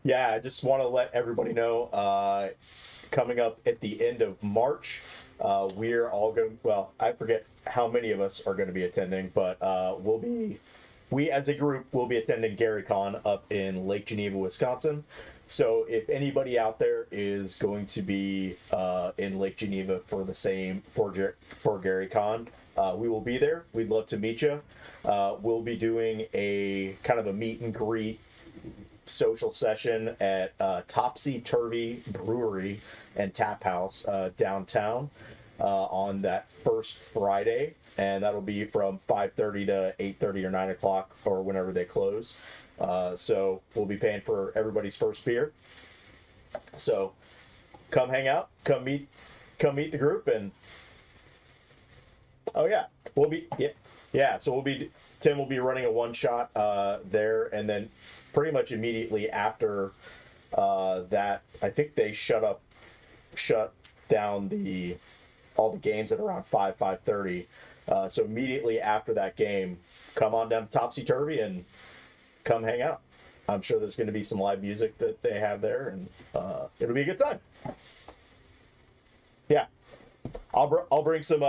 yeah, I just want to let everybody know, coming up at the end of March, we're all going, well, I forget how many of us are going to be attending, but we as a group will be attending GaryCon up in Lake Geneva, Wisconsin. So if anybody out there is going to be in Lake Geneva for the same for GaryCon, we will be there. We'd love to meet you. We'll be doing a kind of a meet and greet social session at Topsy Turvy Brewery and Tap House downtown on that first Friday, and that'll be from 5:30 to 8:30 or 9 o'clock or whenever they close. So we'll be paying for everybody's first beer. So come hang out, come meet the group, and oh yeah, we'll be yeah. So Tim will be running a one shot there, and then pretty much immediately after that, I think they shut down all the games at around 5:30. So immediately after that game, come on down to Topsy Turvy and come hang out. I'm sure there's going to be some live music that they have there, and it'll be a good time. Yeah, I'll bring some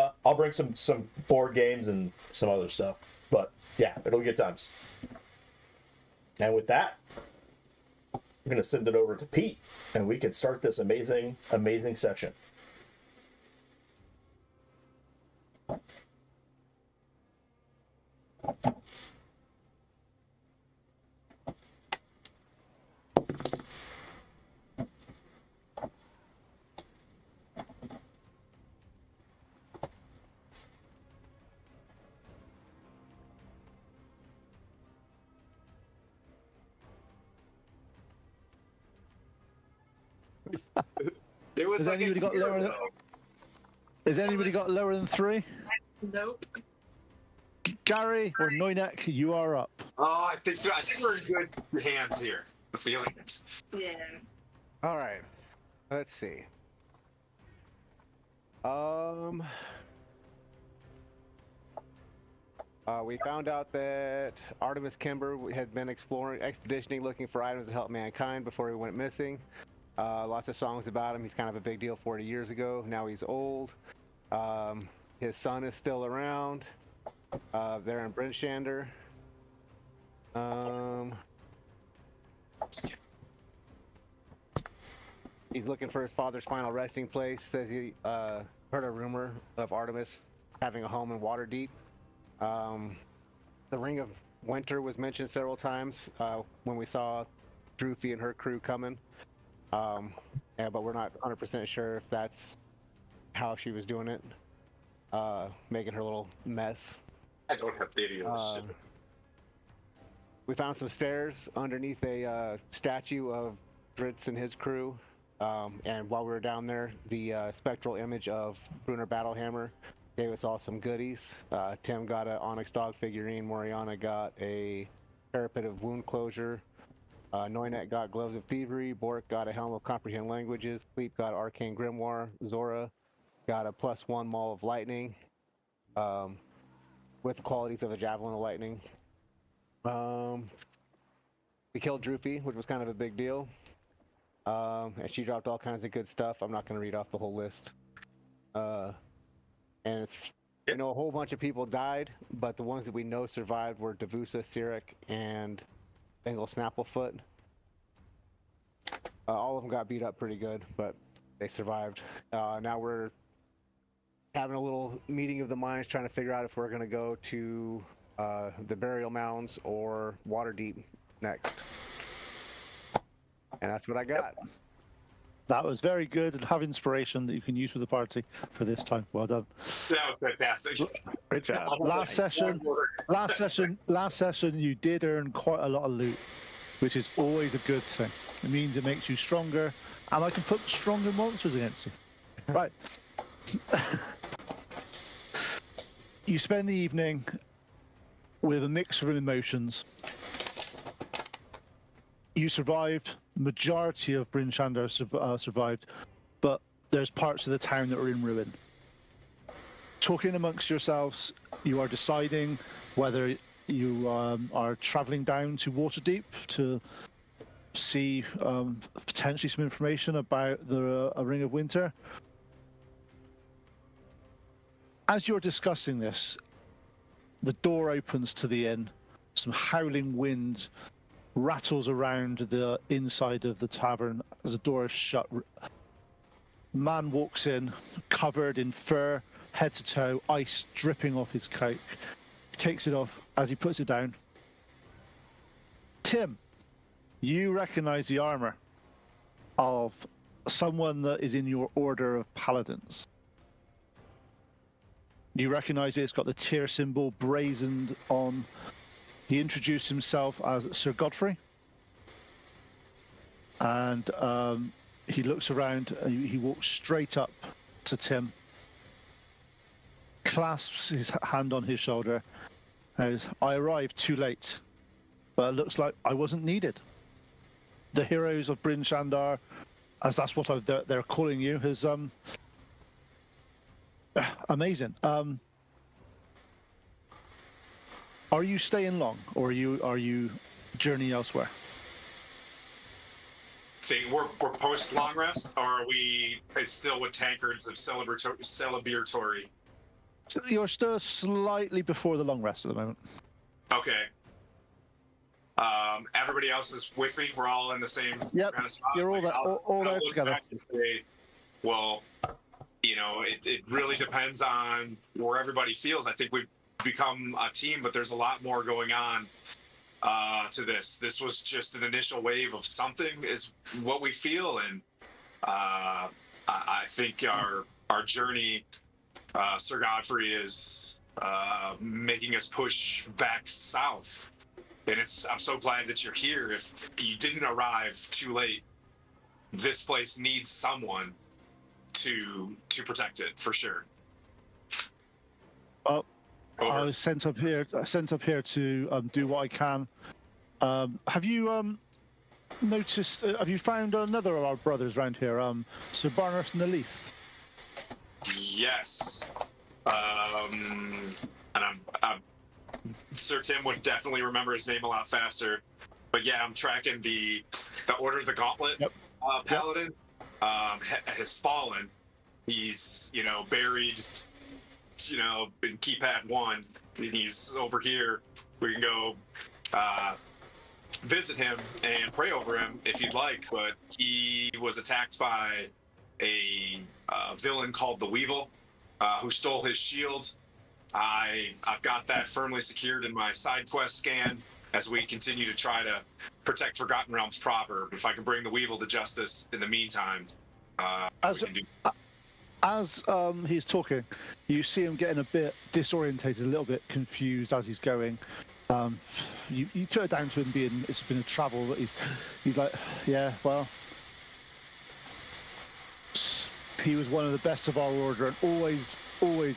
board games and some other stuff. But yeah, it'll be good times. And with that, I'm going to send it over to Pete, and we can start this amazing session. It was Has like anybody got lower than? Has anybody got lower than 3? Nope. Gary or Noinek, you are up. Oh, I think we're in good hands here. I'm feeling it. Yeah. All right. Let's see. We found out that Artemis Kimber had been expeditioning, looking for items to help mankind before he went missing. Lots of songs about him. He's kind of a big deal 40 years ago. Now he's old. His son is still around. They're in BrynShander. He's looking for his father's final resting place. Says he heard a rumor of Artemis having a home in Waterdeep. The Ring of Winter was mentioned several times when we saw Droopy and her crew coming. Yeah, but we're not 100% sure if that's how she was doing it, making her little mess. I don't have videos. We found some stairs underneath a statue of Dritz and his crew. And while we were down there, the spectral image of Bruner Battlehammer gave us all some goodies. Tim got an Onyx dog figurine. Moriana got a parapet of wound closure. Noinet got gloves of thievery. Bork got a helm of comprehend languages. Sleep got arcane grimoire. Zora got a +1 maul of lightning, with the qualities of a javelin of lightning. We killed Droopy, which was kind of a big deal. And she dropped all kinds of good stuff. I'm not going to read off the whole list. And it's, a whole bunch of people died, but the ones that we know survived were Devusa, Sirik, and Bengal Snapplefoot. All of them got beat up pretty good, but they survived. Now we're having a little meeting of the minds, trying to figure out if we're going to go to the burial mounds or Waterdeep next. And that's what I got. Yep. That was very good, and have inspiration that you can use for the party for this time. Well done. That was fantastic. Great job. Last session, you did earn quite a lot of loot, which is always a good thing. It means it makes you stronger, and I can put stronger monsters against you. Right. You spend the evening with a mix of emotions. You survived. Majority of BrynShander survived, but there's parts of the town that are in ruin. Talking amongst yourselves, you are deciding whether you are traveling down to Waterdeep to see potentially some information about the a Ring of Winter. As you're discussing this, the door opens to the inn. Some howling wind rattles around the inside of the tavern as the door is shut. Man walks in, covered in fur, head to toe, ice dripping off his coat. He takes it off as he puts it down. Tim, you recognize the armor of someone that is in your order of paladins. You recognize it, it's got the tier symbol brazened on. He introduced himself as Sir Godfrey. And he looks around and he walks straight up to Tim, clasps his hand on his shoulder, and says, I arrived too late, but it looks like I wasn't needed. The heroes of BrynShander, as that's what they're calling you, has amazing. Are you staying long, or are you journeying elsewhere? See, we're post long rest, or are we? It's still with tankards of celebratory. So you're still slightly before the long rest at the moment. Okay. Everybody else is with me. We're all in the same Yep, kind of spot. you're all I'll there look together. back and say, well, you know, it really depends on where everybody feels. I think we've become a team, but there's a lot more going on to this. This was just an initial wave of something, is what we feel, and I think our journey, Sir Godfrey, is making us push back south. And I'm so glad that you're here. If you didn't arrive too late, this place needs someone to protect it for sure. Well, Over. I was sent up here to do what I can. Have you noticed? Have you found another of our brothers around here, Sir Barnard Naleith? Yes. And I'm Sir Tim would definitely remember his name a lot faster. But yeah, I'm tracking the Order of the Gauntlet. Yep. Paladin has fallen. He's, buried, in keypad 1, and he's over here. We can go visit him and pray over him if you'd like, but he was attacked by a villain called the Weevil, who stole his shield. I've got that firmly secured in my side quest scan as we continue to try to protect Forgotten Realms proper. If I can bring the Weevil to justice in the meantime, As he's talking, you see him getting a bit disorientated, a little bit confused as he's going. You turn it down to him it's been a travel, but he's like, yeah, well, he was one of the best of our order and always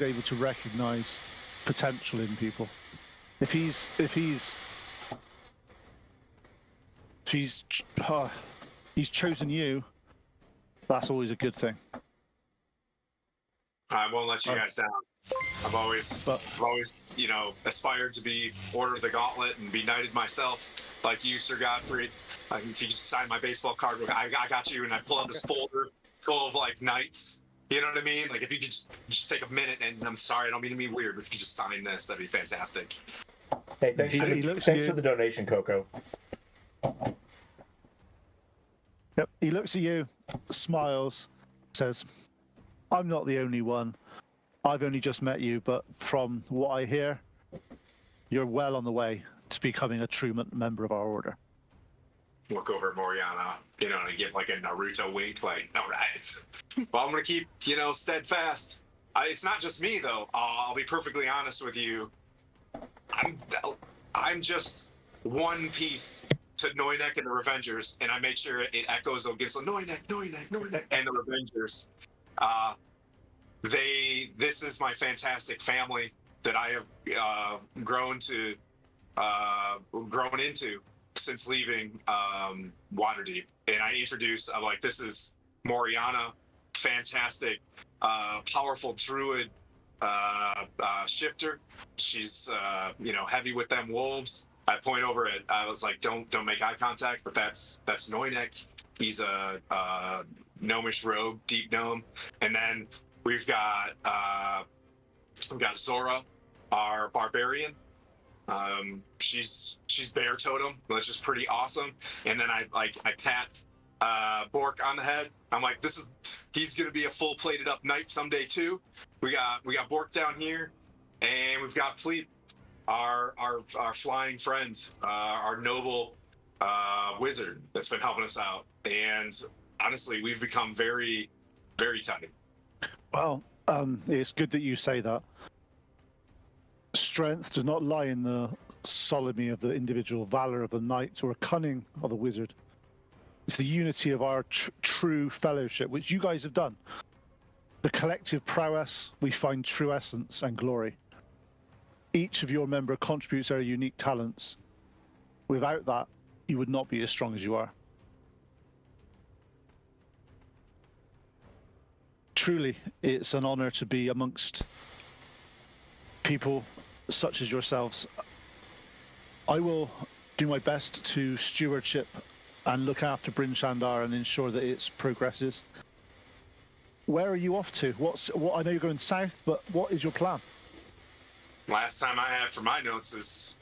able to recognize potential in people. If he's chosen you, that's always a good thing. I won't let you guys down. I've always, aspired to be Order of the Gauntlet and be knighted myself, like you, Sir Godfrey. If you just sign my baseball card, I got you, and I pull out this folder full of knights. You know what I mean? Like, if you could just take a minute, and I'm sorry, I don't mean to be weird, but if you could just sign this, that'd be fantastic. Hey, thanks for the donation, Coco. Yep. He looks at you, smiles, says, I'm not the only one. I've only just met you, but from what I hear, you're well on the way to becoming a true member of our order. Look over at Moriana, and get like a Naruto wink, like, all right. Well, I'm going to keep, steadfast. It's not just me, though. I'll be perfectly honest with you. I'm just one piece to Noynek and the Revengers, and I make sure it echoes against Noynek, and the Revengers. This is my fantastic family that I have grown into since leaving Waterdeep. And I introduce, I'm like, this is Moriana, fantastic, powerful druid shifter. She's, heavy with them wolves. I point over it. I was like, don't make eye contact. But that's Noynek. He's a gnomish rogue, deep gnome. And then we've got Zora, our barbarian. She's bear totem, which is pretty awesome. And then I pat Bork on the head. I'm like, he's gonna be a full plated up knight someday too. We got Bork down here, and we've got Fleet, our flying friend, our noble wizard that's been helping us out. And honestly, we've become very, very tight. Well, it's good that you say that. Strength does not lie in the solemnity of the individual, valor of the knight, or cunning of the wizard. It's the unity of our true fellowship, which you guys have done. The collective prowess, we find true essence and glory. Each of your member contributes their unique talents. Without that, you would not be as strong as you are. Truly, it's an honor to be amongst people such as yourselves. I will do my best to stewardship and look after BrynShander and ensure that it progresses. Where are you off to? I know you're going south, but what is your plan? Last time I had for my notes is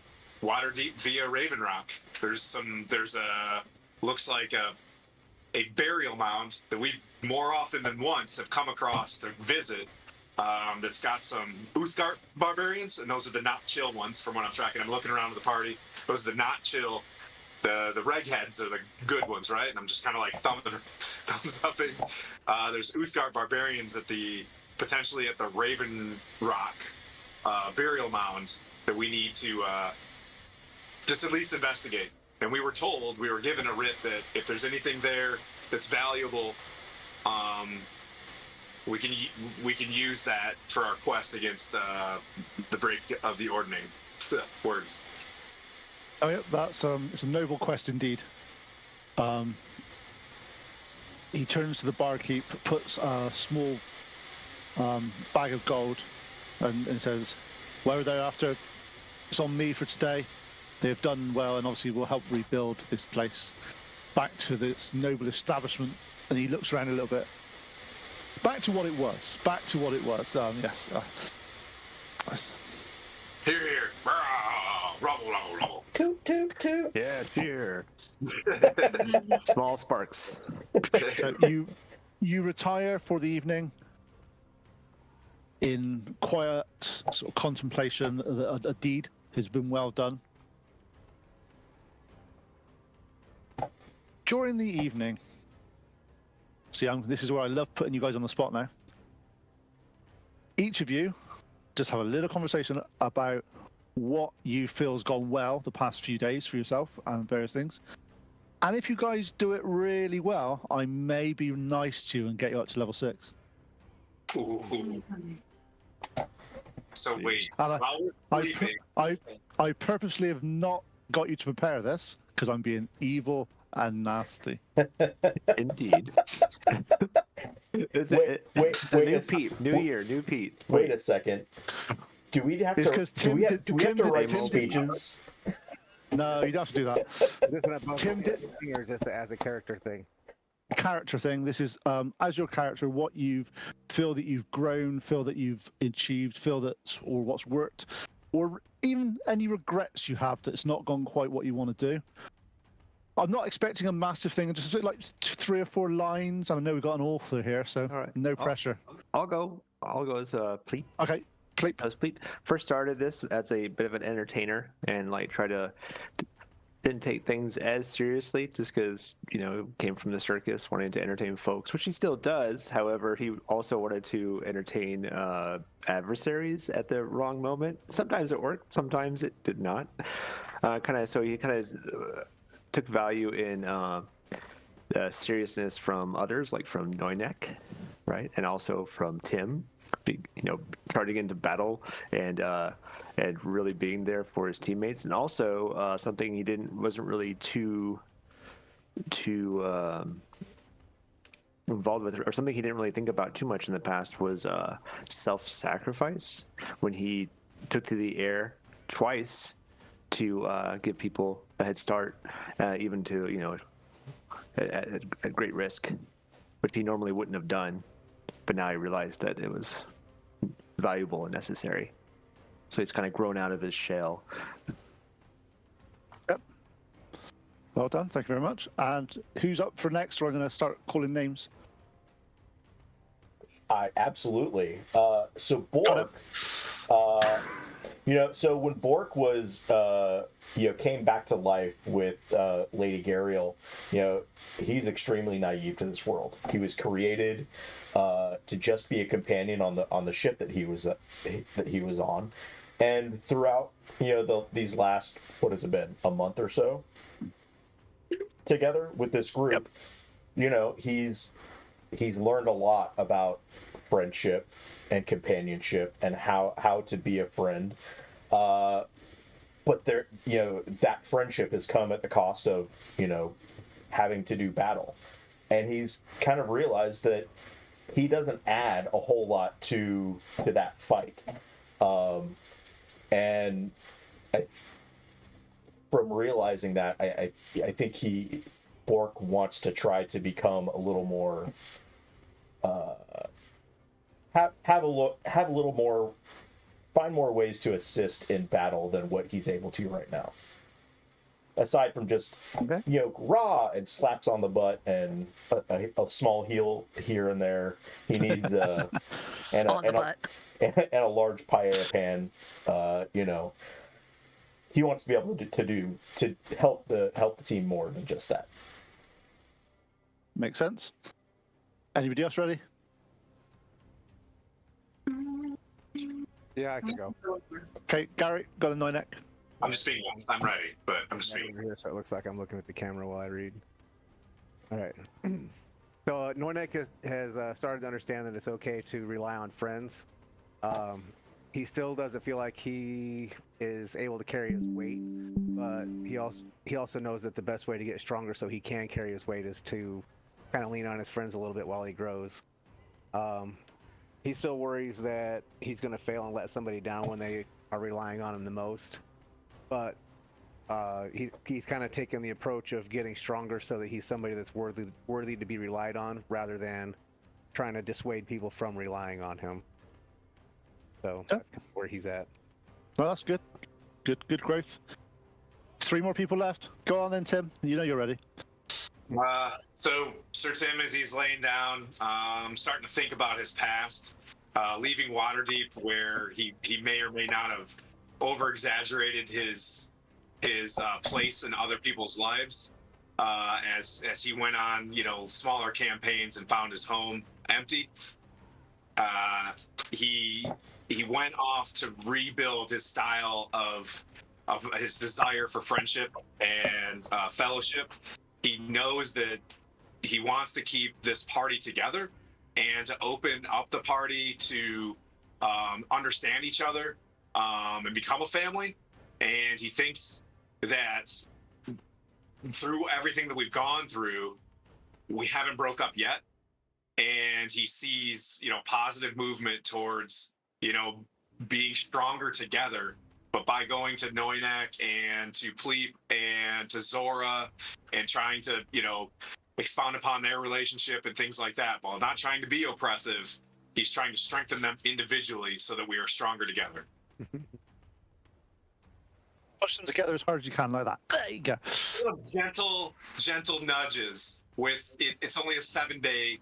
Waterdeep via Raven Rock. There's a looks like a burial mound that we more often than once have come across to visit. That's got some Uthgardt barbarians, and those are the not chill ones from what I'm tracking. I'm looking around with the party. Those are the not chill. The reg heads are the good ones, right? And I'm just kind of like thumbs upping. There's Uthgardt barbarians potentially at the Raven Rock burial mound that we need to just at least investigate. And we were given a writ that if there's anything there that's valuable, we can use that for our quest against the break of the ordning. Words. Oh yeah, that's it's a noble quest indeed. He turns to the barkeep, puts a small bag of gold, and says, "Whatever they're after, it's on me for today. They've done well, and obviously will help rebuild this place back to this noble establishment." And he looks around a little bit. Back to what it was. Back to what it was. Yes. Here. Rumble. Toot, toot, toot. Yeah, cheer. Small sparks. So you retire for the evening in quiet sort of contemplation that a deed has been well done. During the evening, see, this is where I love putting you guys on the spot now. Each of you just have a little conversation about what you feel has gone well the past few days for yourself and various things. And if you guys do it really well, I may be nice to you and get you up to level 6. Ooh. So wait, And while we're sleeping, I purposely have not got you to prepare this because I'm being evil and nasty. Indeed. It's Wait, a new a Pete. New year, new Pete. Wait a second. Do we have It's to? 'cause Do we have to Tim write did- speeches? No, you don't have to do that. This is about Tim did- or just as a character thing. Character thing. This is as your character, what you've feel that you've grown, feel that you've achieved, or what's worked, or even any regrets you have that it's not gone quite what you want to do. I'm not expecting a massive thing. Just like 3 or 4 lines. And I know we've got an author here, so All right. no pressure. I'll go as Pleat. Okay, please. As Pleat. First started this as a bit of an entertainer and like try to didn't take things as seriously just because came from the circus wanting to entertain folks, which he still does. However, he also wanted to entertain adversaries at the wrong moment. Sometimes it worked, sometimes it did not. So he took value in seriousness from others, like from Noynek, right, and also from Tim. Charging into battle and really being there for his teammates, and also something he wasn't really too involved with, or something he didn't really think about too much in the past was self-sacrifice. When he took to the air twice to give people a head start, even to at great risk, which he normally wouldn't have done, but now he realized that it was valuable and necessary. So he's kind of grown out of his shell. Yep. Well done. Thank you very much. And who's up for next? We're going to start calling names. Absolutely. So Bork, so when Bork was, came back to life with Lady Gariel, he's extremely naive to this world. He was created to just be a companion on the ship that he was on, and throughout these last, what has it been, a month or so together with this group, he's learned a lot about friendship and companionship and how to be a friend. But there, that friendship has come at the cost of, having to do battle. And he's kind of realized that he doesn't add a whole lot to that fight. And from realizing that, I think Bork wants to try to become a little more, have a little more, find more ways to assist in battle than what he's able to right now. Aside from just, raw and slaps on the butt and a small heal here and there, he needs and a large paella pan. He wants to be able to help the team more than just that. Makes sense. Anybody else ready? Yeah, I can go. Okay, Gary, got a 9-neck. I'm just being honest. I'm ready, but I'm just being. Here, so it looks like I'm looking at the camera while I read. All right. So Nornek has started to understand that it's okay to rely on friends. He still doesn't feel like he is able to carry his weight, but he also knows that the best way to get stronger so he can carry his weight is to kind of lean on his friends a little bit while he grows. He still worries that he's going to fail and let somebody down when they are relying on him the most. But he's kind of taken the approach of getting stronger so that he's somebody that's worthy to be relied on, rather than trying to dissuade people from relying on him. So that's where he's at. Well, that's good. Good growth. 3 more people left. Go on then, Tim. You're ready. So Sir Tim, as he's laying down, starting to think about his past, leaving Waterdeep, where he may or may not have over-exaggerated his place in other people's lives, as he went on, smaller campaigns and found his home empty. He went off to rebuild his style of his desire for friendship and fellowship. He knows that he wants to keep this party together and to open up the party to understand each other and become a family. And he thinks that through everything that we've gone through, we haven't broke up yet. And he sees, positive movement towards, being stronger together. But by going to Noynak and to Pleep and to Zora and trying to, expound upon their relationship and things like that, while not trying to be oppressive, he's trying to strengthen them individually so that we are stronger together. Push them together as hard as you can, like that. There you go. Gentle nudges. With it's only a 7-day,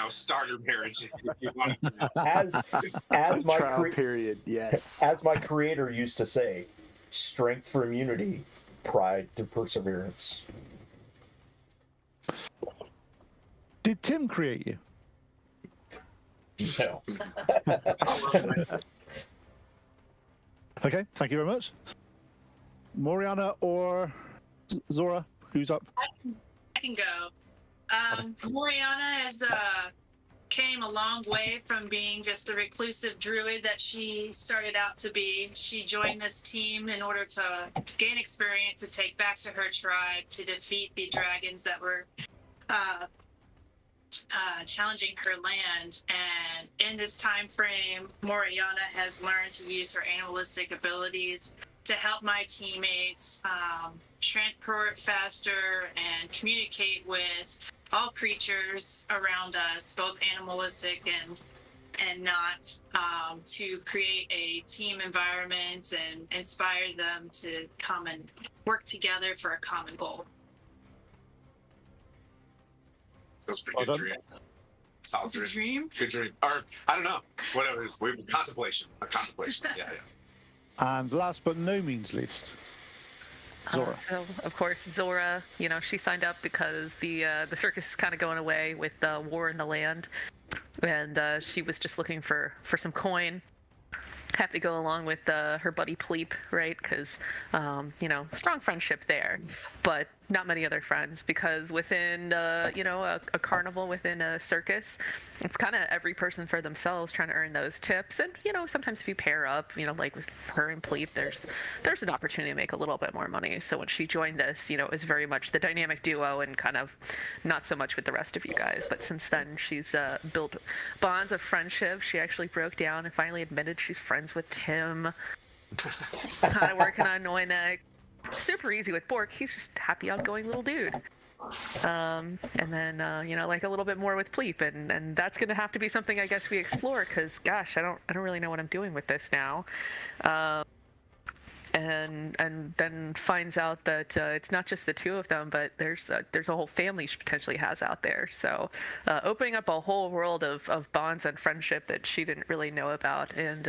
starter marriage. If you want as my trial period, yes. As my creator used to say, strength for immunity, pride through perseverance. Did Tim create you? No. Okay, thank you very much. Moriana or Zora, who's up? I can go. Moriana has came a long way from being just a reclusive druid that she started out to be. She joined this team in order to gain experience to take back to her tribe to defeat the dragons that were challenging her land. And in this time frame, Moriana has learned to use her animalistic abilities to help my teammates transport faster and communicate with all creatures around us, both animalistic and not, to create a team environment and inspire them to come and work together for a common goal. That's a pretty Well good done. dream. Solid It's a dream. dream. Good dream. Or I don't know. Whatever it is. Contemplation. A contemplation. Yeah. And last but no means least, Zora. So of course Zora, she signed up because the circus is kind of going away with the war in the land, and she was just looking for some coin. Happy to go along with her buddy Pleep, right? Because strong friendship there, but not many other friends, because within a carnival, within a circus, it's kind of every person for themselves trying to earn those tips. And sometimes if you pair up, like with her and Pleep, there's an opportunity to make a little bit more money. So when she joined this, it was very much the dynamic duo and kind of not so much with the rest of you guys. But since then, she's built bonds of friendship. She actually broke down and finally admitted she's friends with Tim. Kind of working on Noynek. Super easy with Bork. He's just happy, outgoing little dude. And then like a little bit more with Pleep, and that's gonna have to be something I guess we explore, because gosh, I don't really know what I'm doing with this now. And then finds out that it's not just the two of them, but there's a whole family she potentially has out there. So opening up a whole world of bonds and friendship that she didn't really know about. And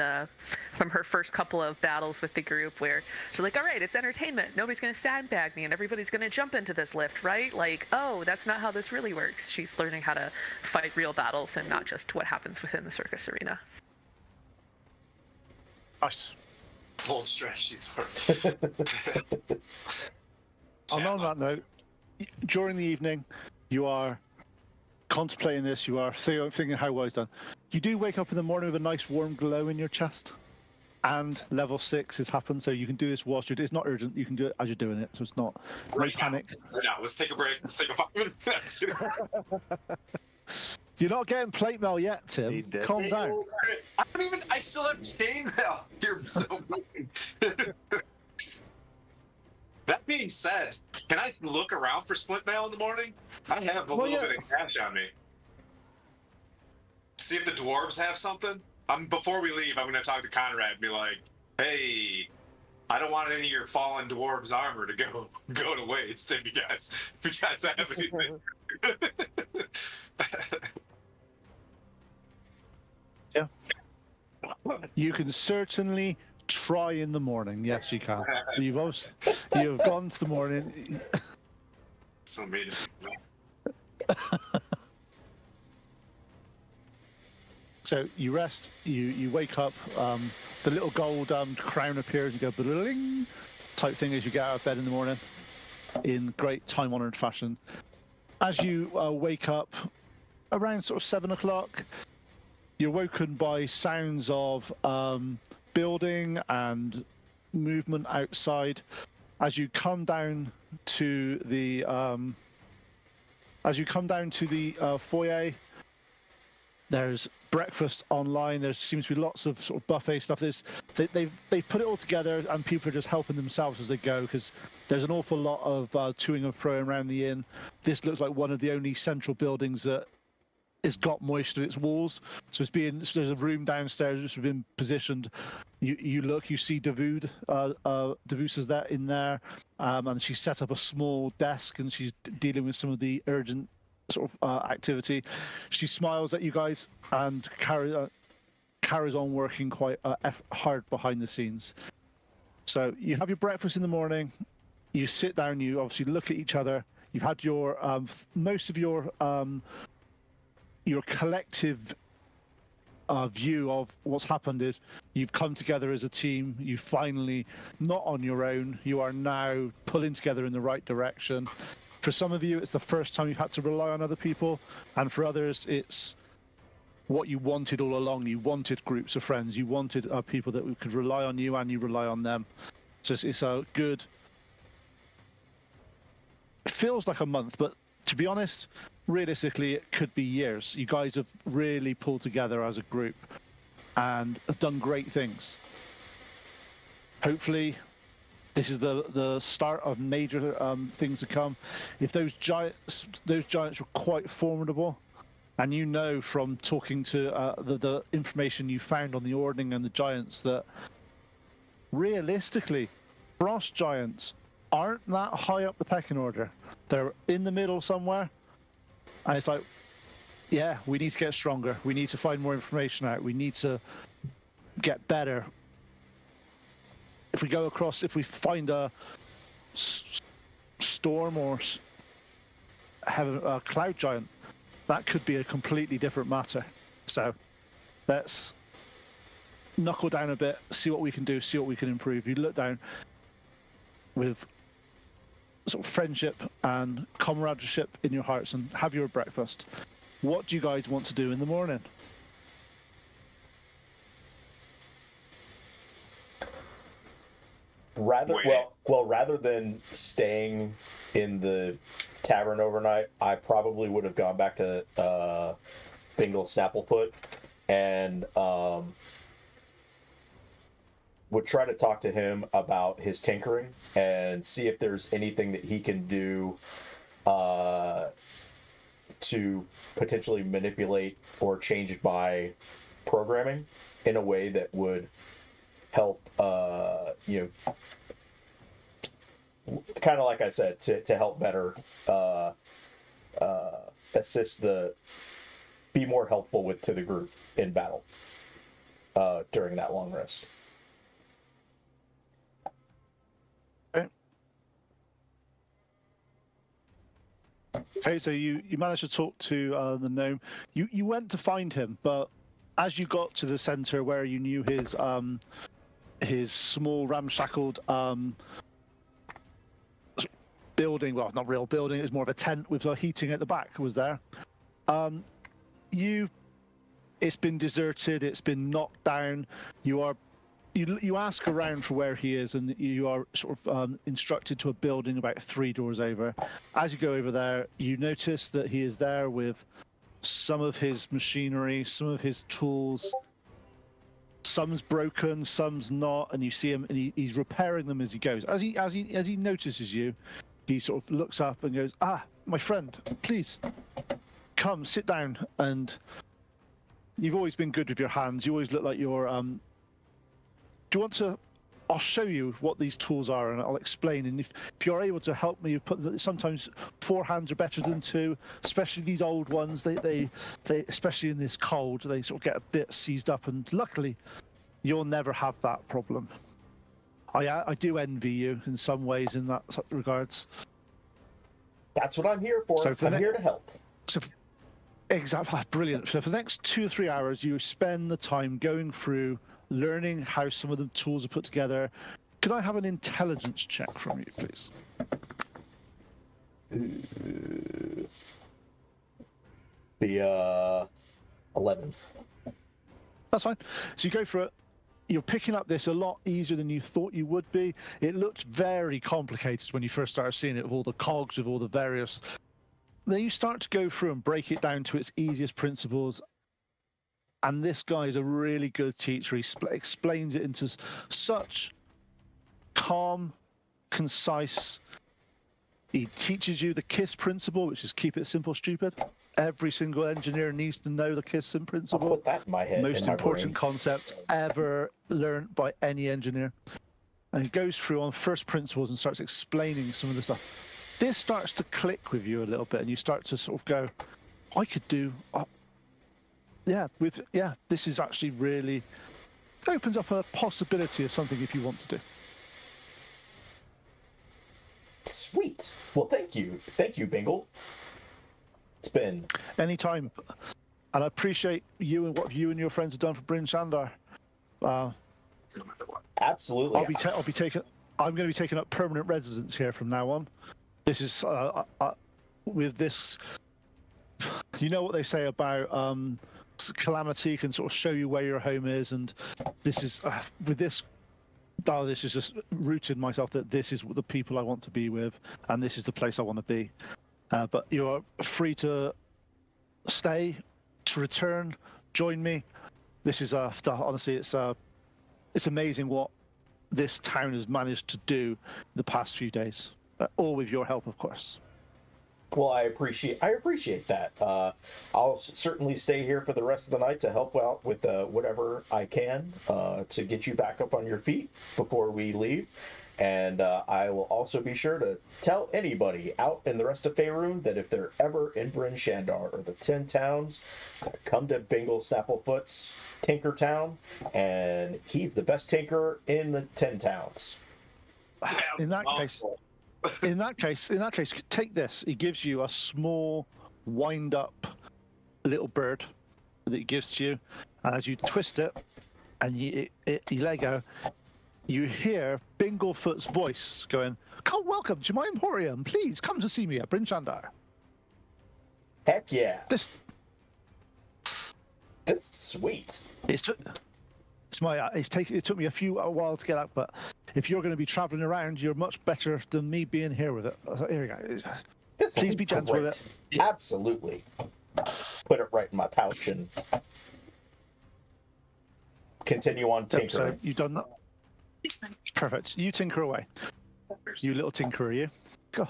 from her first couple of battles with the group, where she's like, all right, it's entertainment. Nobody's going to sandbag me and everybody's going to jump into this lift, right? Like, oh, that's not how this really works. She's learning how to fight real battles and not just what happens within the circus arena. Nice. Bold strategies. And on that note, during the evening, you are contemplating this, you are thinking how well it's done. You do wake up in the morning with a nice warm glow in your chest, and level 6 has happened, so you can do this whilst it's not urgent, you can do it as you're doing it, so it's not Right no panic. Right now, let's take a break. Let's take a 5-minute nap. You're not getting plate mail yet, Tim. Need this. Calm down. I still have chain mail here. So that being said, can I look around for split mail in the morning? I have a little bit of cash on me. See if the dwarves have something. Before we leave, I'm going to talk to Conrad and be like, hey, I don't want any of your fallen dwarves' armor to go to waste if you guys have anything. Yeah. You can certainly try in the morning. Yes, you can. You've gone to the morning. So mean. So you rest, you wake up, the little gold crown appears, you go bling type thing as you get out of bed in the morning in great time-honored fashion. As you wake up around sort of 7 o'clock, you're woken by sounds of building and movement outside. As you come down to the foyer, there's breakfast online. There seems to be lots of sort of buffet stuff. They've put it all together, and people are just helping themselves as they go, because there's an awful lot of toing and froing around the inn. This looks like one of the only central buildings that has got moisture in its walls. So there's a room downstairs which has been positioned. You see Davud. Davus is in there, and she's set up a small desk, and she's dealing with some of the urgent sort of activity. She smiles at you guys and carries on working quite hard behind the scenes. So you have your breakfast in the morning. You sit down. You obviously look at each other. You've had your most of your collective view of what's happened is you've come together as a team. You finally, not on your own, you are now pulling together in the right direction. For some of you, it's the first time you've had to rely on other people, and for others, it's what you wanted all along. You wanted groups of friends. You wanted people that could rely on you, and you rely on them. So it's a good... It feels like a month, but to be honest, realistically, it could be years. You guys have really pulled together as a group and have done great things. Hopefully, This is the start of major things to come. If those giants are quite formidable, and you know from talking to the information you found on the Ordning and the giants that realistically, frost giants aren't that high up the pecking order. They're in the middle somewhere. And it's like, yeah, we need to get stronger. We need to find more information out. We need to get better. If we find a storm or have a cloud giant, that could be a completely different matter. So let's knuckle down a bit, see what we can do, see what we can improve. You look down with sort of friendship and comradeship in your hearts and have your breakfast. What do you guys want to do in the morning? Rather than staying in the tavern overnight, I probably would have gone back to Bingle Snapplefoot and would try to talk to him about his tinkering and see if there's anything that he can do to potentially manipulate or change my programming in a way that would help, kind of like I said, to help better assist be more helpful to the group in battle during that long rest. Okay, so you managed to talk to the gnome. You went to find him, but as you got to the center where you knew his small ramshackled building, well, not real building, it was more of a tent with heating at the back, was there. It's been deserted, it's been knocked down. You ask around for where he is, and you are sort of instructed to a building about 3 doors over. As you go over there, you notice that he is there with some of his machinery, some of his tools. Some's broken, some's not, and you see him, and he's repairing them as he goes. As he notices you, he sort of looks up and goes, "Ah, my friend, please come sit down." And you've always been good with your hands. You always look like you're do you want to? I'll show you what these tools are, and I'll explain. And if you're able to help me, sometimes 4 hands are better than 2, especially these old ones. They especially in this cold, they sort of get a bit seized up. And luckily, you'll never have that problem. I do envy you in some ways in that regards. That's what I'm here for. So I'm here to help. So, exactly, brilliant. So for the next 2 or 3 hours, you spend the time going through, learning how some of the tools are put together. Could I have an intelligence check from you, please? The 11. That's fine. So you go for it. You're picking up this a lot easier than you thought you would be. It looked very complicated when you first started seeing it, with all the cogs, with all the various. Then you start to go through and break it down to its easiest principles. And this guy is a really good teacher. He explains it into such calm, concise. He teaches you the KISS principle, which is keep it simple, stupid. Every single engineer needs to know the KISS principle. I'll put that in my head. Most important concept ever learned by any engineer. And he goes through on first principles and starts explaining some of the stuff. This starts to click with you a little bit, and you start to sort of go, I could do... this is actually really opens up a possibility of something if you want to do. Sweet. Well, thank you, Bingle. It's been anytime, and I appreciate you and what you and your friends have done for BrynShander. Absolutely. I'm going to be taking up permanent residence here from now on. This is with this. You know what they say about calamity can sort of show you where your home is, and this is with this. This is just rooted myself that this is the people I want to be with, and this is the place I want to be. But you are free to stay, to return, join me. This is honestly, it's amazing what this town has managed to do the past few days. All with your help, of course. Well, I appreciate that. I'll certainly stay here for the rest of the night to help out with whatever I can to get you back up on your feet before we leave. And I will also be sure to tell anybody out in the rest of Faerun that if they're ever in BrynShander or the 10 towns, to come to Bingle Snapplefoot's Tinker Town, and he's the best tinker in the 10 towns. In that case, take this. He gives you a small, wind-up little bird that he gives to you, and as you twist it and you let go, you hear Binglefoot's voice going, "Come, welcome to my emporium. Please come to see me at BrynShander." Heck yeah! This That's sweet. It took me a while to get out, but if you're going to be traveling around, you're much better than me being here with it. Here we go. Please be gentle with it. Absolutely. Put it right in my pouch and continue on tinkering. So you've done that. Perfect. You tinker away. You little tinkerer, you. God.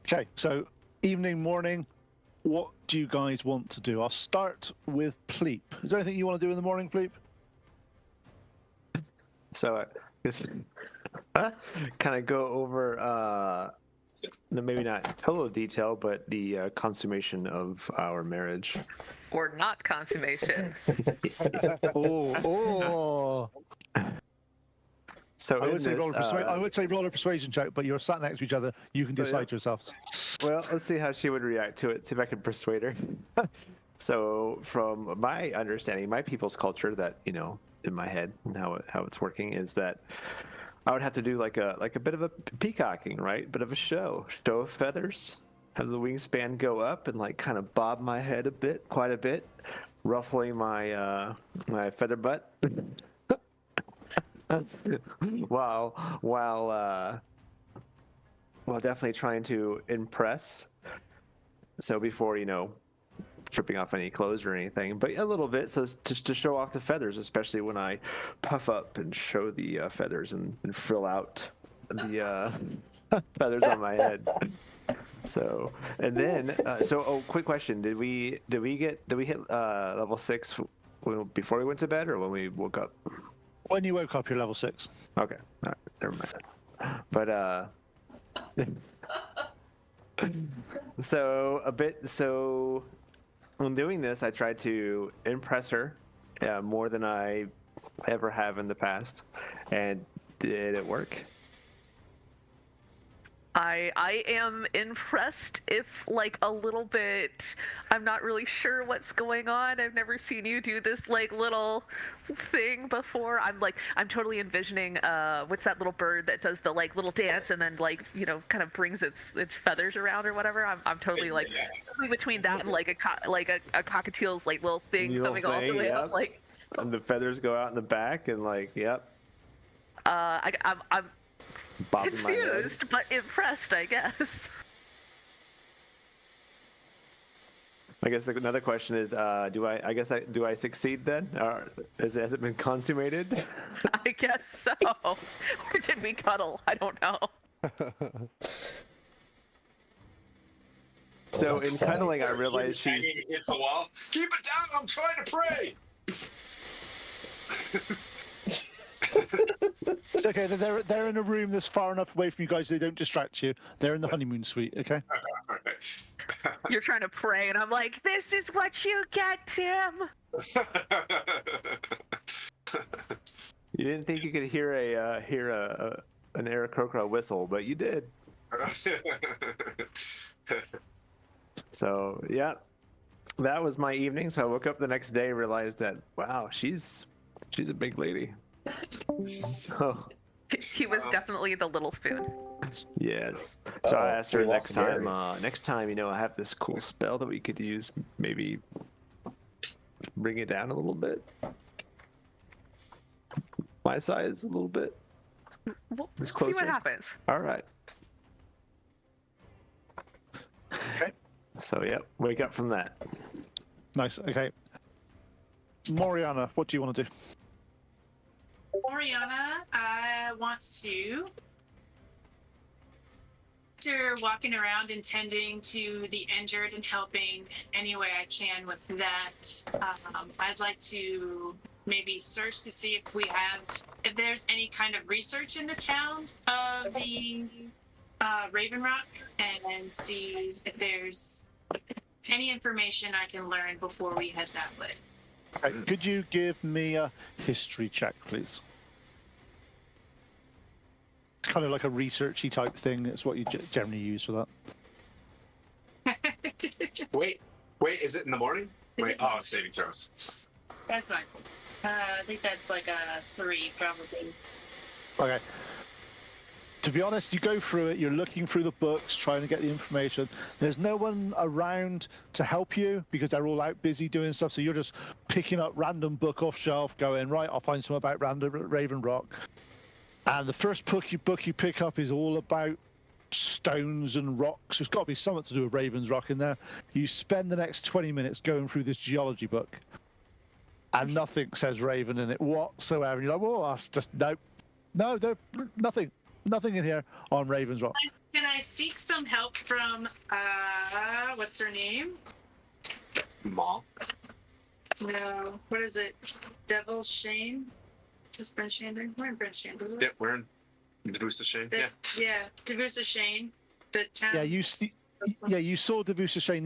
Okay, so evening, morning, what do you guys want to do? I'll start with Pleep. Is there anything you want to do in the morning, Pleep? So this kind of go over, maybe not total detail, but the consummation of our marriage. Or not consummation. Oh. So I would say roll a persuasion check, but you're sat next to each other. You can decide yourselves. Well, let's see how she would react to it. See if I can persuade her. So, from my understanding, my people's culture, that in my head, and how it's working, is that I would have to do like a bit of a peacocking, right? Bit of a show of feathers. Have the wingspan go up and kind of bob my head quite a bit, ruffling my my feather butt. while definitely trying to impress. So before stripping off any clothes or anything, but a little bit, so just to show off the feathers, especially when I puff up and show the feathers and frill out the feathers on my head. So, and then quick question: Did we hit level 6 before we went to bed, or when we woke up? When you woke up, you're level 6. Okay, all right, never mind. But so when doing this, I tried to impress her more than I ever have in the past. And did it work? I am impressed, if a little bit. I'm not really sure what's going on. I've never seen you do this little thing before. I'm totally envisioning what's that little bird that does the little dance and then kind of brings its feathers around or whatever. I'm totally between that and a cockatiel's little thing coming all the way up and the feathers go out in the back and yep. I'm confused, but impressed, I guess. I guess another question is, do I succeed then? Or has it been consummated? I guess so. Or did we cuddle? I don't know. So in cuddling, I realized she's... It's the wall. Keep it down, I'm trying to pray! It's okay. They're in a room that's far enough away from you guys. They don't distract you. They're in the honeymoon suite. Okay. You're trying to pray, and I'm like, "This is what you get, Tim." You didn't think you could hear an Aarakocra whistle, but you did. So yeah, that was my evening. So I woke up the next day and realized that wow, she's a big lady. So he was definitely the little spoon. Yes. So I asked her next time, I have this cool spell that we could use, maybe bring it down a little bit. My size a little bit. We'll It's see closer. what happens. All right. Okay. So, yeah, wake up from that. Nice. Okay. Moriana, what do you want to do? Oriana wants to, after walking around and tending to the injured and helping any way I can with that, I'd like to maybe search to see if there's any kind of research in the town of the Raven Rock, and see if there's any information I can learn before we head that way. Okay, could you give me a history check, please? It's kind of like a researchy type thing. It's what you generally use for that. Wait, is it in the morning? Wait, saving throws. That's not cool. I think that's like a 3, probably. Okay. To be honest, you go through it, you're looking through the books, trying to get the information. There's no one around to help you because they're all out busy doing stuff, so you're just picking up random book off shelf, going, right, I'll find some about Raven Rock. And the first book you pick up is all about stones and rocks. There's got to be something to do with Raven's Rock in there. You spend the next 20 minutes going through this geology book, and nothing says Raven in it whatsoever. And you're like, well, that's just, no, there's nothing. Nothing in here on Raven's Rock. Can I seek some help from, what's her name? Mom. No, what is it? Devil's Shane? Is this BrynShander? We're in BrynShander. Yeah, we're in Devusa Shane. Yeah. Yeah, Devusa Shane. The town. Yeah, you saw Devusa Shane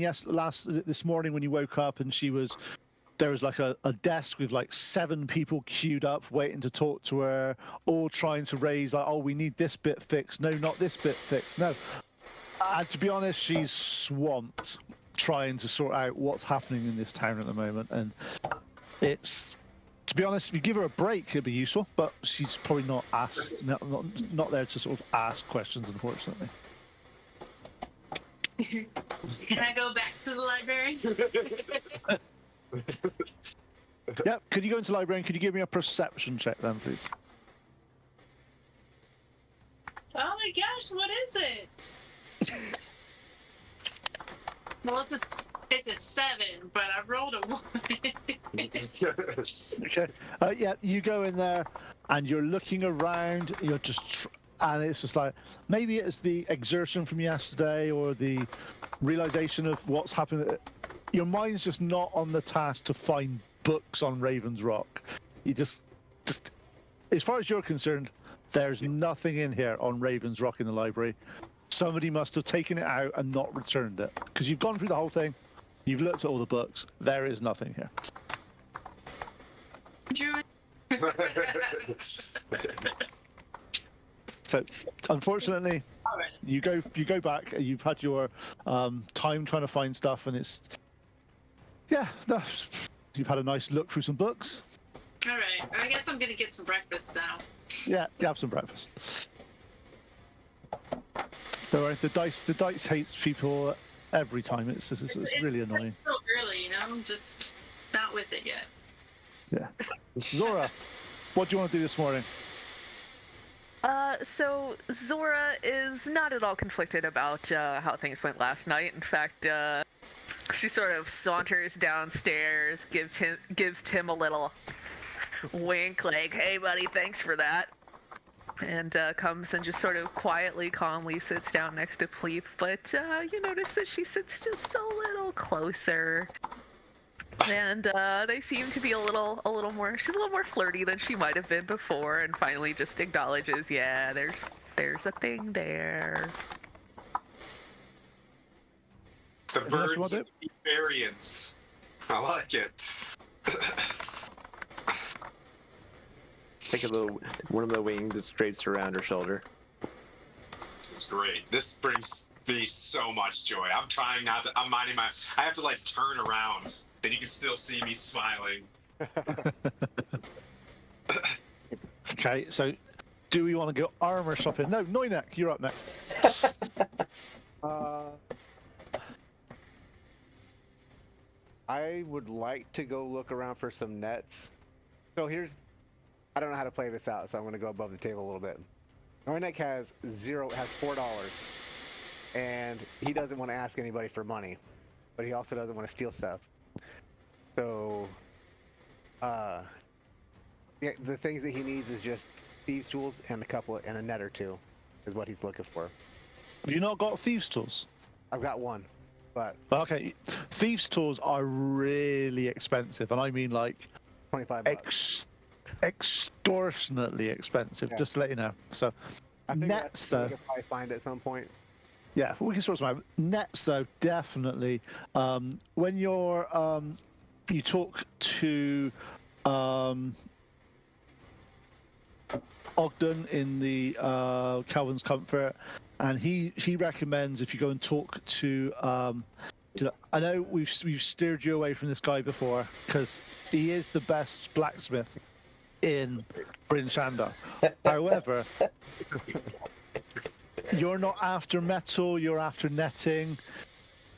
this morning when you woke up, and there was like a desk with like 7 people queued up waiting to talk to her, all trying to raise like, oh, we need this bit fixed. No, not this bit fixed. No. To be honest, she's swamped trying to sort out what's happening in this town at the moment. And to be honest, if you give her a break, it'd be useful, but she's probably not there to sort of ask questions, unfortunately. Can I go back to the library? Yeah, could you go into the library and could you give me a perception check then, please? Oh my gosh, what is it? Well, it's a 7, but I rolled a 1. Okay. Yeah, you go in there and you're looking around. You're just, and it's just like maybe it's the exertion from yesterday or the realization of what's happened. Your mind's just not on the task to find books on Raven's Rock. You just, as far as you're concerned, there's nothing in here on Raven's Rock in the library. Somebody must have taken it out and not returned it. Because you've gone through the whole thing, you've looked at all the books, there is nothing here. So, unfortunately, you go back, you've had your time trying to find stuff, and it's... Yeah, you've had a nice look through some books. All right, I guess I'm gonna get some breakfast now. Yeah, you have some breakfast. Don't worry, the dice hates people every time. It's really annoying. It's so early, you know. I'm just not with it yet. Yeah. Zora, what do you want to do this morning? So Zora is not at all conflicted about how things went last night. In fact, she sort of saunters downstairs, gives Tim a little wink, like, "Hey, buddy, thanks for that," and comes and just sort of quietly, calmly sits down next to Pleep. But you notice that she sits just a little closer, and they seem to be a little more. She's a little more flirty than she might have been before, and finally just acknowledges, "Yeah, there's a thing there." The birds of variance. I like it. Take one of the wings that drapes around her shoulder. This is great. This brings me so much joy. I'm trying not to. I'm minding my. I have to like turn around, and you can still see me smiling. Okay, so do we want to go armor shopping? No, Noinek, you're up next. I would like to go look around for some nets. So I don't know how to play this out, so I'm going to go above the table a little bit. Noinek has $4, and he doesn't want to ask anybody for money, but he also doesn't want to steal stuff. So The things that he needs is just thieves' tools and a net or two, is what he's looking for. Have you not got thieves' tools? I've got one, but Okay, thieves' tools are really expensive, and I mean like 25 bucks. extortionately expensive. Yeah. Just to let you know. So I think nets we though. could probably find at some point. Yeah, we can sort some out. Nets, though, definitely. When you talk to Ogden in the Calvin's Comfort, and he recommends if you go and talk to. I know we've steered you away from this guy before because he is the best blacksmith in BrynShander. However. You're not after metal, you're after netting.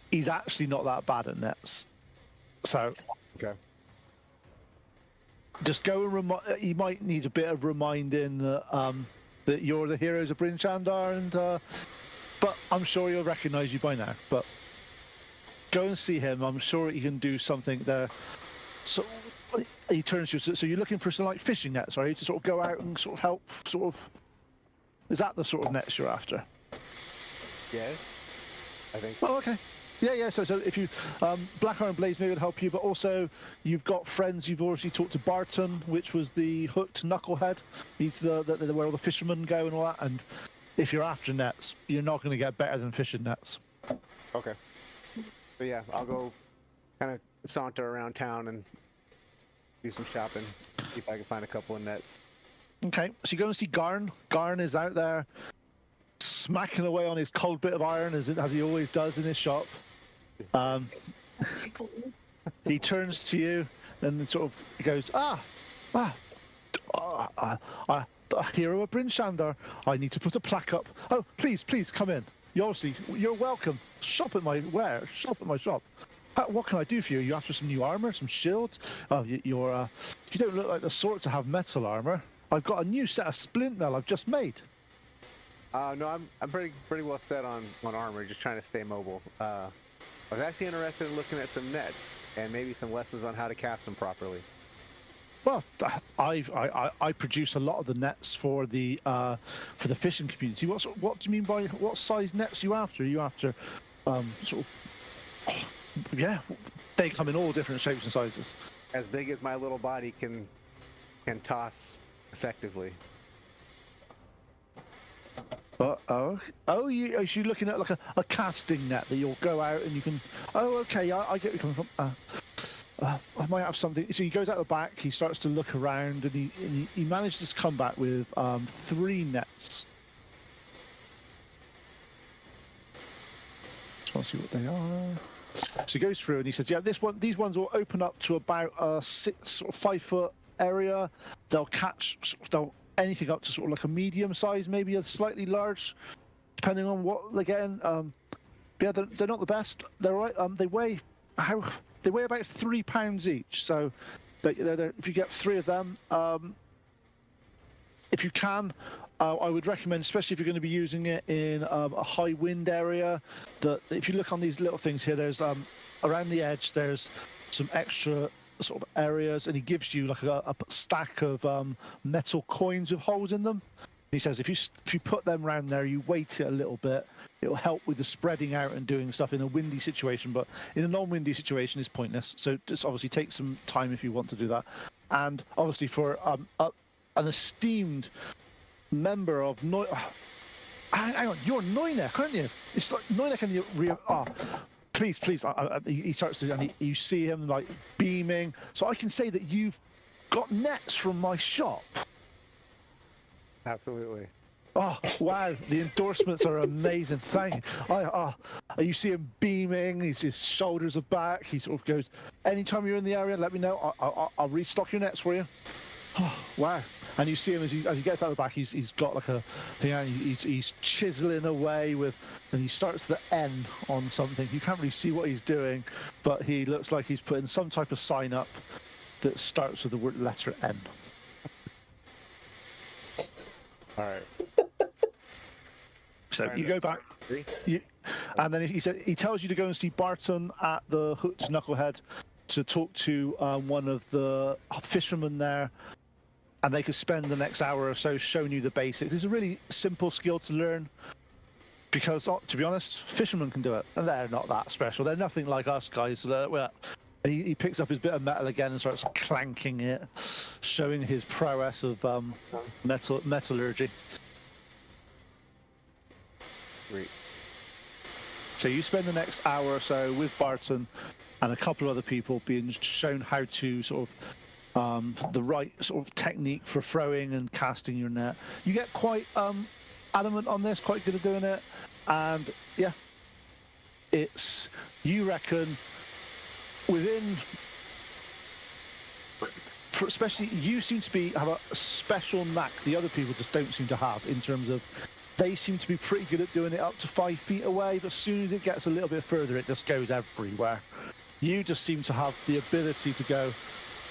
He's actually not that bad at nets. So, Okay. just go and you might need a bit of reminding that you're the heroes of BrynShander, and but I'm sure he'll recognise you by now. But go and see him. I'm sure he can do something there. So he turns to you. So you're looking for some like fishing nets, are you, to sort of go out and sort of help, sort of. Is that the sort of nets you're after? Yes, I think. Oh, okay. Yeah. So if you Black Iron Blaze maybe would help you, but also you've got friends. You've already talked to Barton, which was the hooked knucklehead. He's the where all the fishermen go and all that. And if you're after nets, you're not going to get better than fishing nets. Okay. So yeah, I'll go kind of saunter around town and do some shopping. See if I can find a couple of nets. Okay, so you go and see Garn. Garn is out there smacking away on his cold bit of iron as he always does in his shop. He turns to you and sort of goes, hero of BrynShander. I need to put a plaque up. Oh, please, come in. You're welcome. Shop at my shop. What can I do for you? You after some new armor, some shields? Oh, you don't look like the sort to have metal armor. I've got a new set of splint mail I've just made. No, I'm pretty well set on armor, just trying to stay mobile. I was actually interested in looking at some nets and maybe some lessons on how to cast them properly. Well, I produce a lot of the nets for the fishing community. What do you mean by what size nets are you after? Are you after sort of they come in all different shapes and sizes. As big as my little body can toss effectively. You're looking at like a casting net that you'll go out and you can. Oh, okay, I get where you're coming from. I might have something. So he goes out the back. He starts to look around, and he manages to come back with 3 nets. Just want to see what they are. So he goes through and he says, "Yeah, these ones will open up to about a 6 or 5 foot area. They'll anything up to sort of like a medium size, maybe a slightly large, depending on what they're getting. Yeah, they're not the best. They're right. They weigh about 3 pounds each. So, if you get 3 of them, if you can, I would recommend, especially if you're going to be using it in a high wind area, that if you look on these little things here, there's around the edge, there's some extra sort of areas, and he gives you like a stack of metal coins with holes in them. He says if you put them around there, you weight it a little bit, it'll help with the spreading out and doing stuff in a windy situation, but in a non-windy situation it's pointless. So just obviously take some time if you want to do that. And obviously for an esteemed member of hang on, you're Noinek, aren't you? It's like Noinek and the please. He starts to, and you see him like beaming. So I can say that you've got nets from my shop. Absolutely. Oh wow, the endorsements are amazing. Thank you. You see him beaming. His shoulders are back. He sort of goes, anytime you're in the area, let me know. I'll restock your nets for you. Oh, wow. And you see him as he gets out of the back, he's got like a thing, and he's chiseling away with, and he starts the N on something. You can't really see what he's doing, but he looks like he's putting some type of sign up that starts with the word letter N. All right. So you go back, and then he tells you to go and see Barton at the Hooked Knucklehead. to talk to one of the fishermen there, and they could spend the next hour or so showing you the basics. It's a really simple skill to learn because, to be honest, fishermen can do it, and they're not that special. They're nothing like us guys. Well, and he picks up his bit of metal again and starts clanking it, showing his prowess of metallurgy. Great. So you spend the next hour or so with Barton and a couple of other people being shown how to sort of the right sort of technique for throwing and casting your net. You get quite adamant on this, quite good at doing it, and yeah, it's, you reckon, within, especially you seem to have a special knack the other people just don't seem to have, in terms of they seem to be pretty good at doing it up to 5 feet away, but as soon as it gets a little bit further, it just goes everywhere. You just seem to have the ability to go,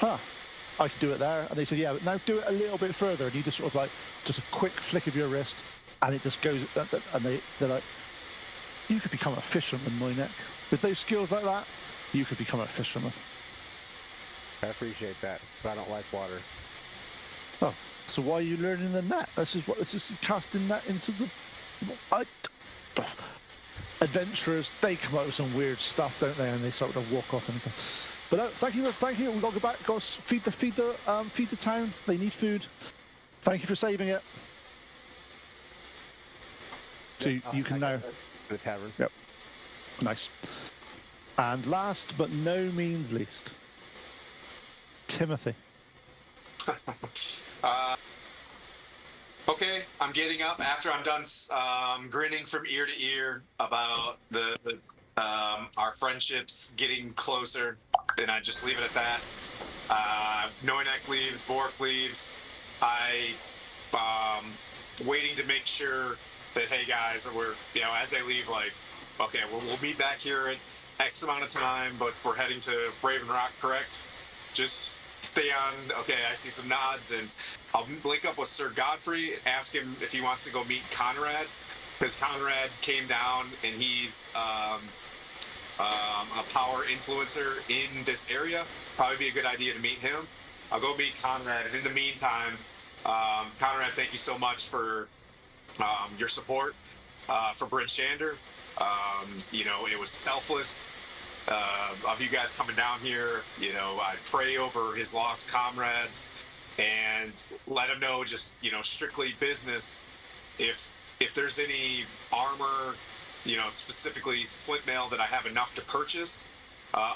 I can do it there. And they said, yeah, but now do it a little bit further. And you just sort of like, just a quick flick of your wrist, and it just goes, and they're like, you could become a fisherman, Moynick. With those skills like that, you could become a fisherman. I appreciate that, but I don't like water. Oh, so why are you learning the net? This is casting net into the... Adventurers, they come up with some weird stuff, don't they? And they sort of walk off and stuff. But thank you. We've got to go back. Got to feed the town. They need food. Thank you for saving it. So you can now... The tavern. Yep. Nice. And last but no means least, Timothy. Okay, I'm getting up after I'm done grinning from ear to ear about our friendships getting closer, and I just leave it at that. Noinek leaves, Bork leaves. I waiting to make sure that, hey guys, we're, as they leave, like, okay, we'll meet back here at X amount of time, but we're heading to Raven Rock, correct? Just stay on. Okay, I see some nods, and I'll link up with Sir Godfrey, ask him if he wants to go meet Conrad, because Conrad came down and he's a power influencer in this area. Probably be a good idea to meet him. I'll go meet Conrad, and in the meantime, Conrad, thank you so much for your support for BrynShander. It was selfless of you guys coming down here. I pray over his lost comrades and let him know, just, strictly business. If there's any armor, specifically splint mail that I have enough to purchase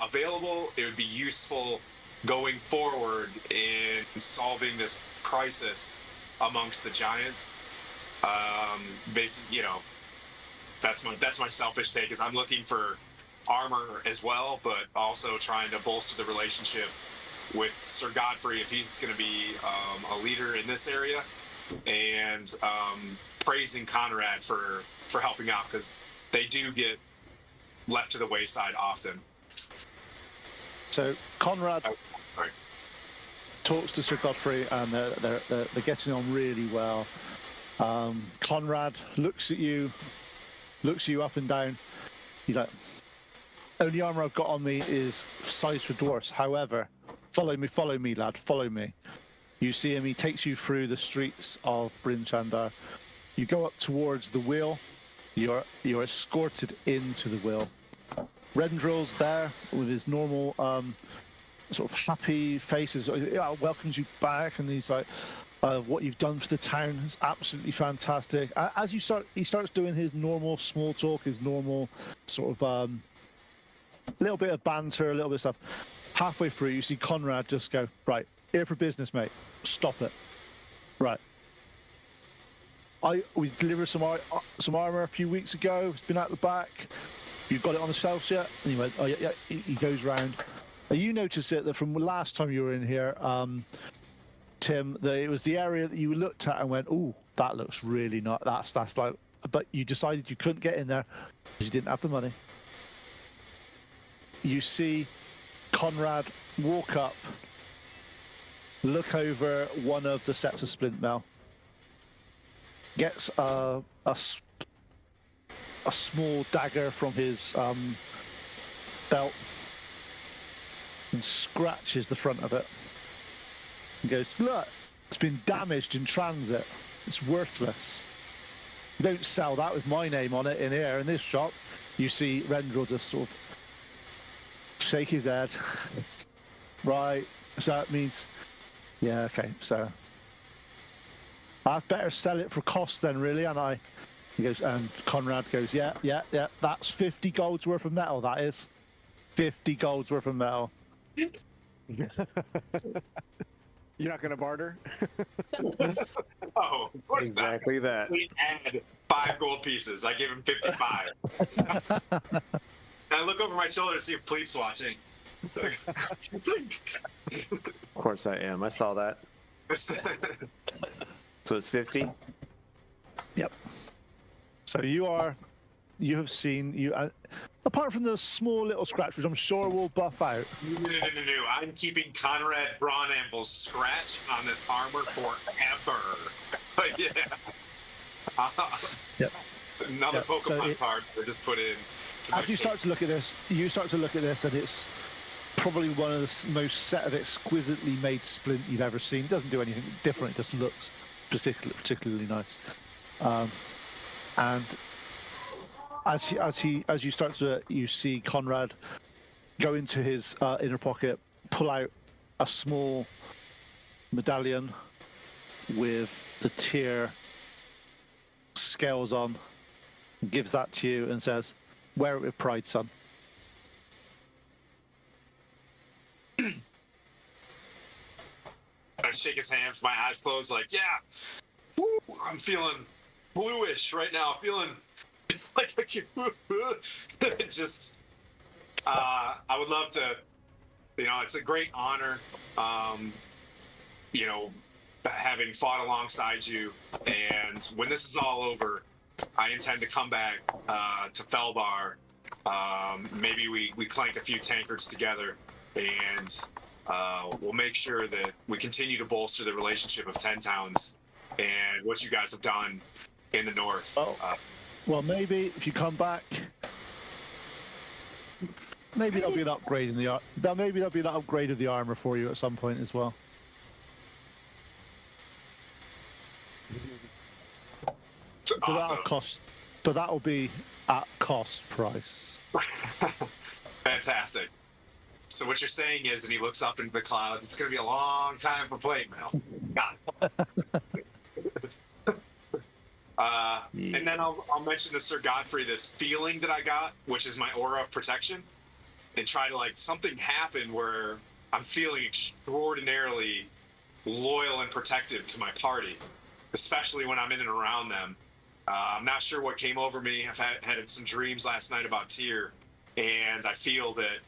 available, it would be useful going forward in solving this crisis amongst the giants. Basically, that's my selfish take, is I'm looking for armor as well, but also trying to bolster the relationship with Sir Godfrey if he's going to be a leader in this area, and praising Conrad for helping out, because they do get left to the wayside often. So Conrad talks to Sir Godfrey, and they're getting on really well. Conrad looks at you up and down. He's like, only armor I've got on me is size for dwarfs. However, follow me, lad, follow me. You see him, he takes you through the streets of BrynShander. You go up towards the wheel. You're escorted into the wheel. Rendrill's there with his normal sort of happy faces. Welcomes you back, and he's like, what you've done for the town is absolutely fantastic. As he starts doing his normal small talk, his normal sort of little bit of banter, a little bit of stuff. Halfway through, you see Conrad just go, right, here for business, mate. Stop it. Right. We delivered some armor a few weeks ago. It's been out the back. You've got it on the shelves yet? And he went, oh yeah. He goes round. You notice it that from the last time you were in here, Tim, that it was the area that you looked at and went, "Ooh, that looks really not. That's like." But you decided you couldn't get in there because you didn't have the money. You see Conrad walk up, look over one of the sets of splint mail, gets a small dagger from his belt, and scratches the front of it. And goes, look, it's been damaged in transit. It's worthless. You don't sell that with my name on it in here in this shop. You see Rendril just sort of shake his head. Right, so that means, yeah, okay, so I'd better sell it for cost then, really, and I. He goes, and Conrad goes, yeah, that's 50 gold's worth of metal, that is. 50 gold's worth of metal. You're not gonna barter? Oh, what's Exactly that. We add 5 gold pieces. I gave him 55. And I look over my shoulder to see if Pleep's watching. Of course I am. I saw that. So it's 50? Yep. So you have seen, apart from the small little scratch, which I'm sure will buff out. No. I'm keeping Conrad Braun Anvil's scratch on this armor forever. But yeah. Yep. Another Yep. Pokemon card I just put in. As you start to look at this, and it's probably one of the most set of exquisitely made splint you've ever seen. It doesn't do anything different. It just looks particularly nice. And as you start to, you see Conrad go into his inner pocket, pull out a small medallion with the tier scales on, gives that to you and says, wear it with pride, son. I shake his hands, my eyes closed, like, yeah, woo, I'm feeling bluish right now, feeling like I can just, I would love to, it's a great honor, having fought alongside you, and when this is all over, I intend to come back to Felbar. Maybe we clank a few tankards together, and we'll make sure that we continue to bolster the relationship of 10 Towns and what you guys have done in the north. Well, maybe if you come back, maybe there'll be an upgrade in the maybe there'll be an upgrade of the armor for you at some point as well. Awesome. But that'll be at cost price. Fantastic. So what you're saying is, and he looks up into the clouds, it's going to be a long time for plate mail. Got it. And then I'll mention to Sir Godfrey this feeling that I got, which is my aura of protection, and try to, something happen where I'm feeling extraordinarily loyal and protective to my party, especially when I'm in and around them. I'm not sure what came over me. I've had some dreams last night about Tyr, and I feel that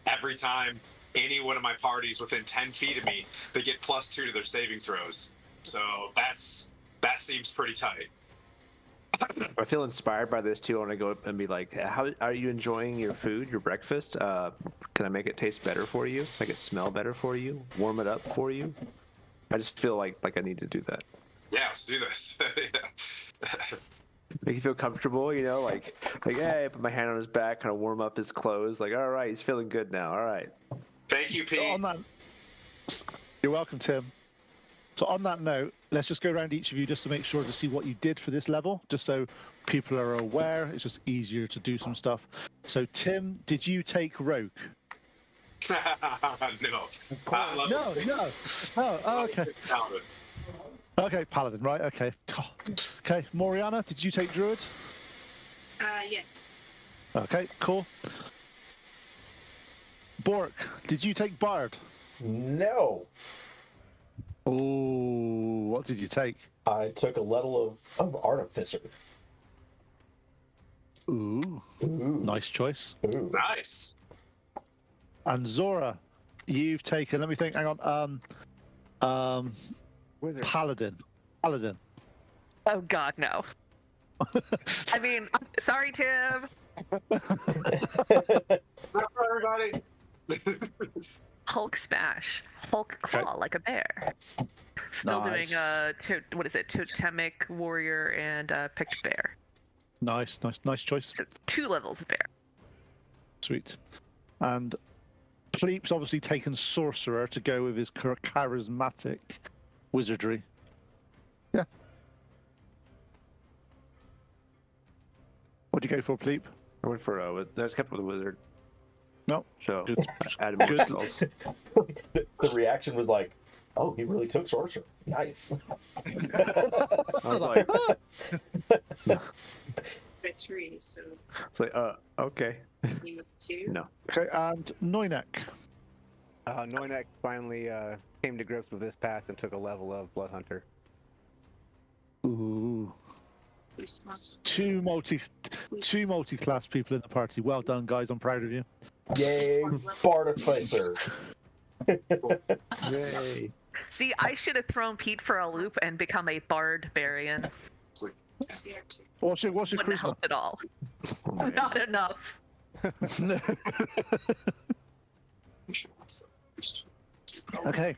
every time any one of my parties within 10 feet of me, they get +2 to their saving throws. So that seems pretty tight. I feel inspired by this too. I want to go up and be like, how are you enjoying your food, your breakfast? Can I make it taste better for you? Make it smell better for you? Warm it up for you? I just feel like I need to do that. Yeah, let's do this. Make you feel comfortable, like, hey, I put my hand on his back, kind of warm up his clothes. Like, all right, he's feeling good now. All right. Thank you, Pete. You're welcome, Tim. So on that note, let's just go around each of you just to make sure to see what you did for this level, just so people are aware. It's just easier to do some stuff. So Tim, did you take Rogue? No. No. Oh, okay. Okay, Paladin, right, okay. Okay, Moriana, did you take Druid? Yes. Okay, cool. Bork, did you take Bard? No. Oh, what did you take? I took a level of Artificer. Ooh, nice choice. Ooh. Nice. And Zora, you've taken, let me think, hang on, Wizard. Paladin. Oh God, no. I mean, sorry, Tim. Is that for everybody? Hulk smash, Hulk claw like a bear. Still Nice. doing what is it? Totemic warrior and picked bear. Nice choice. So 2 levels of bear. Sweet. And Philippe's obviously taken sorcerer to go with his charismatic wizardry. Yeah. What'd you go for, Philippe? I went for I just kept with the wizard. No. So Good. added more Good. spells. The reaction was like, "Oh, he really took sorcerer. Nice." I was like, For 3, so it's like, okay. you with 2. No. Okay, and Noinek. Noinek finally came to grips with this pass and took a level of Blood Hunter. Ooh. Christmas. Two multi-class people in the party. Well done, guys. I'm proud of you. Yay, Bartificer. Yay. See, I should have thrown Pete for a loop and become a barbarian. CR2. What's your Wouldn't charisma? help at all. Oh, man. Not enough. Okay.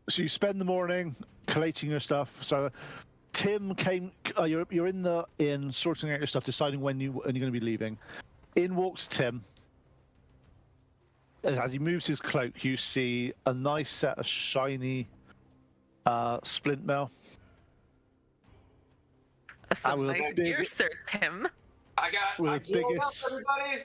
So you spend the morning collating your stuff. So Tim came. You're in the inn, sorting out your stuff, deciding when you're going to be leaving. In walks Tim. As he moves his cloak, you see a nice set of shiny splint mail. Some will nice dig gear, it. sir, Tim. I With I'm the blowing up, everybody.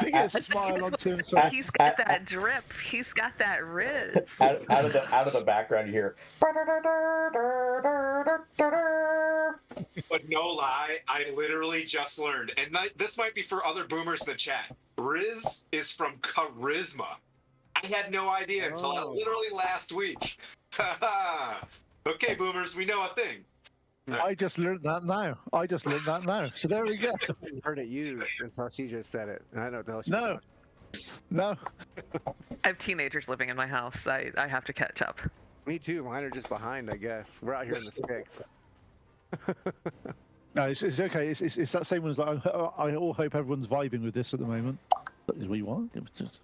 Biggest smile on Tim's face. He's got that drip. He's got that riz. Out of the background, you hear. But no lie, I literally just learned, and this might be for other boomers in the chat. Riz is from charisma. I had no idea until literally last week. Okay, boomers, we know a thing. I just learned that now. So there we go. I heard it used until she just said it. And I don't know. No. I have teenagers living in my house. I have to catch up. Me too. Mine are just behind, I guess. We're out here in the sticks. No, it's okay. It's that same one as like, I all hope everyone's vibing with this at the moment. That is what you want. It was just...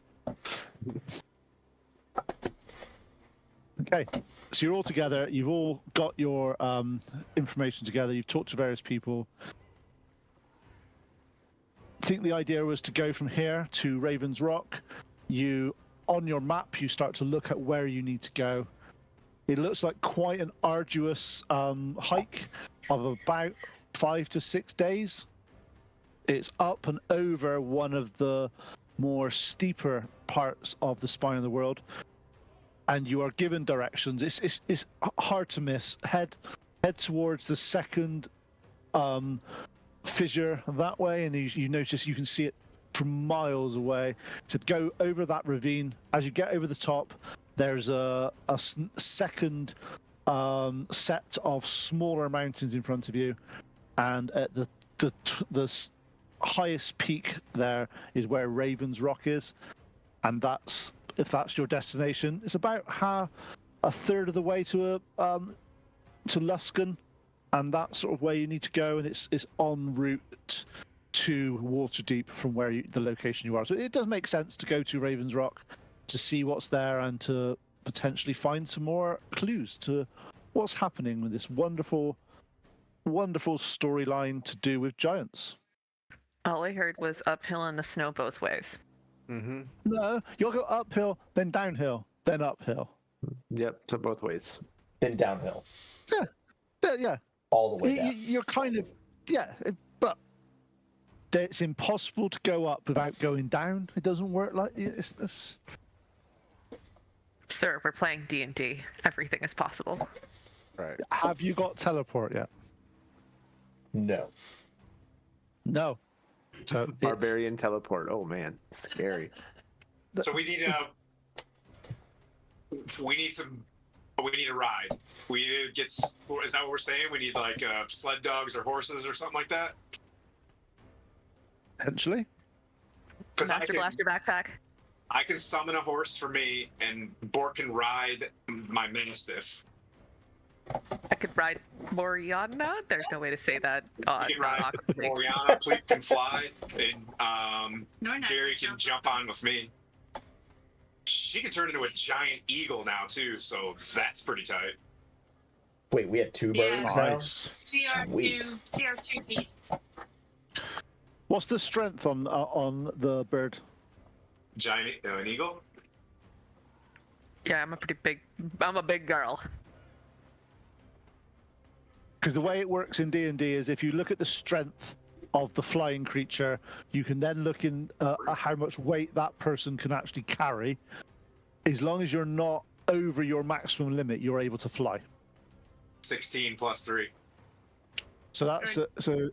Okay, so you're all together. You've all got your information together. You've talked to various people. I think the idea was to go from here to Ravens Rock. On your map, you start to look at where you need to go. It looks like quite an arduous hike of about 5 to 6 days. It's up and over one of the more steeper parts of the Spine of the World. And you are given directions. It's hard to miss. Head towards the second fissure that way, and you notice you can see it from miles away. To go over that ravine, as you get over the top, there's a second set of smaller mountains in front of you, and at the highest peak there is where Ravens Rock is, and if that's your destination, it's about a third of the way to Luskan, and that's sort of where you need to go, and it's en route to Waterdeep from where the location you are. So it does make sense to go to Ravens Rock to see what's there and to potentially find some more clues to what's happening with this wonderful, wonderful storyline to do with giants. All I heard was uphill in the snow both ways. Mm-hmm. No, you'll go uphill, then downhill, then uphill. Yep, so both ways. Then downhill. Yeah. All the way down. You're kind of, but it's impossible to go up without going down. It doesn't work like it's. Sir, we're playing D&D. Everything is possible. Right. Have you got teleport yet? No. No. So Barbarian teleport. Oh man, scary. So we need a ride. We need to get. Is that what we're saying? We need like sled dogs or horses or something like that. Potentially. Because Master Blaster backpack. I can summon a horse for me, and Bork can ride my Mastiff. I could ride Moriana. There's no way to say that. You can ride Oriana. Pleat can fly, and Nornak Gary can jump on with me. She can turn into a giant eagle now too, so that's pretty tight. Wait, we had 2 Yeah. birds now? Nice. Sweet. CR2 beasts. What's the strength on the bird? giant, an eagle. Yeah, I'm a big girl. Because the way it works in D&D is if you look at the strength of the flying creature, you can then look in at how much weight that person can actually carry. As long as you're not over your maximum limit, you're able to fly. 16 plus 3. So that's so.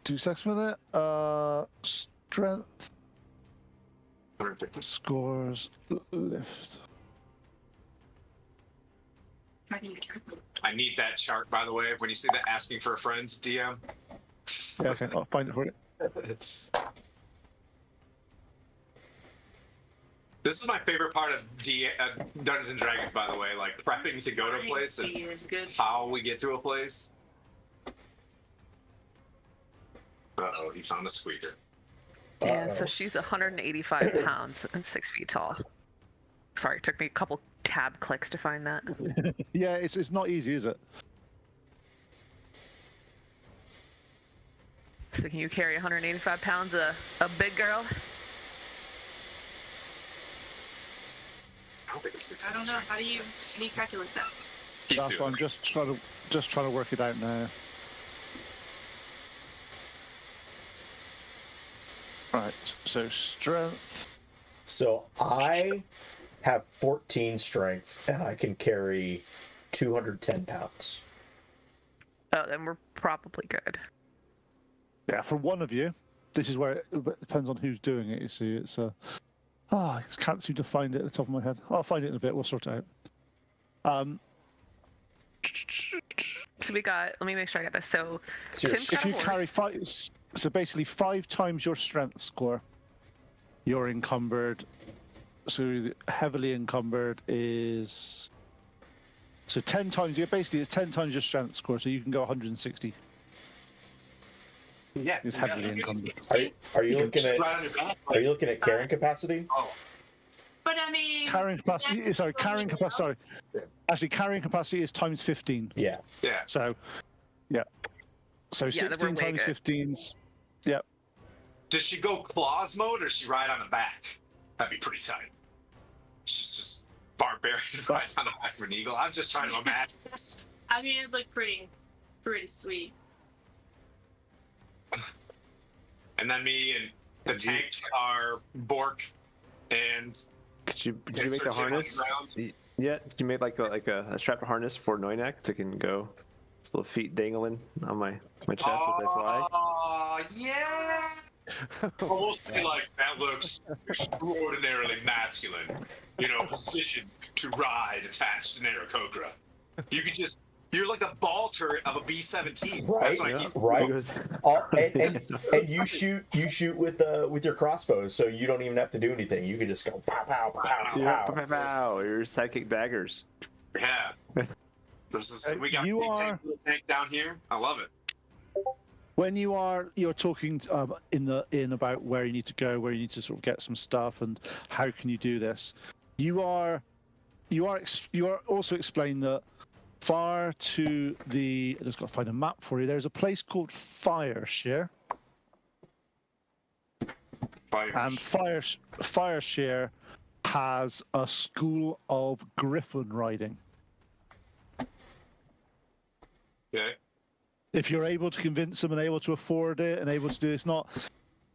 2 seconds a minute. Strength scores lift. I need that chart, by the way. When you see that asking for a friend, DM. Yeah, okay, I'll find it for you. This is my favorite part of Dungeons and Dragons, by the way. Like prepping to go to a place and how we get to a place. Uh-oh, he found a squeaker. And so she's 185 pounds and 6 feet tall. Sorry, it took me a couple tab clicks to find that. Yeah, it's not easy, is it? So can you carry 185 pounds, a big girl? I don't think it's 16. I don't know. How do you calculate that? He's That's doing why I'm just trying to work it out now. Right, so strength. So I have 14 strength, and I can carry 210 pounds. Oh, then we're probably good. Yeah, for one of you, this is where it depends on who's doing it. You see, it's I can't seem to find it at the top of my head. I'll find it in a bit. We'll sort it out. So we got. Let me make sure I got this. So Seriously. Tim's If got a you horse. carry five, so basically 5 times your strength score, you're encumbered. So heavily encumbered is. So 10 times. Yeah, basically it's 10 times your strength score. So you can go 160. Yeah. It's heavily encumbered. Are you looking at right on your back. Are you looking at carrying capacity? Oh, But I mean, Carrying capacity. that's Sorry, carrying really capacity. Sorry. Actually, carrying capacity is times 15. Yeah. yeah. So, yeah. So Yeah, then 16 we're way times good. 15's. Yep. Does she go claws mode or does she ride on the back? That'd be pretty tight. She's just barbarian ride on the back of an eagle. I'm just trying to imagine this. I mean, it looked pretty sweet. And then me and the tanks are Bork and Could you make a Insert him on the harness? ground. Yeah, could you make like a strap harness for Noinak so it can go his little feet dangling on my chest as I fly? Oh, yeah. Almost be like, that looks extraordinarily masculine. You know, positioned to ride attached to an Aarakocra. You could just, you're like the ball turret of a B-17. Right, That's what I yeah. keep. Right. It goes- And you shoot with your crossbows, so you don't even have to do anything. You can just go pow pow pow Yeah, pow. pow, pow, pow, your psychic daggers. Yeah. This is, we got You big are- tank down here. I love it. When you're talking in about where you need to go, where you need to sort of get some stuff, and how can you do this, you are also explaining that far to the. I just got to find a map for you. There's a place called Fireshare, and Fireshare has a school of griffin riding. Okay. If you're able to convince them and able to afford it and able to do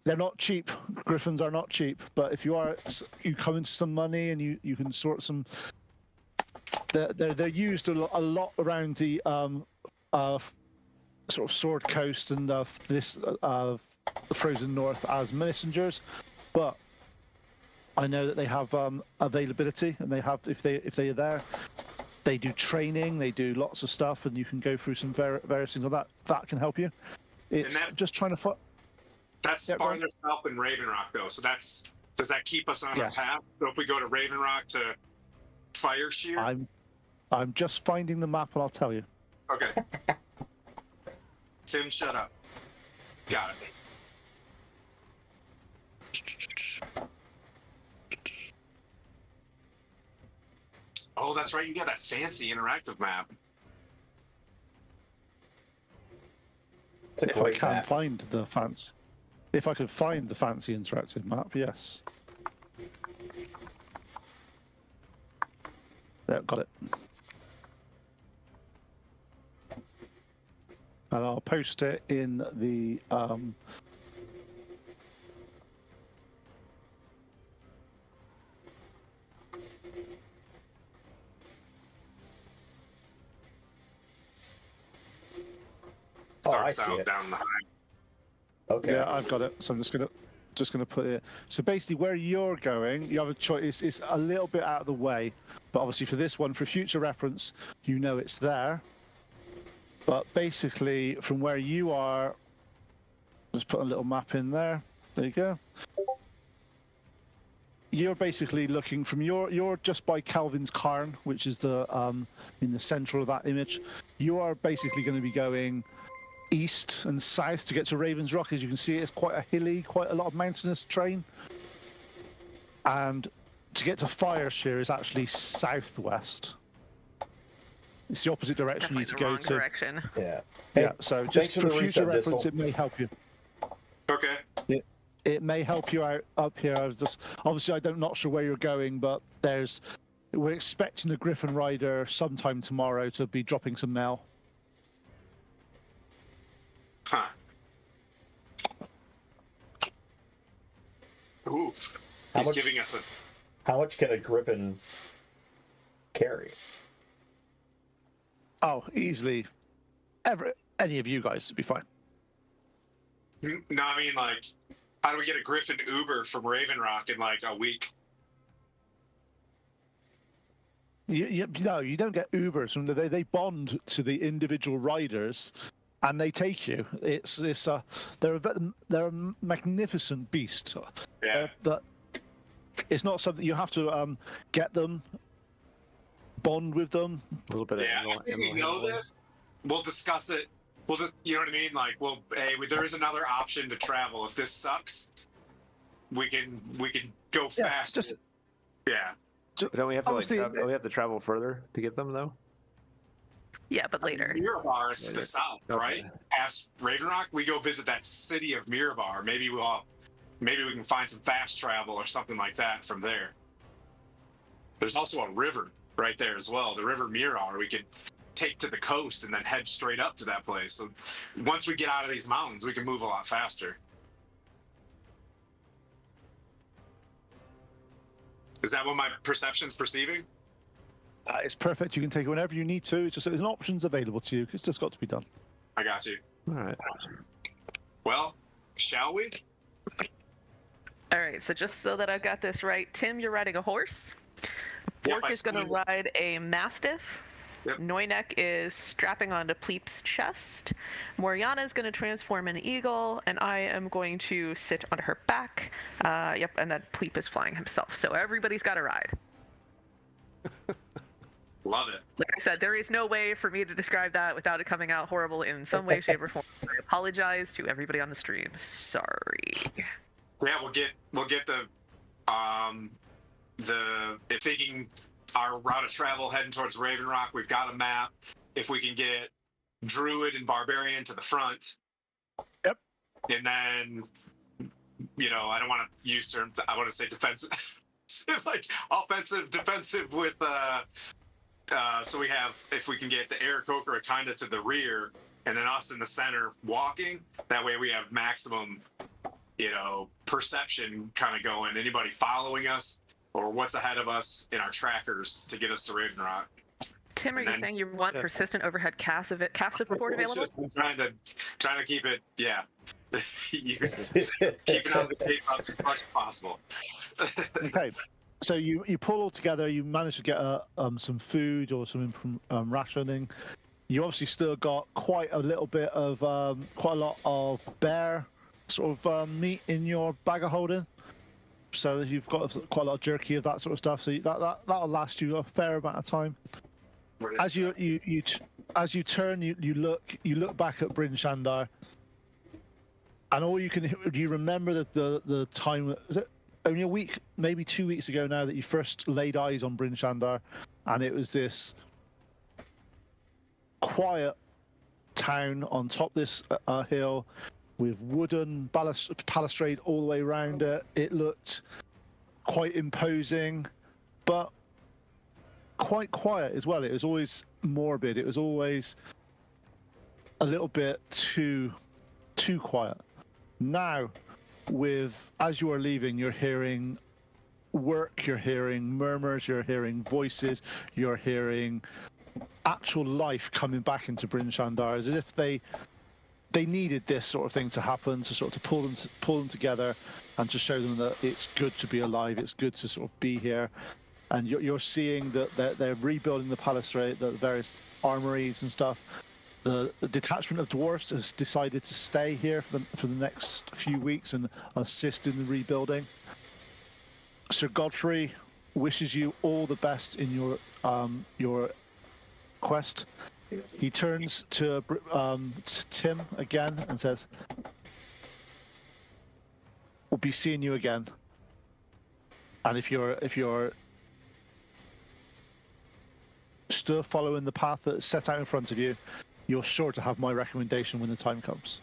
they're not cheap. Griffins are not cheap, but if you come into some money and you can sort some. They're used a lot around the sort of Sword Coast and the Frozen North as messengers, but I know that they have availability and they have if they are there. They do training, they do lots of stuff, and you can go through some various things like that. That can help you. It's that's- just trying to. That's Yeah, go farther south than Raven Rock, though. So does that keep us on Yes. our path? So if we go to Raven Rock to Fire Shear? I'm just finding the map, and I'll tell you. Okay. Tim, shut up. Got it. Oh, that's right. You got that fancy interactive map. It's a If I great can map. find the fancy, if I could find the fancy interactive map, yes. There, got it. And I'll post it in the Start I see south it. down the high. Okay. Yeah, I've got it. So I'm just gonna put it. So basically, where you're going, you have a choice. It's a little bit out of the way, but obviously for this one, for future reference, you know it's there. But basically, from where you are, just put a little map in there. There you go. You're basically looking from you're just by Calvin's Cairn, which is the in the center of that image. You are basically going to be going east and south to get to Ravens Rock. As you can see, it's quite a hilly, quite a lot of mountainous terrain. And to get to Fireshare is actually southwest. It's the opposite direction you need to Definitely go the to. wrong direction. Yeah. Yeah, so just for for the future reset, reference, Distal. it may help you. Okay. It may help you out up here. I was just obviously I'm not sure where you're going, but we're expecting a Griffin Rider sometime tomorrow to be dropping some mail. Huh. Oof. How He's much- giving us a. How much can a griffin carry? Oh, easily. Any of you guys would be fine. No, I mean, like, how do we get a Griffin Uber from Raven Rock in like a week? No, you don't get Ubers. They bond to the individual riders, and they take you. They're a magnificent beast. Yeah. But it's not something you have to get them, bond with them. A little bit Yeah, of I think we know this. We'll discuss it. We'll just, you know what I mean? Like, well, hey, there is another option to travel. If this sucks, we can go Yeah, fast. just- Yeah. Don't we have to Obviously, we have to travel further to get them though? Yeah, but later. Mirabar is to the Later. south, Okay. right? Past Raven Rock, we go visit that city of Mirabar. Maybe we can find some fast travel or something like that from there. There's also a river right there as well, the River Mirar. We could take to the coast and then head straight up to that place. So once we get out of these mountains, we can move a lot faster. Is that what my perception's perceiving? It's perfect. You can take it whenever you need to. It's just there's an options available to you. It's just got to be done. I got you. All right. Well, shall we? All right, so just so that I've got this right, Tim, you're riding a horse. Yep, Bork I is going to see. ride a mastiff. Yep. Neuneck is strapping onto Pleep's chest. Moriana is going to transform an eagle, and I am going to sit on her back. Yep, and then Pleep is flying himself. So everybody's got a ride. Love it. Like I said, there is no way for me to describe that without it coming out horrible in some way, shape, or form. I apologize to everybody on the stream. Sorry. Yeah, we'll get the if thinking our route of travel heading towards Raven Rock, we've got a map. If we can get Druid and Barbarian to the front. Yep. And then, I don't want to use term. I want to say defensive, like offensive, defensive with. So we have, if we can get the Aarakocra kind of to the rear, and then us in the center walking. That way we have maximum, perception kind of going. Anybody following us or what's ahead of us in our trackers to get us to Raven Rock. Tim, are And you then- saying you want persistent overhead cast support It's available? just trying to keep it, yeah. Keep it on the tape up as much as possible. Okay. So you pull all together. You manage to get some food or some rationing. You obviously still got quite a lot of bear sort of meat in your bag of holding. So you've got quite a lot of jerky of that sort of stuff. So that'll last you a fair amount of time. As you turn, you look back at BrynShander, and all you remember that the time was it only a week, maybe 2 weeks ago now that you first laid eyes on BrynShander, and it was this quiet town on top of this hill with wooden balustrade all the way around it. It looked quite imposing, but quite quiet as well. It was always morbid. It was always a little bit too quiet. Now, as you are leaving, you're hearing work, you're hearing murmurs, you're hearing voices, you're hearing actual life coming back into BrynShander, as if they needed this sort of thing to happen, to sort of pull them together and to show them that it's good to be alive, it's good to sort of be here. And you're seeing that they're rebuilding the palisade, the various armories and stuff. The detachment of dwarves has decided to stay here for the next few weeks and assist in the rebuilding. Sir Godfrey wishes you all the best in your quest. He turns to Tim again and says, "We'll be seeing you again. And if you're still following the path that's set out in front of you, you're sure to have my recommendation when the time comes."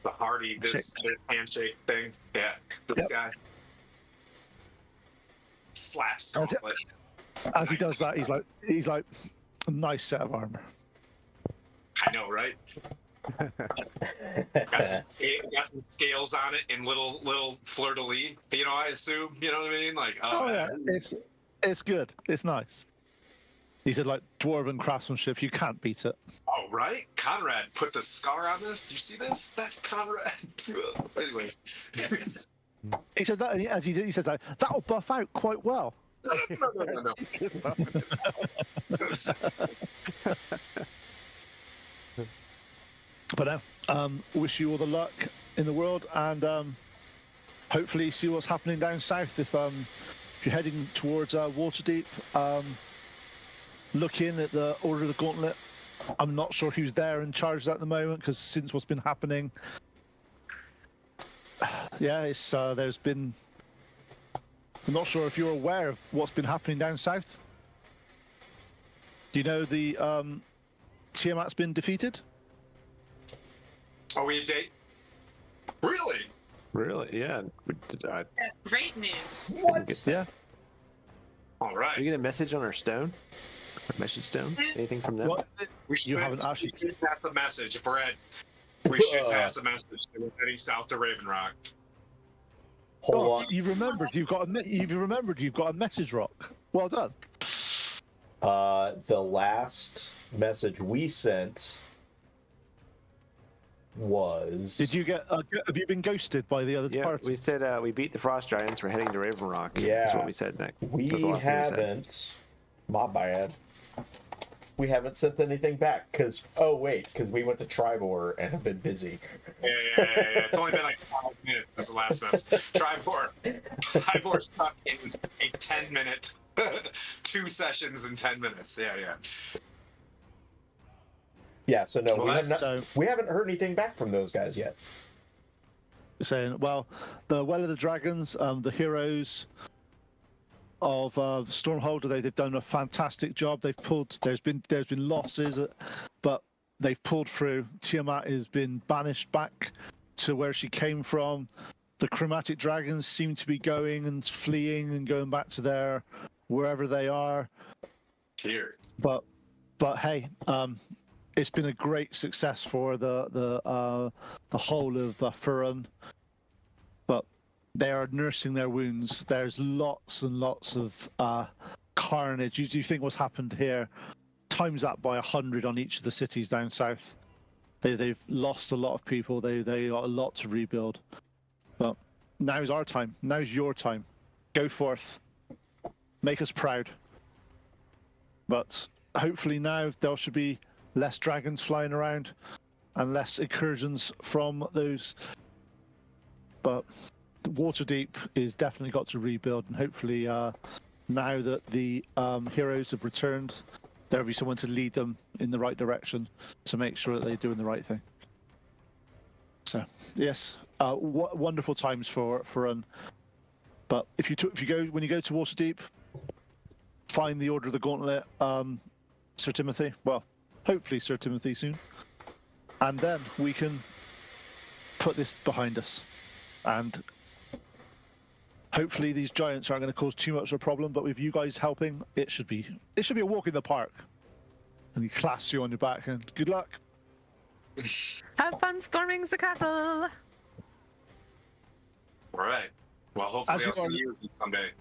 The Hardy, this handshake thing. Yeah, this guy slaps gauntlet. As he does that, he's like, a nice set of armor. I know, right? got some scales on it and little fleur-de-lis. You know, I assume. You know what I mean? Like, oh yeah, it's good. It's nice. He said, like, dwarven craftsmanship, you can't beat it. Oh, right? Conrad put the scar on this. You see this? That's Conrad. Anyways. He said that, as he said, that'll buff out quite well. No. But wish you all the luck in the world, and hopefully see what's happening down south. If you're heading towards Waterdeep, look in at the Order of the Gauntlet. I'm not sure who's there in charge at the moment, because since what's been happening, yeah, it's there's been. I'm not sure if you're aware of what's been happening down south. Do you know the Tiamat's been defeated? Are we a date? Really? Really? Yeah. That's great news. What? Yeah. All right. Did we get a message on our stone? Our message stone? Anything from them? What? We should, You haven't actually. we should pass a message. If we're at, we should pass a message. We're heading south to Raven Rock. Hold on. You've remembered. You've got a message rock. Well done. The last message we sent was. Did you get? Have you been ghosted by the other Yeah, party? we said we beat the Frost Giants. We're heading to Raven Rock. Yeah. That's what we said next. We That's the last thing we said. haven't. My bad. We haven't sent anything back because we went to Tribor and have been busy. Yeah. It's only been like 5 minutes. That's the last message. Tribor's stuck in a 10-minute, 2 sessions in 10 minutes. Yeah. Yeah, so no, Well, we haven't heard anything back from those guys yet. Saying, well, the Well of the Dragons, the heroes of Stronghold, they've done a fantastic job. They've pulled. There's been losses, but they've pulled through. Tiamat has been banished back to where she came from. The chromatic dragons seem to be going and fleeing and going back to wherever they are. Here. But hey, it's been a great success for the whole of Furran. But they are nursing their wounds. There's lots and lots of carnage. You think what's happened here? Times that by 100 on each of the cities down south. They've lost a lot of people. They got a lot to rebuild. But now's our time. Now's your time. Go forth. Make us proud. But hopefully now there should be less dragons flying around and less incursions from those. But Waterdeep is definitely got to rebuild, and hopefully now that the heroes have returned, there'll be someone to lead them in the right direction to make sure that they're doing the right thing. So yes, wonderful times for Furran. But if you go when you go to Waterdeep, find the Order of the Gauntlet, Sir Timothy. Well, hopefully Sir Timothy soon, and then we can put this behind us and Hopefully these giants aren't going to cause too much of a problem, but with you guys helping, it should be a walk in the park. And he clasps you on your back and good luck. Have fun storming the castle. All right. Well, hopefully I'll see you someday.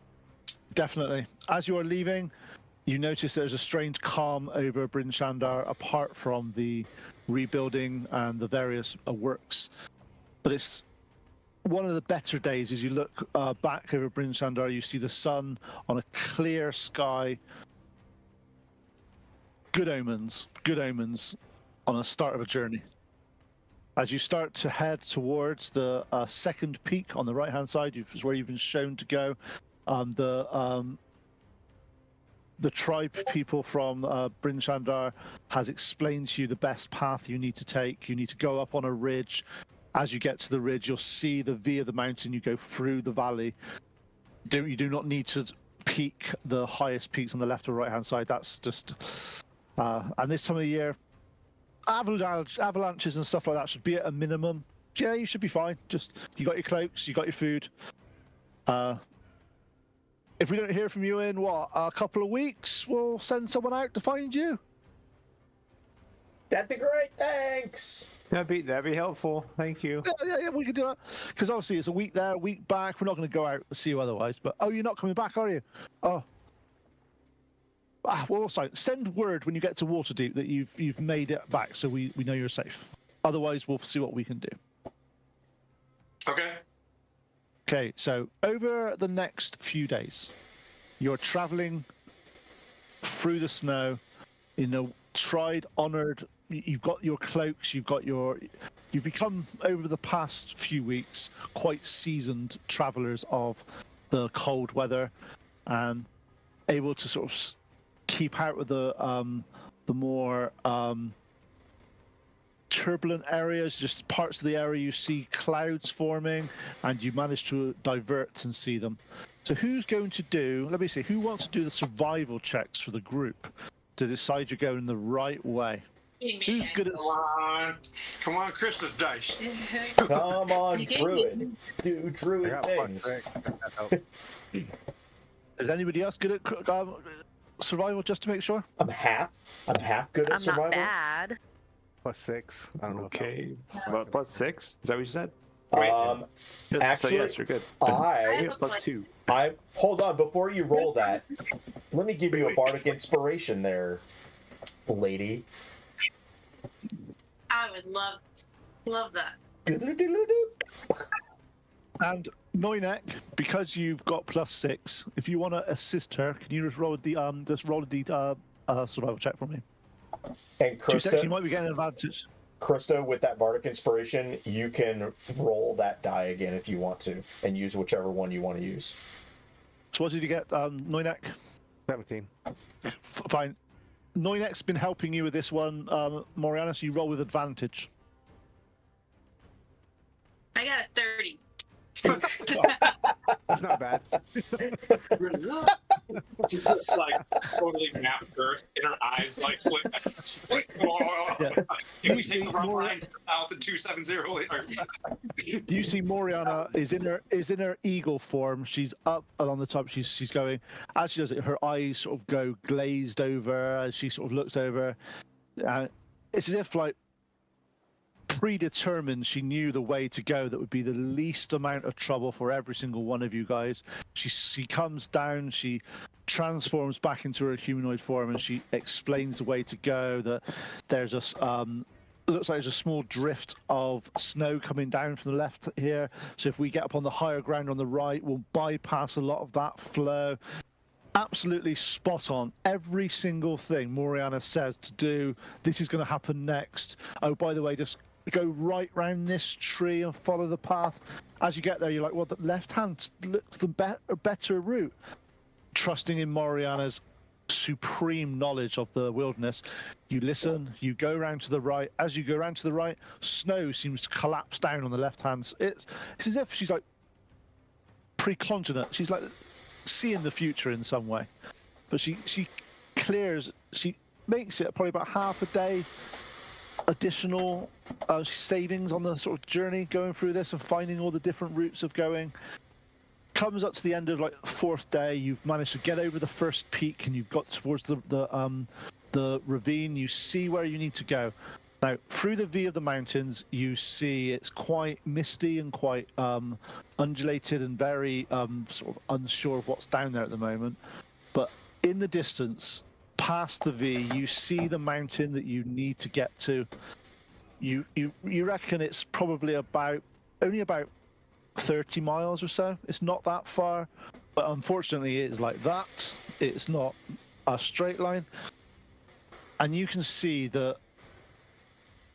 Definitely. As you are leaving, you notice there's a strange calm over BrynShander, apart from the rebuilding and the various works. But it's one of the better days. As you look back over BrynShander, you see the sun on a clear sky. Good omens on a start of a journey. As you start to head towards the second peak on the right-hand side, is where you've been shown to go. The tribe people from BrynShander has explained to you the best path you need to take. You need to go up on a ridge. As you get to the ridge, you'll see the V of the mountain. You go through the valley. You do not need to peak the highest peaks on the left or right-hand side. That's just... and this time of the year, avalanches and stuff like that should be at a minimum. Yeah, you should be fine. Just, you got your cloaks, you got your food. If we don't hear from you in, a couple of weeks, we'll send someone out to find you. That'd be great, thanks! That'd be helpful. Thank you. Yeah, we can do that. Because obviously it's a week there, a week back. We're not going to go out and see you otherwise. But, you're not coming back, are you? Oh. Well, also, send word when you get to Waterdeep that you've made it back, so we know you're safe. Otherwise, we'll see what we can do. Okay. Okay, so over the next few days, you're traveling through the snow in a tried, honored. You've got your cloaks. You've become, over the past few weeks, quite seasoned travelers of the cold weather, and able to sort of keep out with the more turbulent areas, just parts of the area you see clouds forming, and you manage to divert and see them. So who's going to do, let me see, who wants to do the survival checks for the group to decide you're going the right way? Who's good at... Come on, Christmas dice. Come on, Druid. Do Druid things. Is anybody else good at survival, just to make sure? I'm half good at I'm survival. not bad. +6. I don't know. Okay. Well, +6? Is that what you said? Actually, so yes, you're good. I +2. hold on, before you roll that, let me give you a bardic inspiration there, lady. I would love that. And Noinek, because you've got +6, if you want to assist her, can you just roll a survival check for me? And Krista, you might be getting an advantage. Krista, with that bardic inspiration, you can roll that die again if you want to, and use whichever one you want to use. So what did you get, Noinek? 17. Fine. Noinek's been helping you with this one, Moriana, so you roll with advantage. I got a 30. That's not bad. Like totally map Earth, and her eyes like flip. She's like, whoa. Yeah. Can we take the wrong line to the south at 270? You see Moriana is in her eagle form. She's up and on the top. She's going. As she does it, her eyes sort of go glazed over as she sort of looks over. It's as if like predetermined, she knew the way to go that would be the least amount of trouble for every single one of you guys. She comes down, she transforms back into her humanoid form, and she explains the way to go. That there's a looks like there's a small drift of snow coming down from the left here. So if we get up on the higher ground on the right, we'll bypass a lot of that flow. Absolutely spot on. Every single thing Moriana says to do, this is going to happen next. Oh, by the way, just go right round this tree and follow the path. As you get there, you're like, well, the left hand looks the better route. Trusting in Moriana's supreme knowledge of the wilderness, you listen, you go round to the right. As you go round to the right, snow seems to collapse down on the left hand. It's as if she's like precontinent. She's like seeing the future in some way. But she makes it probably about half a day additional savings on the sort of journey going through this and finding all the different routes of going. comes up to the end of like the 4th day. You've managed to get over the first peak, and you've got towards the ravine. You see where you need to go. Now, through the V of the mountains, you see it's quite misty and quite undulated and very sort of unsure of what's down there at the moment. But in the distance, past the V, you see the mountain that you need to get to. You reckon it's probably only about 30 miles or so. It's not that far, but unfortunately it is like that. It's not a straight line. And you can see that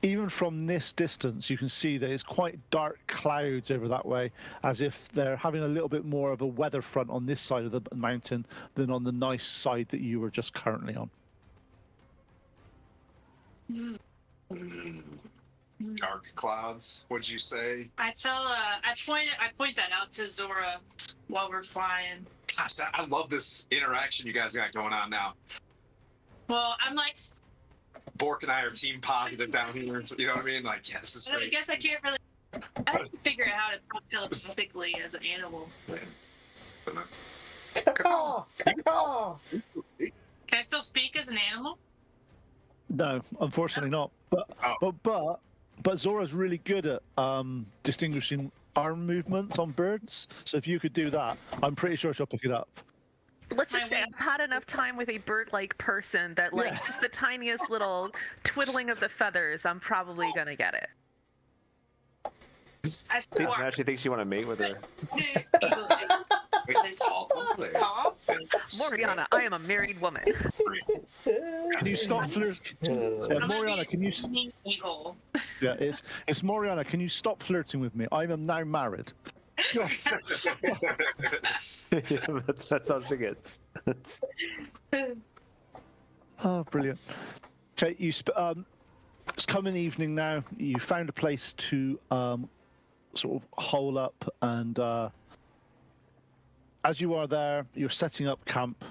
even from this distance, you can see that it's quite dark clouds over that way, as if they're having a little bit more of a weather front on this side of the mountain than on the nice side that you were just currently on. Dark clouds. What'd you say? I point that out to Zora while we're flying. Gosh, I love this interaction you guys got going on now. Well, I'm like, Bork and I are team positive down here. You know what I mean? Like, yeah, this is I great. guess I can't really. I have to figure out how to talk telepathically as an animal. Caw, caw. Can I still speak as an animal? No, unfortunately not. But Zora's really good at distinguishing arm movements on birds. So if you could do that, I'm pretty sure she'll pick it up. Let's just say I've had enough time with a bird-like person that, like, Yeah. just the tiniest little twiddling of the feathers, I'm probably gonna get it. I Do you swore. actually think you want to mate with her? Eagles do. This caw. Moriana, I am a married woman. Can you stop flirting? I'm Moriana, can you? an eagle. Yeah, it's Moriana. Can you stop flirting with me? I am now married. Yeah, that's all she gets. Oh, brilliant. Okay, it's coming evening now. You found a place to sort of hole up, and as you are there, you're setting up camp.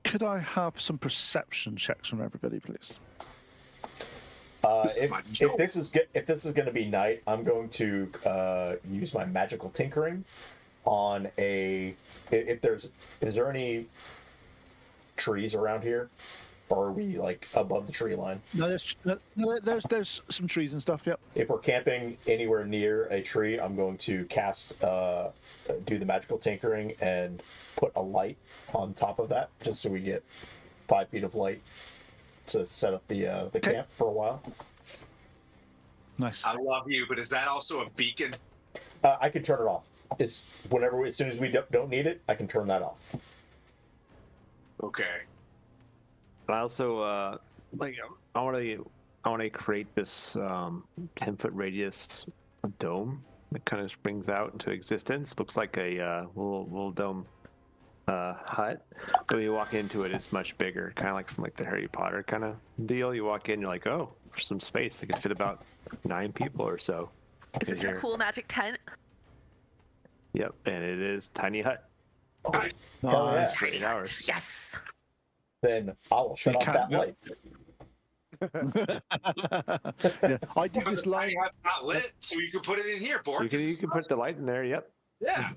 Could I have some perception checks from everybody, please? If this is going to be night, I'm going to use my magical tinkering on a. Is there any trees around here, or are we like above the tree line? No, there's some trees and stuff. Yep. If we're camping anywhere near a tree, I'm going to do the magical tinkering and put a light on top of that, just so we get 5 feet of light to set up the camp for a while. Nice. I love you, but is that also a beacon? I can turn it off. As soon as we don't need it, I can turn that off. Okay. I also I want to create this 10-foot radius dome that kind of springs out into existence. Looks like a little dome hut. But when you walk into it, it's much bigger, kind of like from like the Harry Potter kind of deal. You walk in, you're like, oh, there's some space. It could fit about 9 people or so. Is this your cool magic tent? Yep, and it is tiny hut. Hell yeah. For 8 hours. Yes. Then I'll shut off that light. Yeah, I did this The light. lighthouse not lit, so you can put it in here, Bork. You can put the light in there. Yep. Yeah.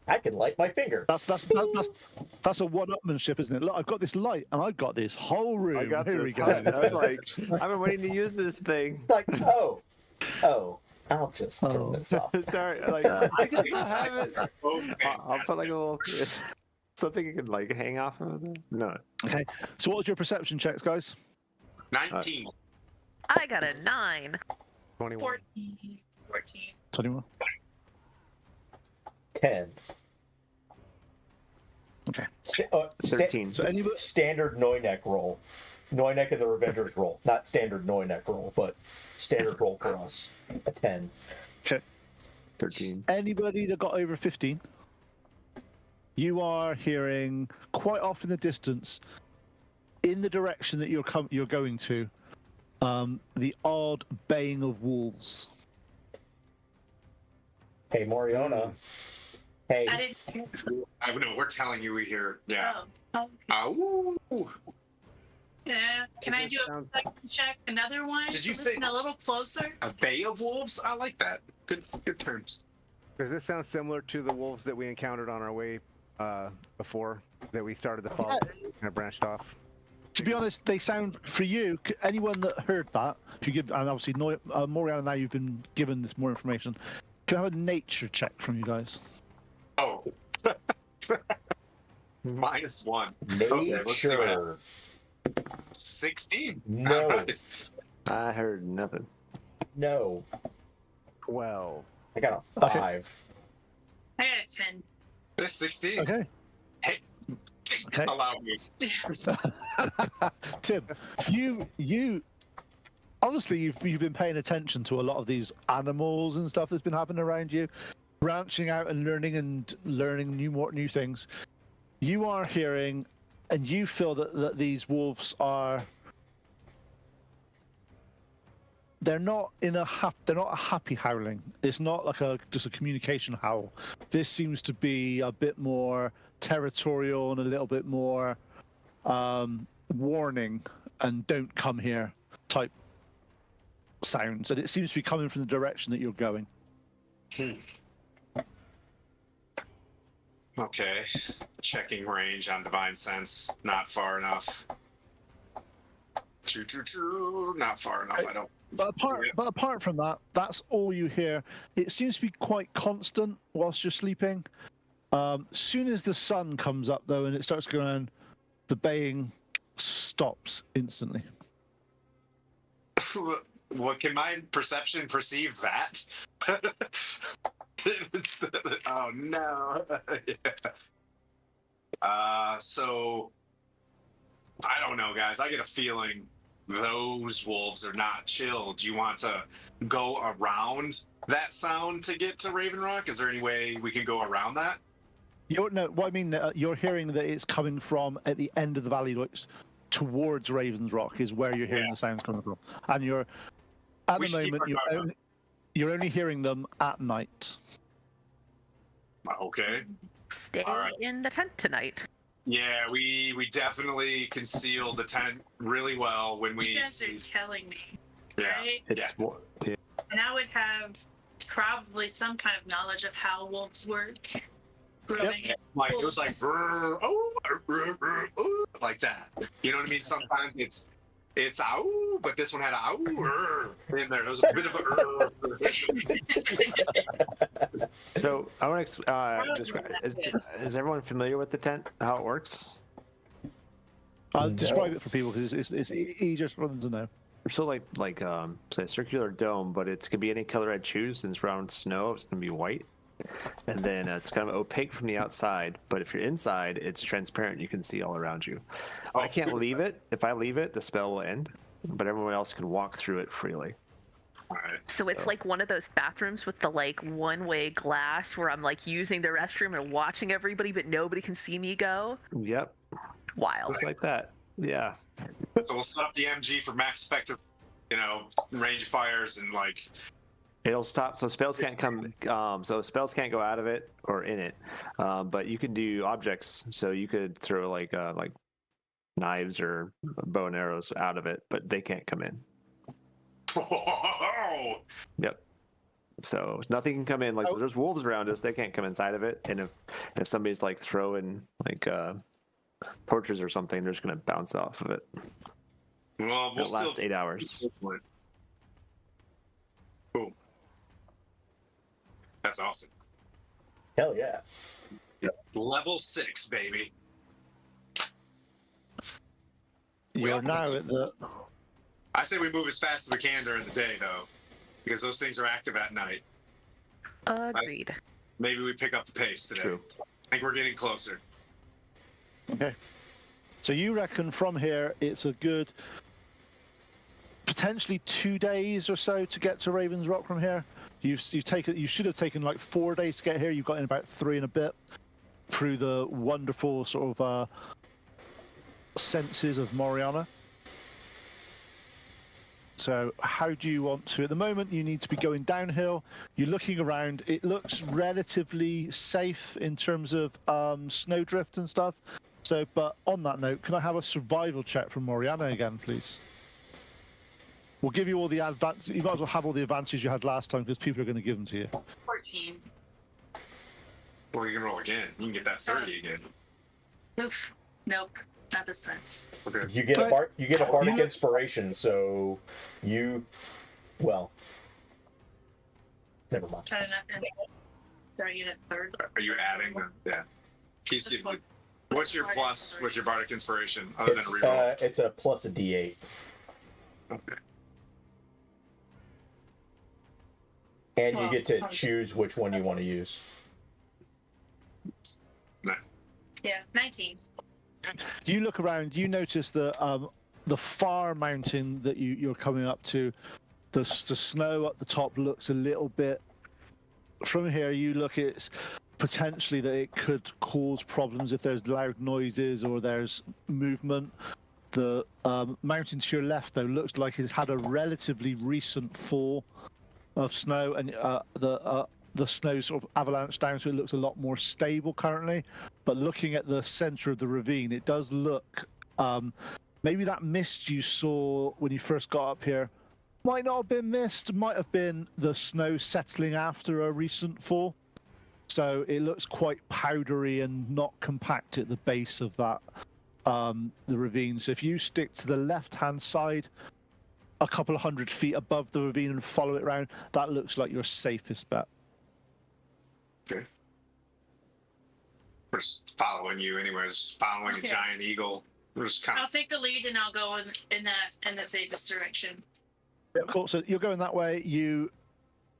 I can light my finger. That's a one-upmanship, isn't it? Look, I've got this light, and I've got this whole room. I got Here this we go. hut. I was like, I've been waiting to use this thing. It's like, oh, I'll just turn this off. Sorry, like, I can still have it. Okay. I'll put like a little something you can like hang off of. No. Okay. So, what was your perception checks, guys? 19. I got a 9. 21. 14. 21. 10. Okay. 13. So, anybody? Standard Noynek roll. Noynek and the Revengers roll. Not standard Noynek roll, but standard roll for us. A 10. Okay. 13. Anybody that got over 15? You are hearing quite off in the distance, in the direction that you're going to, the odd baying of wolves. Hey, Moriana. Hey. I didn't. I know, we're telling you we hear. Yeah. Oh. Ooh. Yeah. Can I do a second check? Another one? Did you Listen say- a little closer? A bay of wolves? I like that. Good terms. Does this sound similar to the wolves that we encountered on our way before that we started to follow and branched off? To be honest, they sound for you. Anyone that heard that, if you give, and obviously Moriana, now you've been given this more information. Can I have a nature check from you guys? Oh. -1. Nature. Let's see what 16. No. Nice. I heard nothing. No. 12. I got a 5. I got a 10. It's 16. Okay. Hey. Okay. Allow me. Tim, you obviously you've been paying attention to a lot of these animals and stuff that's been happening around you, branching out and learning new things. You are hearing, and you feel that these wolves are. They're not a happy howling. It's not like just a communication howl. This seems to be a bit more territorial and a little bit more warning and don't come here type sounds. And it seems to be coming from the direction that you're going. Okay. Checking range on Divine Sense. Not far enough. Not far enough. I don't. But apart from that, that's all you hear. It seems to be quite constant whilst you're sleeping. Soon as the sun comes up, though, and it starts going around, the baying stops instantly. What can my perception perceive that? Oh no! So I don't know, guys. I get a feeling those wolves are not chill. Do you want to go around that sound to get to Raven Rock? Is there any way we can go around that? You're hearing that it's coming from at the end of the valley, towards Raven's Rock, is where you're hearing the sounds coming from, and you're at the moment you're only hearing them at night. Okay. Stay Alright. in the tent tonight. Yeah, we definitely conceal the tent really well when we. You guys are telling me, Yeah. right? It's yeah. And I would have probably some kind of knowledge of how wolves work. Growing Yeah, like it was like like that. You know what I mean? Sometimes it's ow, but this one had a ow in there. It was a bit of a. So I want to describe. Is everyone familiar with the tent? How it works? I'll describe it for people because it's easier for them to know. So say a circular dome, but it's gonna be any color I choose. And it's round snow. It's gonna be white, and then it's kind of opaque from the outside. But if you're inside, it's transparent. You can see all around you. I can't leave it. If I leave it, the spell will end. But everyone else can walk through it freely. So it's like one of those bathrooms with the one-way glass where I'm using the restroom and watching everybody, but nobody can see me go. Yep. Wild. Just like that. Yeah. So we'll set up the MG for max effective, range of fires and It'll stop. So spells can't come. So spells can't go out of it or in it. But you can do objects. So you could throw like knives or bow and arrows out of it, but they can't come in. Whoa! Yep. So nothing can come in. There's wolves around us. They can't come inside of it. And if somebody's throwing torches or something, they're just gonna bounce off of it. Well, It lasts 8 hours. Cool. That's awesome. Hell yeah. Level 6, baby. You're now at the. I say we move as fast as we can during the day, though, because those things are active at night. Agreed. Maybe we pick up the pace today. True. I think we're getting closer. Okay. So you reckon from here it's a good potentially 2 days or so to get to Raven's Rock from here? You should have taken 4 days to get here. You've got in about 3 and a bit through the wonderful sort of senses of Moriana. So how do you want to? At the moment, you need to be going downhill. You're looking around. It looks relatively safe in terms of snowdrift and stuff. So, but on that note, can I have a survival check from Moriana again, please? We'll give you all the advantage. You might as well have all the advantages you had last time because people are going to give them to you. 14. Well, you can roll again. You can get that 30 again. Oof. Nope. Not this time. Okay. You get a bardic inspiration, so well, never mind. Sorry, you get third. Are you adding them? Yeah. He's giving. What's your plus? What's your bardic inspiration other than reroll? It's a plus a D8. Okay. And you get to choose which one you want to use. Nice. Yeah, 19. You look around, you notice the far mountain that you're coming up to. The snow at the top looks a little bit. From here, you look at potentially that it could cause problems if there's loud noises or there's movement. The mountain to your left, though, looks like it's had a relatively recent fall of snow, and the snow sort of avalanche down, so it looks a lot more stable currently. But looking at the center of the ravine, it does look maybe that mist you saw when you first got up here might not have been mist, might have been the snow settling after a recent fall. So it looks quite powdery and not compact at the base of that the ravine. So if you stick to the left-hand side, a couple of 100 feet above the ravine and follow it around, that looks like your safest bet. Okay. We're just following you anyways, following a giant eagle. We're just kind I'll of... take the lead and I'll go in the safest direction. Yeah, cool. So you're going that way.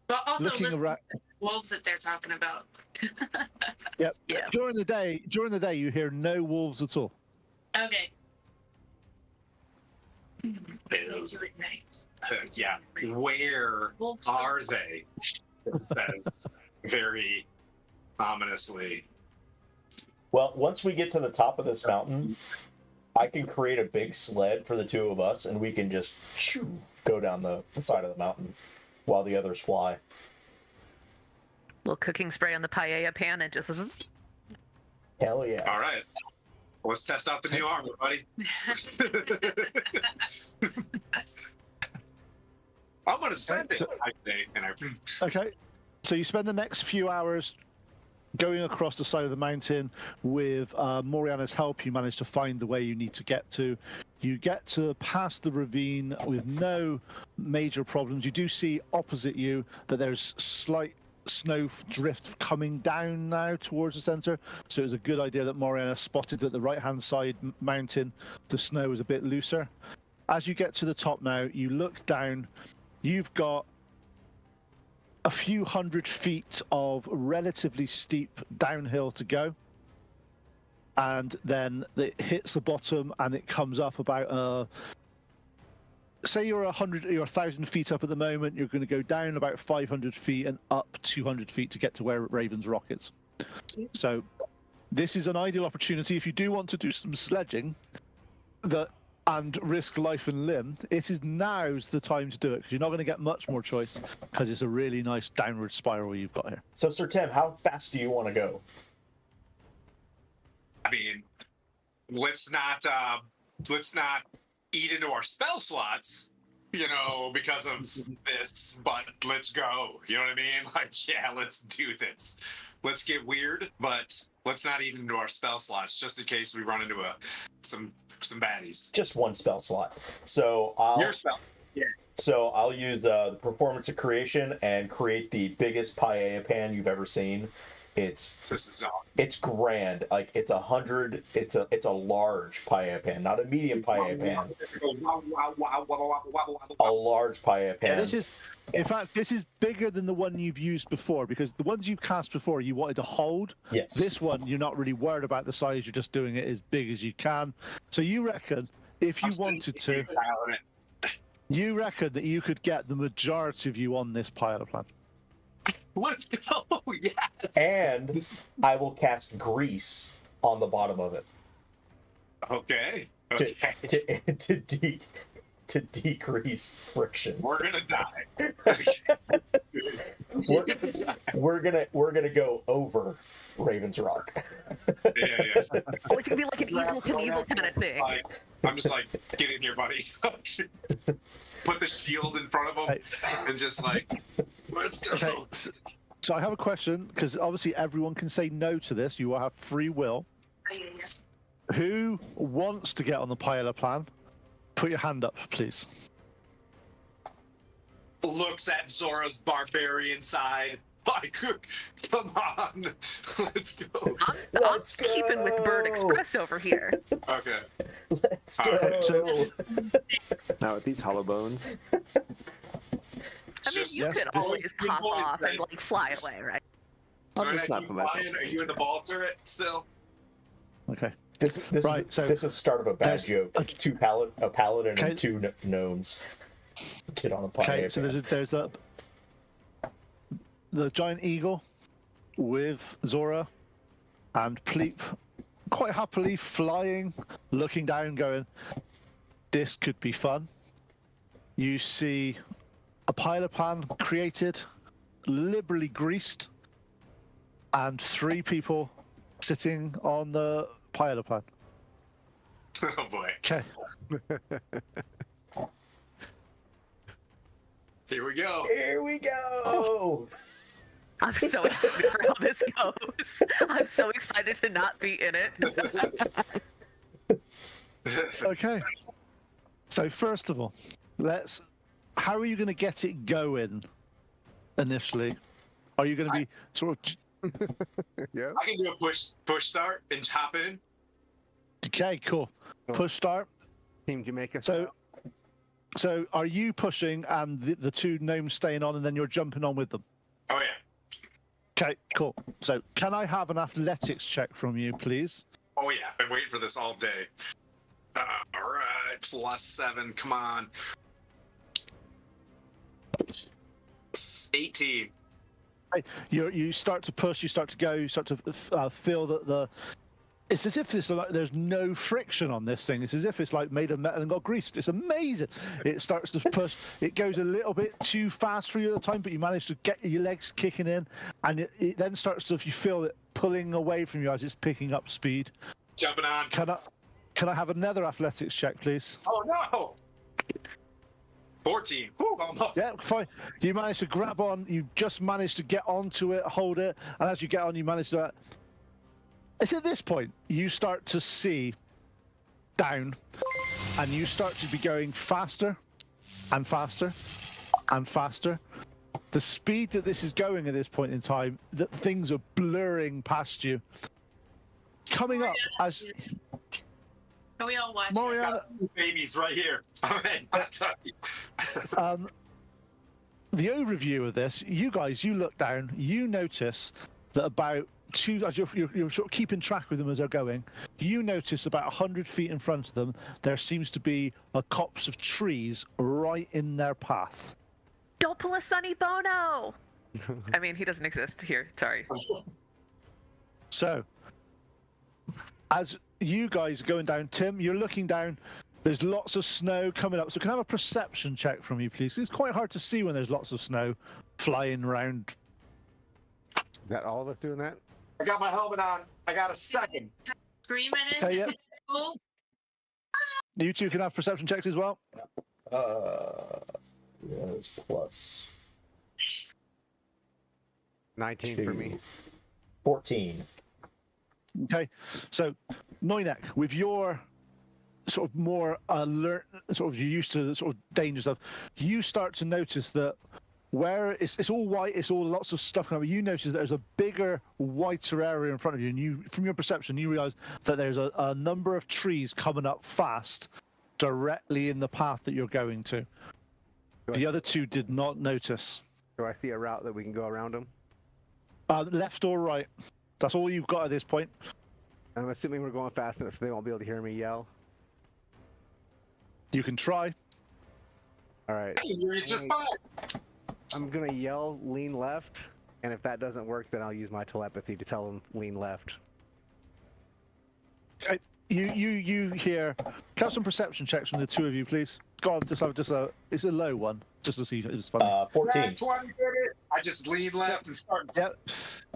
But also looking listen around. to the wolves that they're talking about. Yep. Yeah. During the day, you hear no wolves at all. Okay. They do at night. Yeah. Where Wolves are they? It says very ominously. Well, once we get to the top of this mountain, I can create a big sled for the two of us, and we can just go down the side of the mountain while the others fly. Little cooking spray on the paella pan and just. Hell yeah. All right. Let's test out the new armor, buddy. I'm going to send it, I say. And Okay. So you spend the next few hours going across the side of the mountain with Moriana's help. You manage to find the way you need to get to. You get to past the ravine with no major problems. You do see opposite you that there's slight snow drift coming down now towards the center. So it was a good idea that Moriana spotted that the right-hand side mountain, the snow is a bit looser. As you get to the top now, you look down. You've got a few 100 feet of relatively steep downhill to go, and then it hits the bottom and it comes up about say you're 100 or 1,000 feet up at the moment. You're going to go down about 500 feet and up 200 feet to get to where Raven's Rock is. So this is an ideal opportunity if you do want to do some sledging and risk life and limb. Now's the time to do it, because you're not going to get much more choice, because it's a really nice downward spiral you've got here. So, Sir Tim, how fast do you want to go? I mean, let's not eat into our spell slots, because of this, but let's go. You know what I mean? Like, yeah, let's do this. Let's get weird, but let's not eat into our spell slots, just in case we run into some baddies. Just one spell slot. So Your spell. Yeah. So I'll use the Performance of Creation and create the biggest paella pan you've ever seen. It's grand. Like it's 100. It's a large paella pan, not a medium paella pan. A large paella pan. Yeah, in fact, this is bigger than the one you've used before, because the ones you've cast before you wanted to hold. Yes. This one, you're not really worried about the size. You're just doing it as big as you can. So you reckon if you wanted to, you reckon that you could get the majority of you on this paella plan. Let's go. Yes. And I will cast grease on the bottom of it. Okay. To decrease friction. We're gonna die. We're gonna go over Raven's Rock. Yeah. Oh, it's gonna be like an evil Knievel kind of thing. I'm just like, get in here, buddy. Put the shield in front of him and just like, let's go. Okay. So I have a question, because obviously everyone can say no to this. You will have free will. Who wants to get on the pilot plan? Put your hand up, please. Looks at Zora's barbarian side. Like, come on, let's go. I'm keeping with Bird Express over here. Okay. Let's go. Alright. So- Now with these hollow bones. I mean, Just- you yes, could this- always pop off and like fly away, right? I'll Alright, just not you put myself. flying? Are you in the ball turret still? Okay. This Right, is so this is the start of a bad there's joke. a- A paladin Okay. and two gnomes. Get on a pilot. Okay, so there's the giant eagle with Zora and Pleep quite happily flying, looking down, going, this could be fun. You see a pilot pan created, liberally greased, and 3 people sitting on the pilot pan. Oh boy. Okay. Here we go. Here we go. I'm so excited for how this goes. I'm so excited to not be in it. Okay. So first of all, how are you going to get it going initially? Are you going to be sort of Yeah. I can do a push start and hop in. okay, cool. Push start. Team Jamaica. So are you pushing and the 2 gnomes staying on and then you're jumping on with them? Oh yeah. Okay, cool. So can I have an athletics check from you, please? Oh yeah. I've been waiting for this all day. All right. +7. Come on. 18. You start to push, you start to go, you start to feel that it's as if there's no friction on this thing. It's as if it's like made of metal and got greased. It's amazing. It starts to push. It goes a little bit too fast for you at the time, but you manage to get your legs kicking in, and it then starts to, if you feel it pulling away from you as it's picking up speed. Jumping on. Can I have another athletics check, please? Oh no. 14. Whew, almost. Yeah, fine. You manage to grab on. You just manage to get onto it, hold it, and as you get on, you manage to. It's at this point you start to see down, and you start to be going faster and faster and faster. The speed that this is going at this point in time, that things are blurring past you. Coming up as Can we all watch? Mariana, Babies right here. I tell you. the overview of this, you guys, you look down, you notice that about 2, as you're sort of keeping track with them as they're going, you notice about 100 feet in front of them, there seems to be a copse of trees right in their path. Don't pull a Sonny Bono! I mean, he doesn't exist here. Sorry. So, as you guys are going down, Tim, you're looking down, there's lots of snow coming up. So can I have a perception check from you, please? It's quite hard to see when there's lots of snow flying around. Is that all of us doing that? I got my helmet on. I got a second. Scream at it. Okay, yeah. Cool. You 2 can have perception checks as well. Yeah, it's plus 19 for me. 14. Okay, so Noinek, with your sort of more alert, sort of you're used to the sort of danger stuff, you start to notice that where it's all white, it's all lots of stuff coming. You notice that there's a bigger, whiter area in front of you, and you, from your perception, you realize that there's a number of trees coming up fast, directly in the path that you're going to. The other 2 did not notice. Do I see a route that we can go around them? Left or right? That's all you've got at this point. I'm assuming we're going fast enough so they won't be able to hear me yell. You can try. All right. You're just fine. I'm gonna yell lean left, and if that doesn't work, then I'll use my telepathy to tell them lean left. Okay. You hear. Can I have some perception checks from the 2 of you, please? Go on, just a. It's a low one, just to see if it's funny. 14. 20 did it. I just lean left and start. Yeah.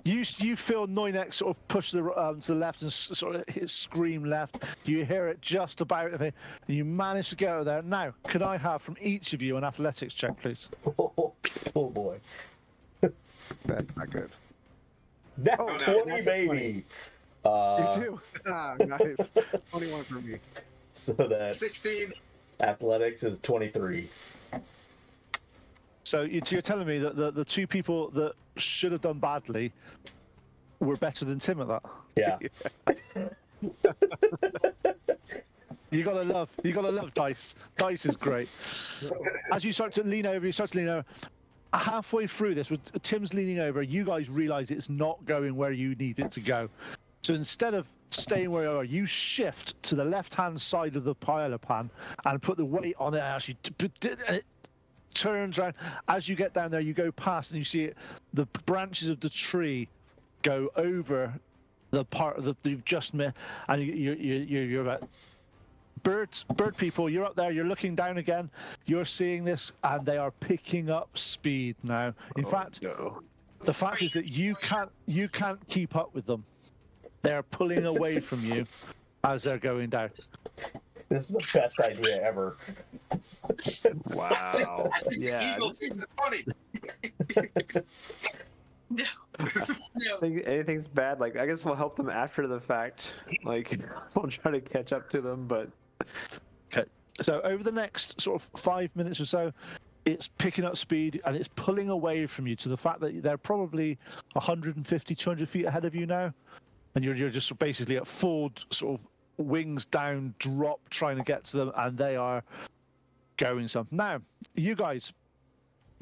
You feel Noinek sort of push to the left and sort of scream left. You hear it just about, and you manage to get out of there. Now, could I have from each of you an athletics check, please? Oh boy. That's not good. Now Oh, 20, natural baby. You too. Ah, nice. 21 for me. So that's 16. athletics is 23. So you're telling me that the two people that should have done badly were better than Tim at that? Yeah. You gotta love dice. Dice is great. As you start to lean over, halfway through this, with Tim's leaning over, you guys realize it's not going where you need it to go. So instead of staying where you are, you shift to the left-hand side of the pile pan and put the weight on it. Actually, and it turns around. As you get down there, you go past and you see it, the branches of the tree go over the part that you've just met, and you're about. Bird people, you're up there, you're looking down again, you're seeing this, and they are picking up speed now. In fact, no. the fact is that you can't keep up with them. They're pulling away from you as they're going down. This is the best idea ever. Wow. I think Yeah. Eagle thinks it's funny. No. No. I think anything's bad. Like, I guess we'll help them after the fact. Like, we'll try to catch up to them, but. Okay. So over the next sort of 5 minutes or so, it's picking up speed and it's pulling away from you to the fact that they're probably 150, 200 feet ahead of you now. And you're just basically at full sort of wings down, drop, trying to get to them, and they are going some. Now, you guys,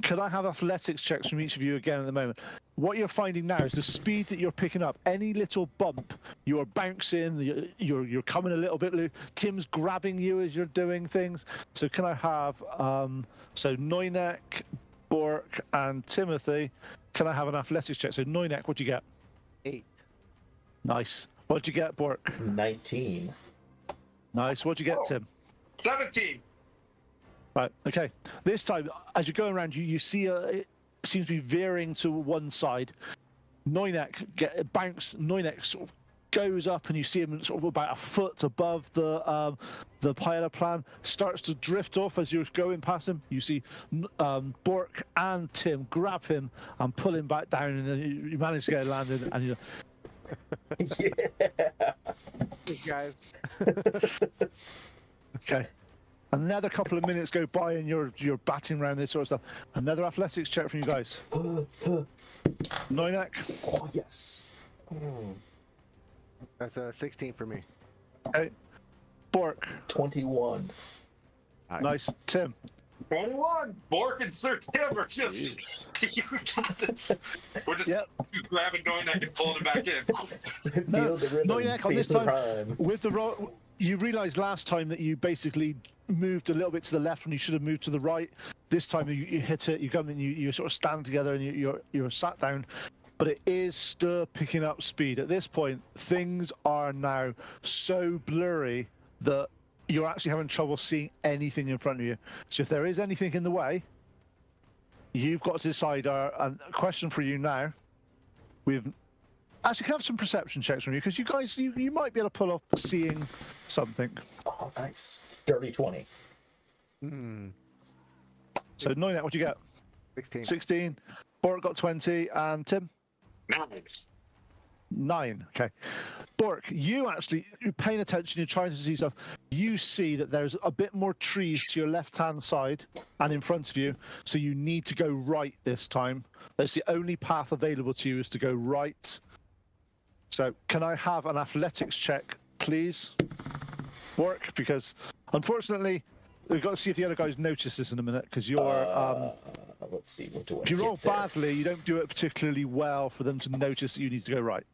could I have athletics checks from each of you again at the moment? What you're finding now is the speed that you're picking up. Any little bump, you are bouncing, you're coming a little bit loose. Tim's grabbing you as you're doing things. So can I have, so Noinek, Bork, and Timothy, can I have an athletics check? So Noinek, what'd you get? 8. Nice. What'd you get, Bork? 19. Nice. What'd you get, Tim? 17. Right, okay. This time, as you're going around, you see it seems to be veering to one side. Noinek Noinek sort of goes up, and you see him sort of about a foot above the pilot plan, starts to drift off as you're going past him. You see Bork and Tim grab him and pull him back down, and you manage to get it landed, and you Yeah. Hey, guys. okay. Another couple of minutes go by and you're batting around this sort of stuff. Another athletics check from you guys. Noinek. Oh, yes. Mm. That's a 16 for me. Okay. Bork. 21. Nice. Tim. 21. Bork and Sir Tim are just. We're just Yep. grabbing Noinek and pulling him back in. Feel the rhythm, Noinek on feel this the time rhyme. with the you realised last time that you basically moved a little bit to the left when you should have moved to the right. This time you hit it, you come and you sort of stand together and you're sat down, but it is still picking up speed. At this point, things are now so blurry that you're actually having trouble seeing anything in front of you. So if there is anything in the way, you've got to decide. A question for you now. We've actually can have some perception checks from you, because you guys you might be able to pull off seeing something. Oh, nice. Dirty 20. Hmm. So Noinek, what do you get? 16. 16. Bork got 20, and Tim? Nice. 9. Okay. Bork, you're paying attention, you're trying to see stuff. You see that there's a bit more trees to your left-hand side and in front of you, so you need to go right this time. That's the only path available to you, is to go right. So can I have an athletics check, please, Bork? Because unfortunately, we've got to see if the other guys notice this in a minute, because you're... Let's see. What do I if you roll get there? badly, you don't do it particularly well for them to notice that you need to go right.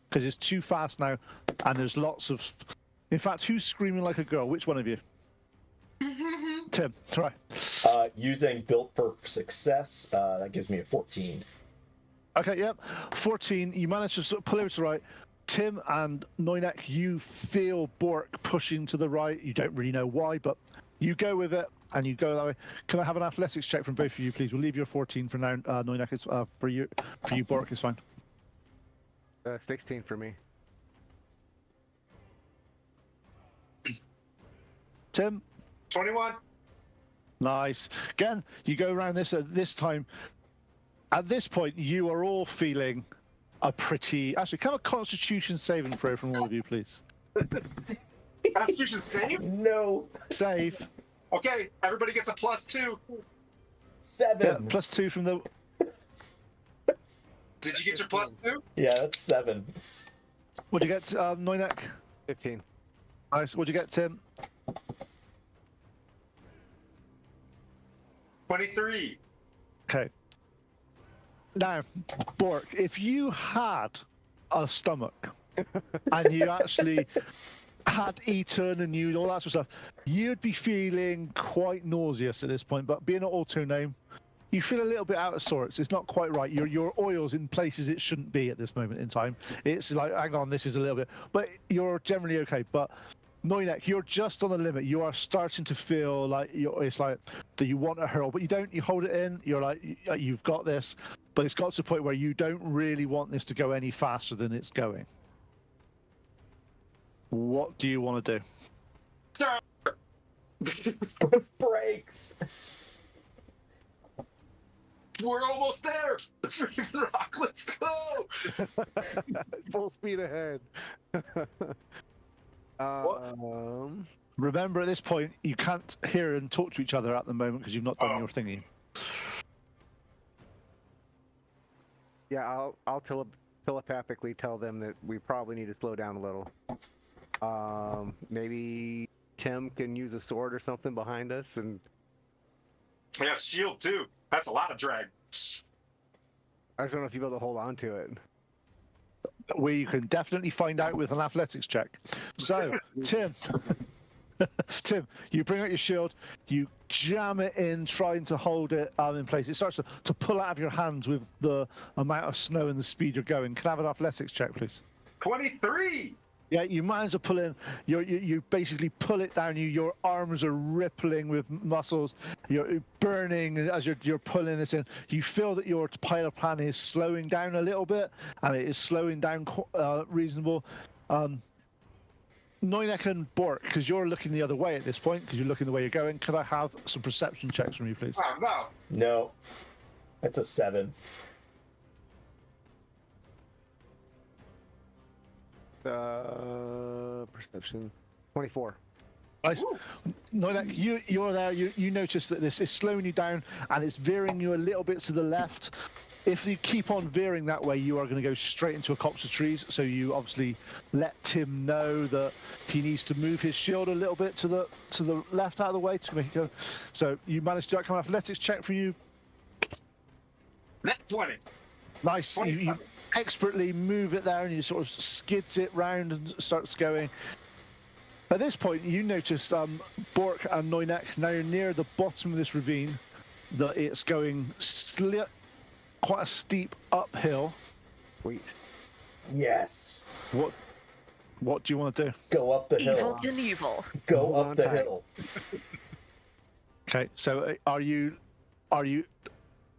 Because it's too fast now, and there's lots of... In fact, who's screaming like a girl? Which one of you? Tim, right. Using Built for Success, that gives me a 14. Okay, yep. 14, you manage to sort of pull it to the right. Tim and Noinek, you feel Bork pushing to the right. You don't really know why, but you go with it, and you go that way. Can I have an athletics check from both of you, please? We'll leave your 14 for now, Noinek. It's, for you, Bork, is fine. 16 for me. Tim? 21. Nice. Again, you go around this this time. At this point, you are all feeling a pretty... Actually, can I have a Constitution saving throw from all of you, please? Constitution save? No. Save. Okay, everybody gets a +2. Yeah, 7. +2 from the... Did you get your +2? Yeah, that's 7. What'd you get, Noinek? 15. Nice. What'd you get, Tim? 23. Okay. Now, Bork, if you had a stomach and you actually had eaten and you all that sort of stuff, you'd be feeling quite nauseous at this point. But being an auto name, you feel a little bit out of sorts. It's not quite right. Your oil's in places it shouldn't be at this moment in time. It's like, hang on, this is a little bit. But you're generally okay. But Noinek, you're just on the limit. You are starting to feel like it's like that you want to hurl, but you don't. You hold it in. You're like, you've got this. But it's got to the point where you don't really want this to go any faster than it's going. What do you want to do? Start. Brakes. We're almost there. Let's rock. Let's go. Full speed ahead. Remember, at this point, you can't hear and talk to each other at the moment because you've not done Oh. your thingy. Yeah, I'll telepathically tell them that we probably need to slow down a little. Maybe Tim can use a sword or something behind us, and We have shield too. That's a lot of drag. I just don't know if you'll be able to hold on to it. We can definitely find out with an athletics check. So, Tim, Tim, you bring out your shield, you jam it in, trying to hold it in place. It starts to pull out of your hands with the amount of snow and the speed you're going. Can I have an athletics check, please? 23. Yeah, you manage to pull in. You basically pull it down. Your arms are rippling with muscles. You're burning as you're pulling this in. You feel that your pilot plan is slowing down a little bit, and it is slowing down reasonable. Noinek and Bork, because you're looking the other way at this point, because you're looking the way you're going. Could I have some perception checks from you, please? Oh no. No. That's a 7. Perception. 24. Nice. Noinek, you're there. You notice that this is slowing you down, and it's veering you a little bit to the left. If you keep on veering that way, you are going to go straight into a copse of trees. So you obviously let Tim know that he needs to move his shield a little bit to the left out of the way to make it go. So you managed to do that kind of athletics check for you. Net 20. Nice. You expertly move it there, and you sort of skids it round and starts going. At this point, you notice Bork and Noinek, now you're near the bottom of this ravine, that it's going quite a steep uphill. Sweet. Yes. What do you want to do? Go up the Evil hill. Knievel. Go Hold up on the tight. hill. Okay, so are you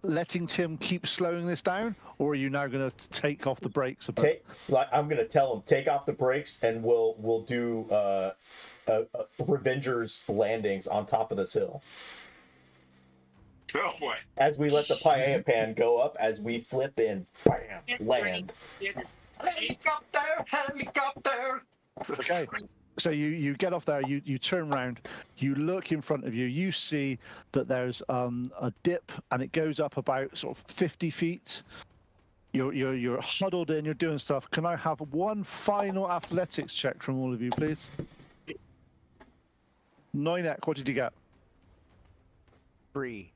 letting Tim keep slowing this down, or are you now going to take off the brakes a bit? I'm gonna tell him take off the brakes, and we'll do Revenger's landings on top of this hill. Oh boy. As we let the Pie Pan go up, as we flip in, bam, It's land. Helicopter, helicopter. Okay. So you get off there, you turn around, you look in front of you, you see that there's a dip, and it goes up about sort of 50 feet. You're huddled in, you're doing stuff. Can I have one final athletics check from all of you, please? Noinek, what did you get? 3.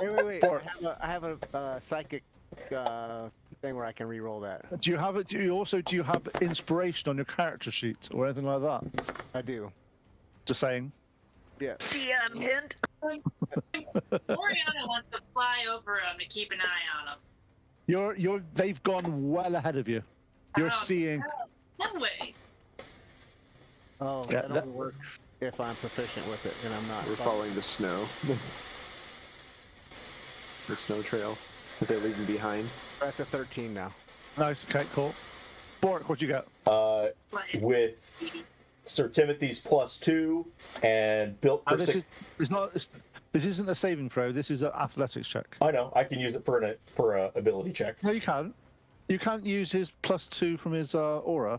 Wait. Bork. I have a psychic thing where I can re-roll that. Do you have it? Do you have inspiration on your character sheet or anything like that? I do. Just saying. Yeah. DM hint. Oriana wants to fly over him to keep an eye on him. They've gone well ahead of you. You're Oh, seeing. No way. Oh, Yeah, that that- only works if I'm proficient with it, and I'm not. We're following the snow. The snow trail that they're leaving behind. That's a 13 now. Nice. Okay. Cool. Bork, what you got? With Sir Timothy's +2 and built for This six. is. It's not. This isn't a saving throw. This is an athletics check. I know. I can use it for a ability check. No, you can't. You can't use his +2 from his aura.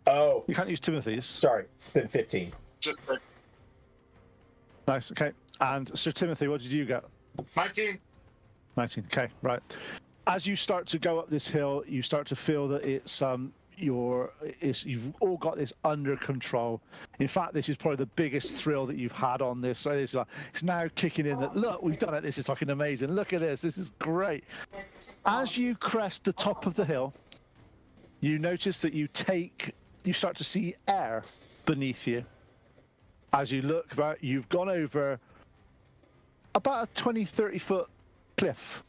Oh, You can't use Timothy's. sorry. Then 15. Just Nice. Okay. And Sir Timothy, what did you get? 19. 19. Okay. Right. As you start to go up this hill, you start to feel that you've all got this under control. In fact, this is probably the biggest thrill that you've had on this. So it's now kicking in that, look, we've done it. This is fucking amazing. Look at this. This is great. As you crest the top of the hill, you notice that you start to see air beneath you. As you look about, you've gone over about a 20, 30 foot cliff.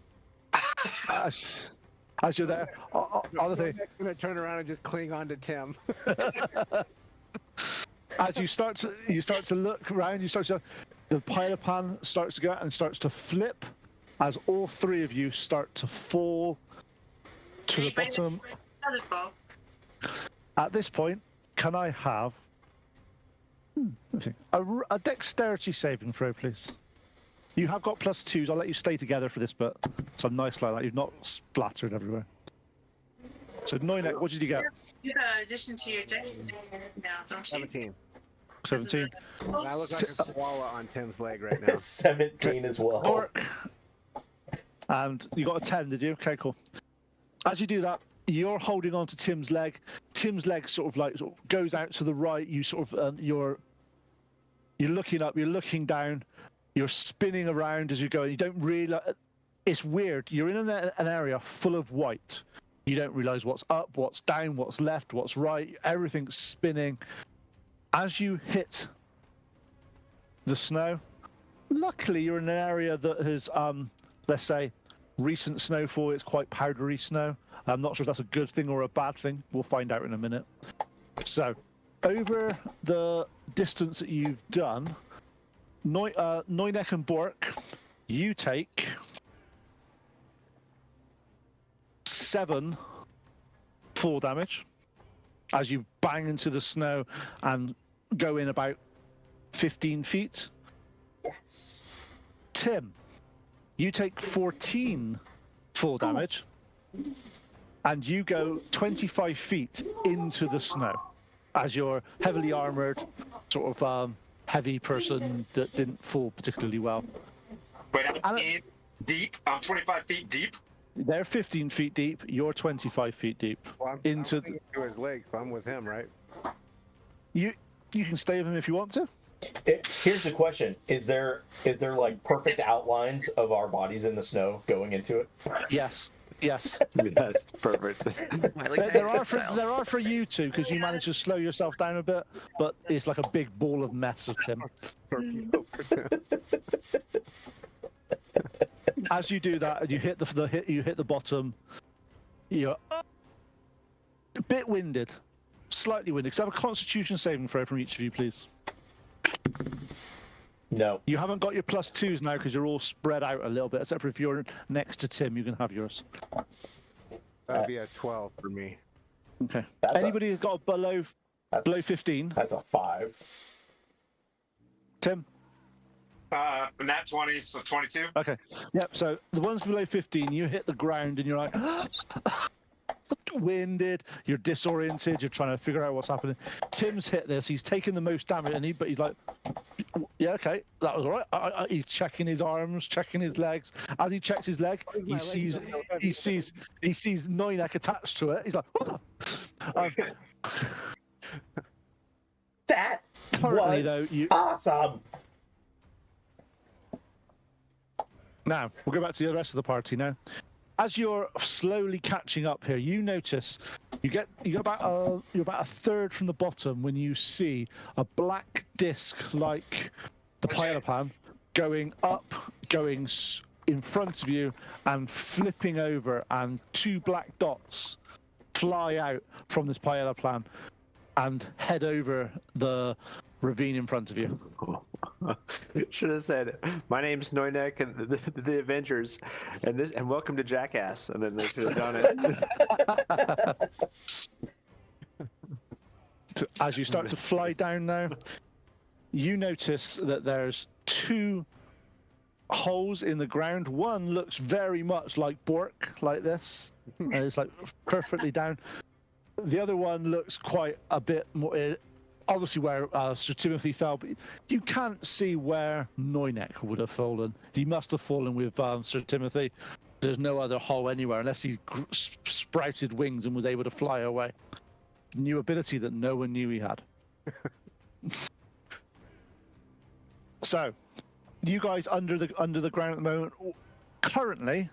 As you're there, other thing. I'm gonna turn around and just cling on to Tim. As you start to look around, the pilot pan starts to go out and starts to flip as all three of you start to fall to the bottom. At this point, can I have a dexterity saving throw, please? You have got +2s. I'll let you stay together for this, but some nice like that. You've not splattered everywhere. So, Noinek, what did you get? You got an addition to your deck now, don't you? 17. 17. And I look like a koala on Tim's leg right now. 17 as well. Dork. And you got a 10, did you? Okay, cool. As you do that, you're holding on to Tim's leg. Tim's leg sort of goes out to the right. You sort of you're looking up. You're looking down. You're spinning around as you go. And you don't realize it's weird. You're in an area full of white. You don't realize what's up, what's down, what's left, what's right. Everything's spinning. As you hit the snow, luckily you're in an area that has, let's say, recent snowfall. It's quite powdery snow. I'm not sure if that's a good thing or a bad thing. We'll find out in a minute. So, over the distance that you've done, Noinek and Bork, you take 7 fall damage as you bang into the snow and go in about 15 feet. Yes. Tim, you take 14 full damage and you go 25 feet into the snow as your heavily armored sort of heavy person that didn't fall particularly well. But I'm in deep. I'm 25 feet deep. They're 15 feet deep. You're 25 feet deep. Well, I'm into clinging to his leg, so I'm with him, right? You can stay with him if you want to. Here's the question: Is there like perfect outlines of our bodies in the snow going into it? Yes. Yes. Yes, perfect. There are for you two because you manage to slow yourself down a bit, but it's like a big ball of mess of Tim. As you do that, and you hit the bottom, you're a bit winded, slightly winded. Could I have a Constitution saving throw from each of you, please? No. You haven't got your +2s now because you're all spread out a little bit. Except for if you're next to Tim, you can have yours. That'd be a 12 for me. Okay. Anybody who's got below 15? That's a 5. Tim? Nat 20, so 22. Okay. Yep. So the ones below 15, you hit the ground and you're like winded. You're disoriented. You're trying to figure out what's happening. Tim's hit this. He's taken the most damage, but he's like, yeah, okay, that was all right. He's checking his arms, checking his legs. As he checks his leg, he sees Noinek attached to it. He's like, oh. That Currently, was though, awesome. Now, we'll go back to the rest of the party now. As you're slowly catching up here, you notice you're about a third from the bottom when you see a black disc like the pilot pan going up, going in front of you and flipping over, and 2 black dots fly out from this pilot plan and head over the ravine in front of you. Should have said, "My name's Noinek and the Avengers, and welcome to Jackass." And then they should have done it. As you start to fly down now, you notice that there's 2 holes in the ground. One looks very much like Bork, like this, and it's like perfectly down. The other one looks quite a bit more, obviously where Sir Timothy fell, but you can't see where Noynek would have fallen. He must have fallen with Sir Timothy. There's no other hole anywhere unless he sprouted wings and was able to fly away. New ability that no one knew he had. So, you guys under the ground at the moment. Currently,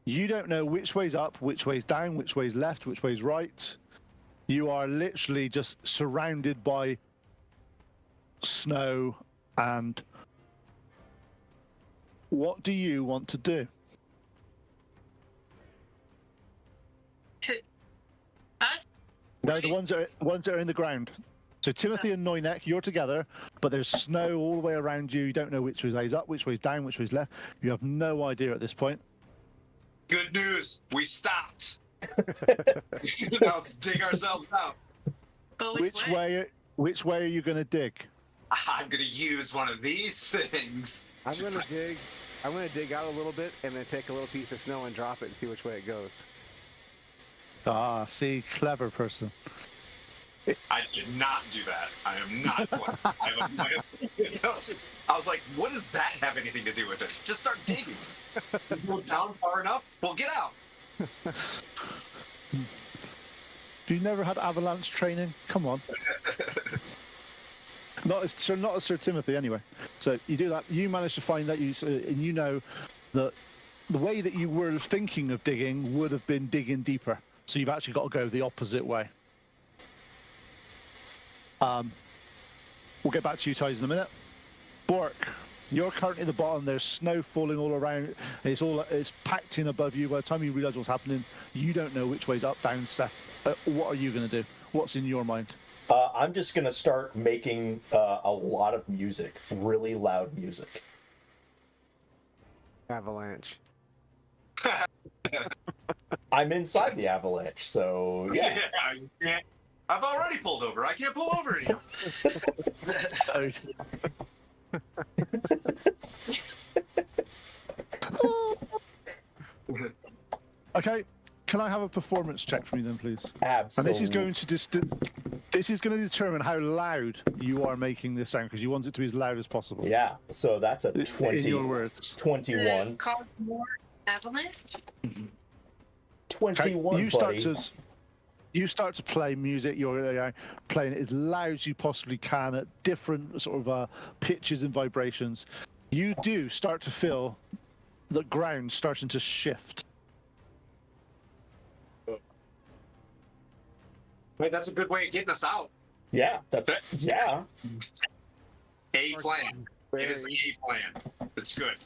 you don't know which way's up, which way's down, which way's left, which way's right. You are literally just surrounded by snow. And what do you want to do? Us? No, the ones that are in the ground. So Timothy and Noynek, you're together, but there's snow all the way around you. You don't know which way's up, which way's down, which way's left. You have no idea at this point. Good news, we stopped. Now let's dig ourselves out. But Which way are you going to dig? I'm gonna use one of these things. I'm gonna dig out a little bit and then take a little piece of snow and drop it and see which way it goes. Ah, see, clever person. I did not do that. I am not. I was like, what does that have anything to do with it? Just start digging. Go down far enough, we'll get out. Have you never had avalanche training? Come on. Not as Sir Timothy, anyway. So you do that. You manage to find that and you know that the way that you were thinking of digging would have been digging deeper. So you've actually got to go the opposite way. We'll get back to you, Ties, in a minute. Bork, you're currently at the bottom. There's snow falling all around. It's packed in above you. By the time you realise what's happening, you don't know which way's up, down, left. What are you going to do? What's in your mind? I'm just going to start making a lot of music, really loud music. Avalanche. I'm inside the avalanche, so yeah. Yeah, I've already pulled over. I can't pull over anymore. Okay, can I have a performance check from you then, please? Absolutely. And this is going to determine how loud you are making this sound, because you want it to be as loud as possible. Yeah, so that's a 20. In your words. 21. Cause more avalanche? 21, You start to play music. You're playing it as loud as you possibly can at different sort of pitches and vibrations. You do start to feel the ground starting to shift. Wait, that's a good way of getting us out. Yeah, yeah. A plan. It is a plan. It's good.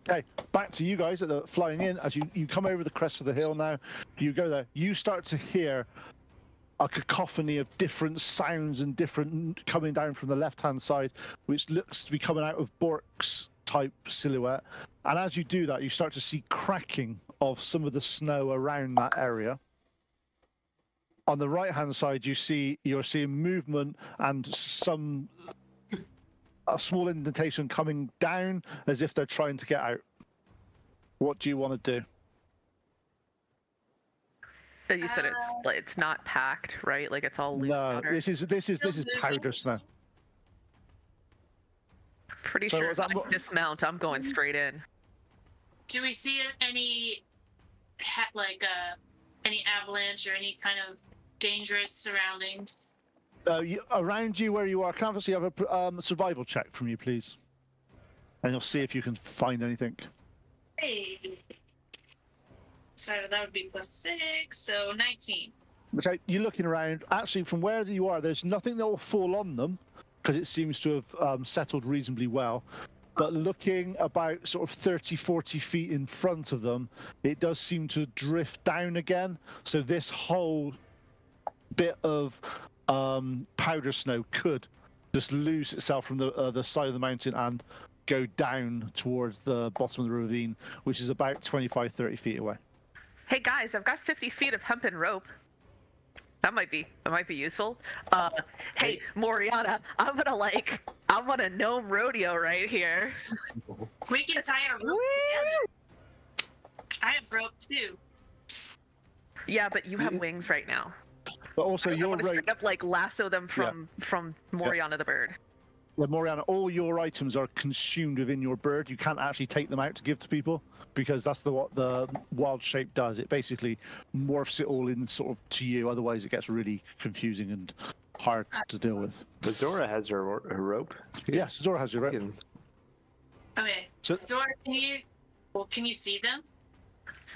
Okay, back to you guys at the flying in. As you come over the crest of the hill now, you go there. You start to hear a cacophony of different sounds and different coming down from the left-hand side, which looks to be coming out of Bork's type silhouette. And as you do that, you start to see cracking of some of the snow around that area. On the right-hand side, you're seeing movement and a small indentation coming down as if they're trying to get out. What do you want to do? You said it's not packed, right? Like it's all loose No, powder. this is powder snow. Pretty So sure was if that I dismount, I'm going straight in. Do we see any any avalanche or any kind of dangerous surroundings? Around you where you are, canvas, you have a survival check from you, please. And you'll see if you can find anything. Hey. So that would be +6, so 19. Okay, you're looking around. Actually, from where you are, there's nothing that will fall on them, because it seems to have settled reasonably well. But looking about sort of 30, 40 feet in front of them, it does seem to drift down again. So this whole bit of powder snow could just lose itself from the side of the mountain and go down towards the bottom of the ravine, which is about 25, 30 feet away. Hey guys, I've got 50 feet of hempen rope. That might be useful. Hey, Moriana, I'm gonna gnome rodeo right here. We can tie a rope together. I have rope too. Yeah, but you have wings right now. But also, I your want to rope. straight up like lasso them from Moriana the bird. Yeah, Moriana, all your items are consumed within your bird. You can't actually take them out to give to people because that's what the wild shape does. It basically morphs it all in sort of to you. Otherwise, it gets really confusing and hard to deal with. But Zora has her rope. Yes, Zora has your rope. Okay. So- Zora, can you see them?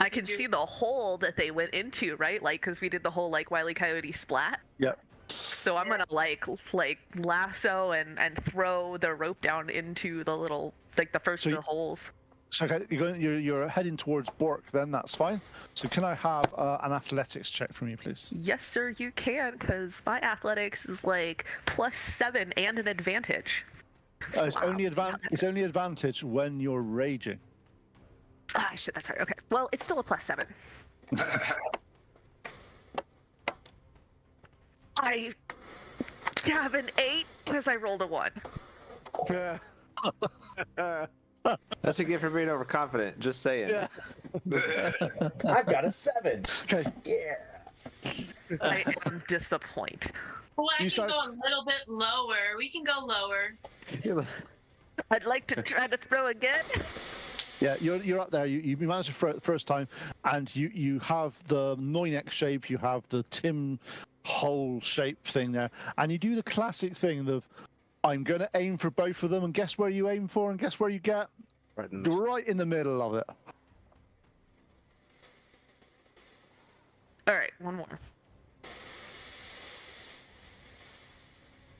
I can see the hole that they went into, right? Like, because we did the whole like Wile E. Coyote splat. Yep. So I'm gonna like lasso and throw the rope down into the little the first of the holes. So okay, you're heading towards Bork. Then that's fine. So can I have an athletics check from you, please? Yes, sir, you can, because my athletics is like +7 and an advantage. It's only advantage when you're raging. Ah, shit, that's right. Okay. Well, it's still a +7. I have an 8 because I rolled a 1. That's a gift for being overconfident. Just saying. Yeah. I've got a 7. Okay. Yeah. I am disappointed. Well, I You can start- go a little bit lower. We can go lower. I'd like to try to throw again. Yeah, you're up there. You managed to throw it the first time, and you have the Noinek shape. You have the Tim hole shape thing there, and you do the classic thing of, I'm going to aim for both of them, and guess where you aim for, and guess where you get? Right in the middle of it. All right, one more.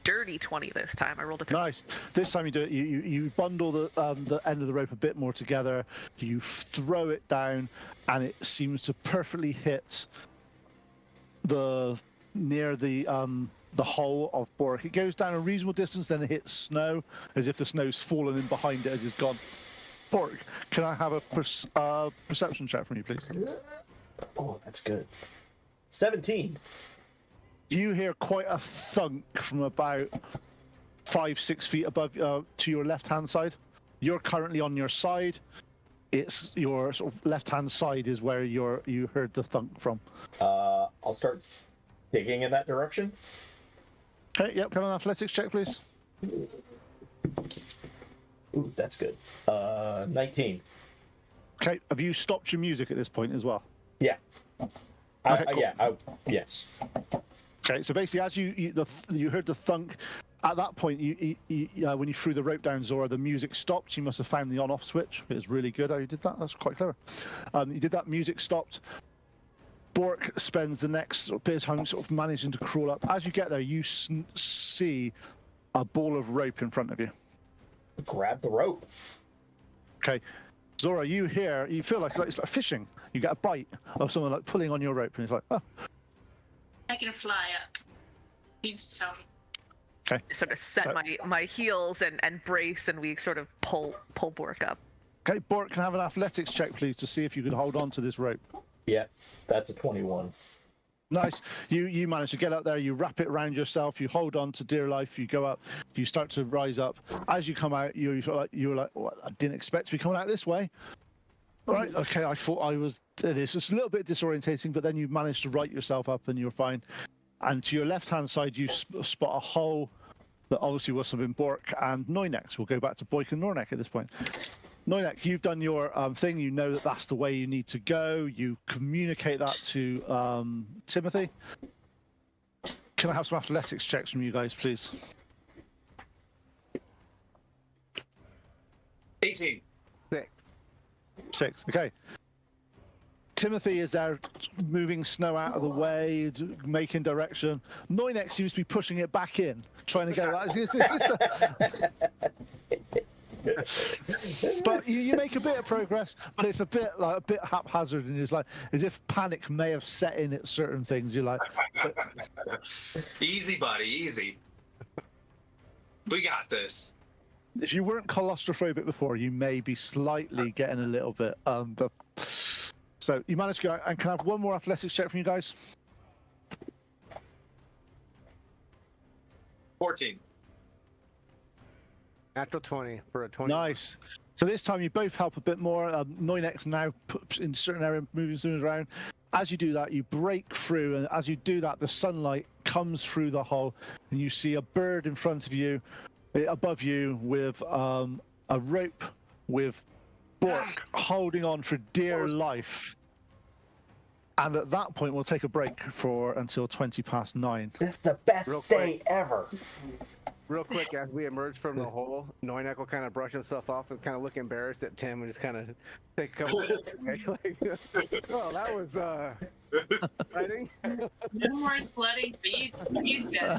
Dirty 20 this time. I rolled a 3. Nice. This time you do it. You bundle the end of the rope a bit more together. You throw it down, and it seems to perfectly hit near the hole of Bork. It goes down a reasonable distance, then it hits snow, as if the snow's fallen in behind it as it's gone. Bork, can I have a perception check from you, please? Oh, that's good. 17. You hear quite a thunk from about 5-6 feet above to your left-hand side. You're currently on your side. It's your sort of left-hand side is where you heard the thunk from. I'll start digging in that direction. Okay, yep. Can I have an athletics check, please? Ooh, that's good. 19. Okay. Have you stopped your music at this point as well? Yeah. Okay, cool. Yes. Okay. So basically, as you heard the thunk, at that point, when you threw the rope down, Zora, the music stopped. You must have found the on-off switch. It was really good how you did that. That's quite clever. You did that. Music stopped. Bork spends the next bit of time sort of managing to crawl up. As you get there, you see a ball of rope in front of you. Grab the rope. Okay. Zora, you feel like it's like fishing. You get a bite of someone like pulling on your rope, and it's like, oh. I can fly up. You just tell me. Okay. I sort of set my heels and brace, and we sort of pull Bork up. Okay, Bork, can I have an athletics check, please, to see if you can hold on to this rope? Yeah, that's a 21. Nice. You manage to get up there. You wrap it around yourself. You hold on to dear life. You go up. You start to rise up. As you come out, you're like, well, I didn't expect to be coming out this way. All right. Okay. I thought I was. It's just a little bit disorientating, but then you manage to right yourself up, and you're fine. And to your left-hand side, you spot a hole that obviously must have been Bork and Noinek. We'll go back to Boyk and Nornek at this point. Noinek, you've done your thing. You know that that's the way you need to go. You communicate that to Timothy. Can I have some athletics checks from you guys, please? 18. 6. Okay. Timothy is there moving snow out of the way, making direction. Noinek seems to be pushing it back in, trying to get that. But you make a bit of progress, but it's a bit haphazard, and it's like as if panic may have set in at certain things. You're like, Easy, buddy, easy. We got this. if you weren't claustrophobic before, you may be slightly getting a little bit. So you managed to go out, and can I have one more athletics check from you guys? 14. Natural 20 for a 20. Nice. So this time you both help a bit more. Noinek's now put in certain area, moving things around. As you do that, you break through, and as you do that, the sunlight comes through the hole, and you see a bird in front of you, above you, with a rope with Bork holding on for dear life. And at that point, we'll take a break for until 9:20. That's the best Real day ever. Real quick, as we emerge from the hole, Noinek will kind of brush himself off and kind of look embarrassed at Tim and just kind of take a couple steps away. Like, oh, that was exciting. No more sledding for you guys.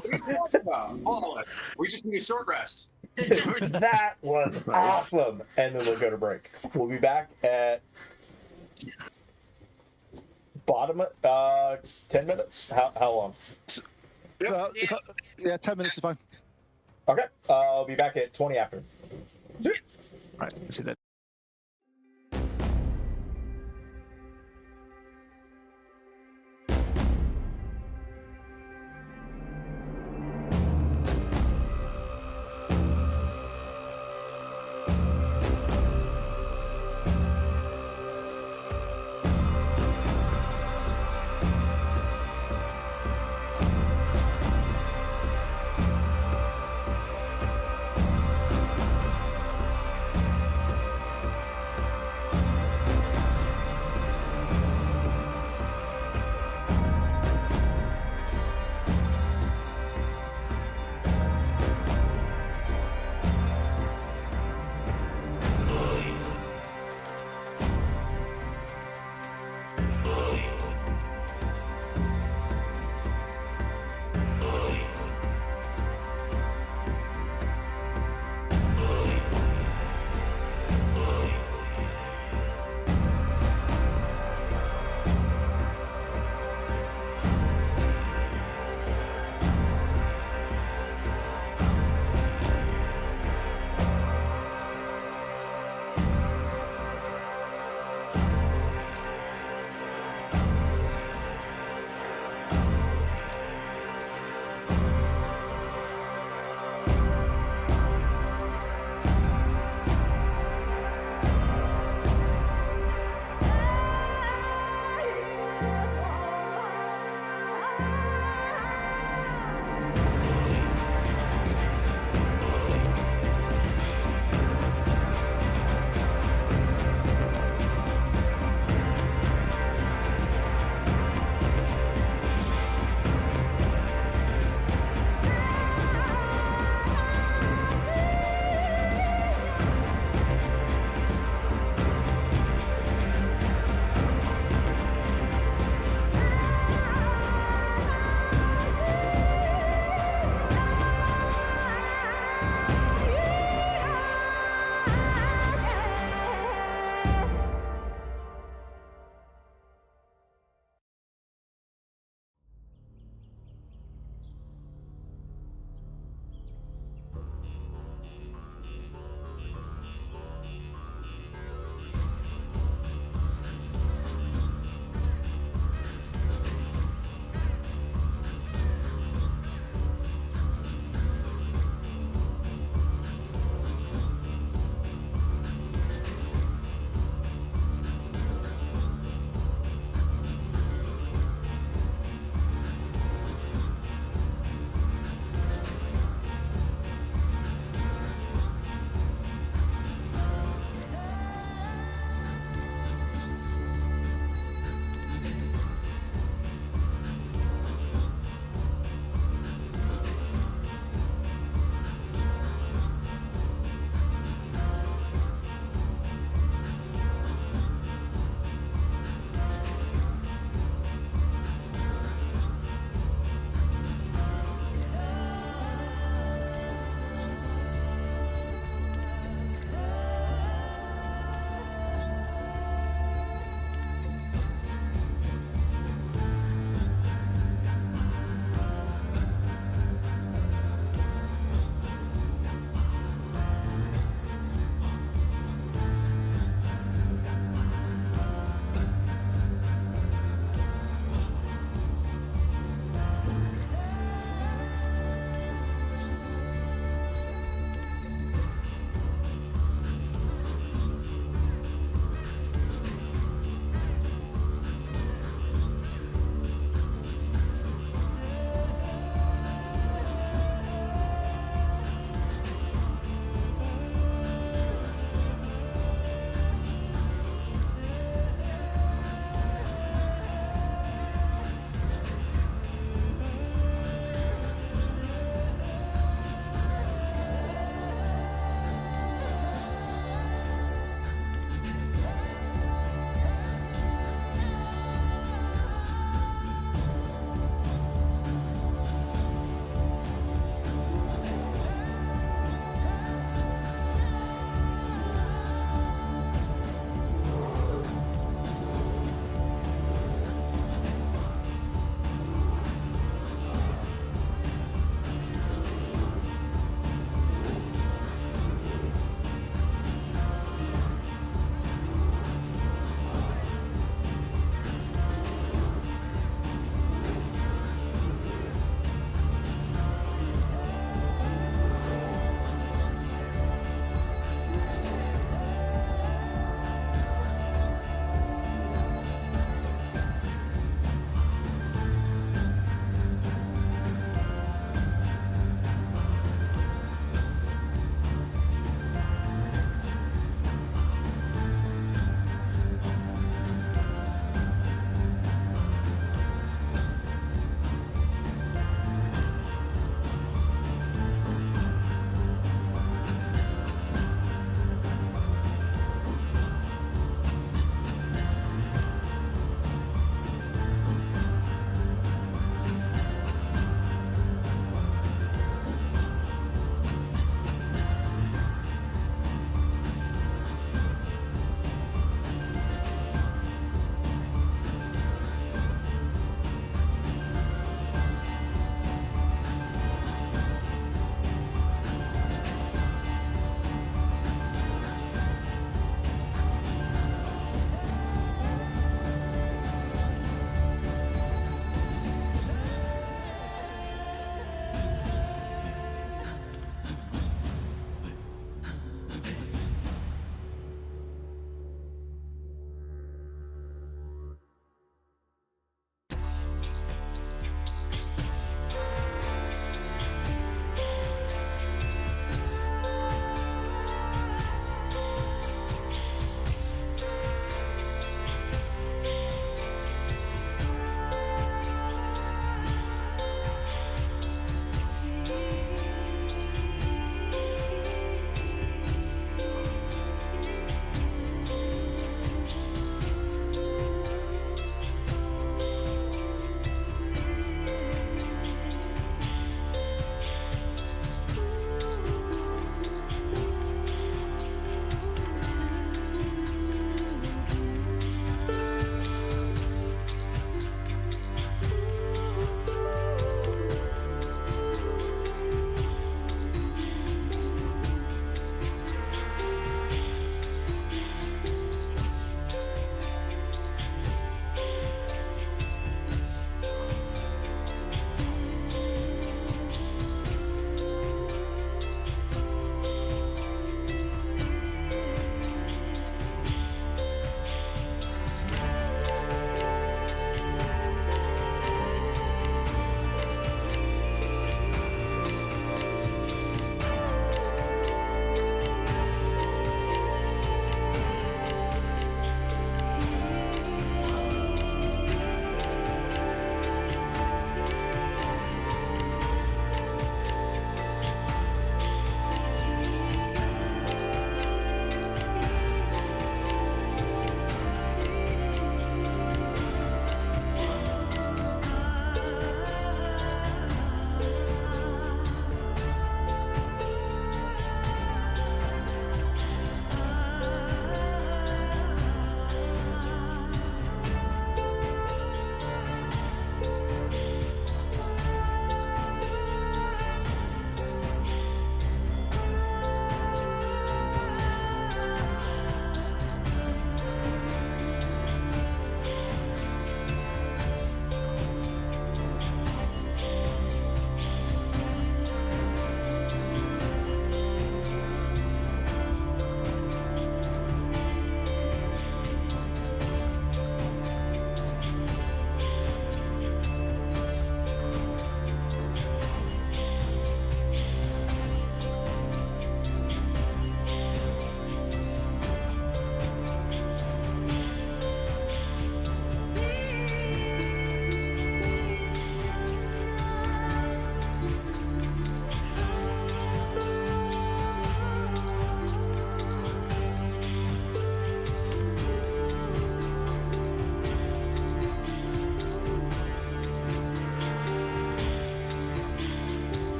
We just need a short rest. That was awesome. And then we'll go to break. We'll be back at bottom 10 minutes. How long? Yeah, 10 minutes is fine. Okay. I'll be back at 20 after. Right. See that.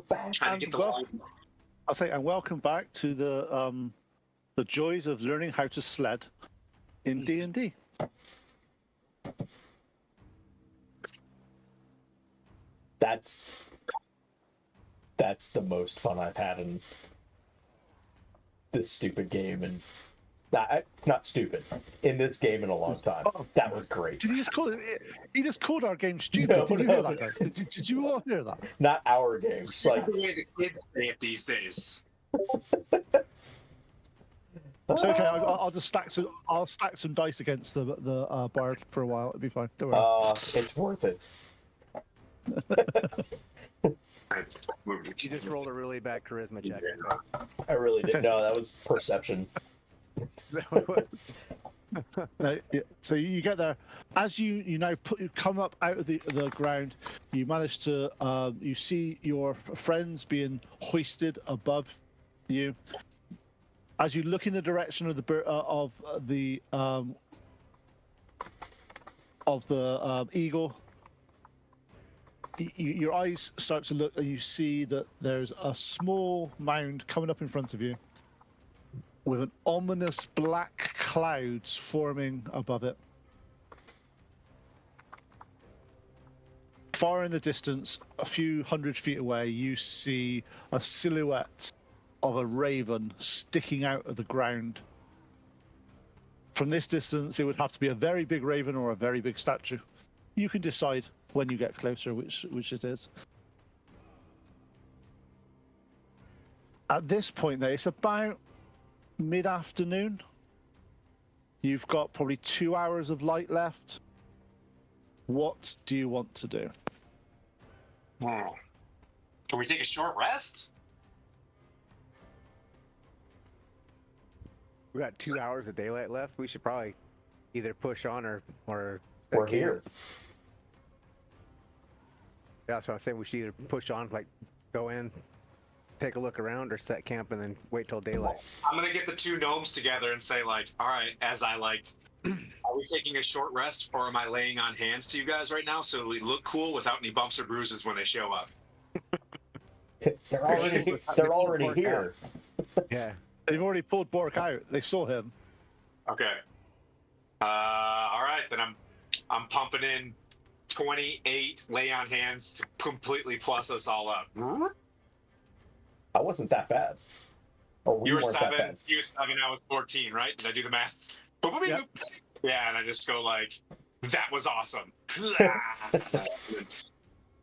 back. Trying to get the line. I'll say, and welcome back to the joys of learning how to sled in D&D. That's the most fun I've had in this stupid game, and not stupid in this game in a long time. That was great. Did he just call it? He just called our game stupid. No, did you no. hear that, guys? Did you all hear that? Not our games. Like, the way the kids say it these days. It's okay. I'll just stack some. I'll stack some dice against the bard for a while. It'll be fine. Don't worry. It's worth it. You just rolled a really bad charisma check. I really didn't know. That was perception. So you get there. As you now come up out of the ground, you manage to you see your friends being hoisted above you. As you look in the direction of the eagle, your eyes start to look, and you see that there's a small mound coming up in front of you, with an ominous black clouds forming above it. Far in the distance, a few 100 feet away, you see a silhouette of a raven sticking out of the ground. From this distance, it would have to be a very big raven or a very big statue. You can decide when you get closer which it is. At this point, though, it's about mid-afternoon. You've got probably 2 hours of light left. What do you want to do? Can we take a short rest? We got 2 hours of daylight left. We should probably either push on or We're here. Yeah, so I'm saying we should either push on, like go in, take a look around, or set camp and then wait till daylight. I'm gonna get the two gnomes together and say, like, all right, are we taking a short rest, or am I laying on hands to you guys right now so we look cool without any bumps or bruises when they show up? They're already here. Yeah. They've already pulled Bork out. They saw him. Okay. All right, then I'm pumping in 28 lay on hands to completely plus us all up. I wasn't that bad. Or we You were weren't that 7, bad. you were 7, I was 14, right? Did I do the math? Yep. Yeah, and I just go like, that was awesome.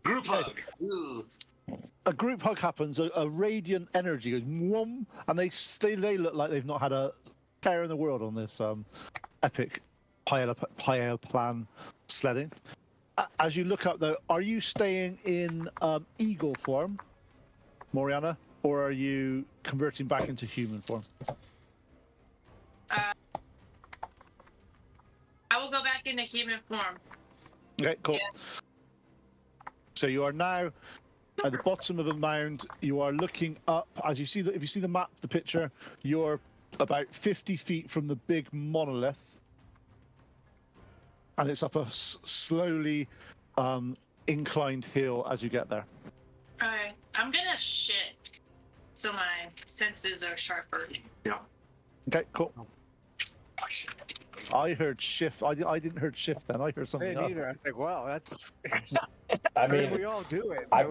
Group hug. A group hug happens. A radiant energy goes, whoom, and they look like they've not had a care in the world on this epic higher plan sledding. As you look up, though, are you staying in eagle form, Moriana, or are you converting back into human form? I will go back into human form. Okay, cool. Yeah. So you are now at the bottom of the mound. You are looking up. As you see, if you see the map, the picture, you're about 50 feet from the big monolith, and it's up a slowly inclined hill as you get there. Alright, I'm gonna shit, so my senses are sharper. Yeah. Okay, cool. I heard shift. I didn't hear shift then. I heard something else. Neither. I think, wow, that's. I We mean, all do it. I no?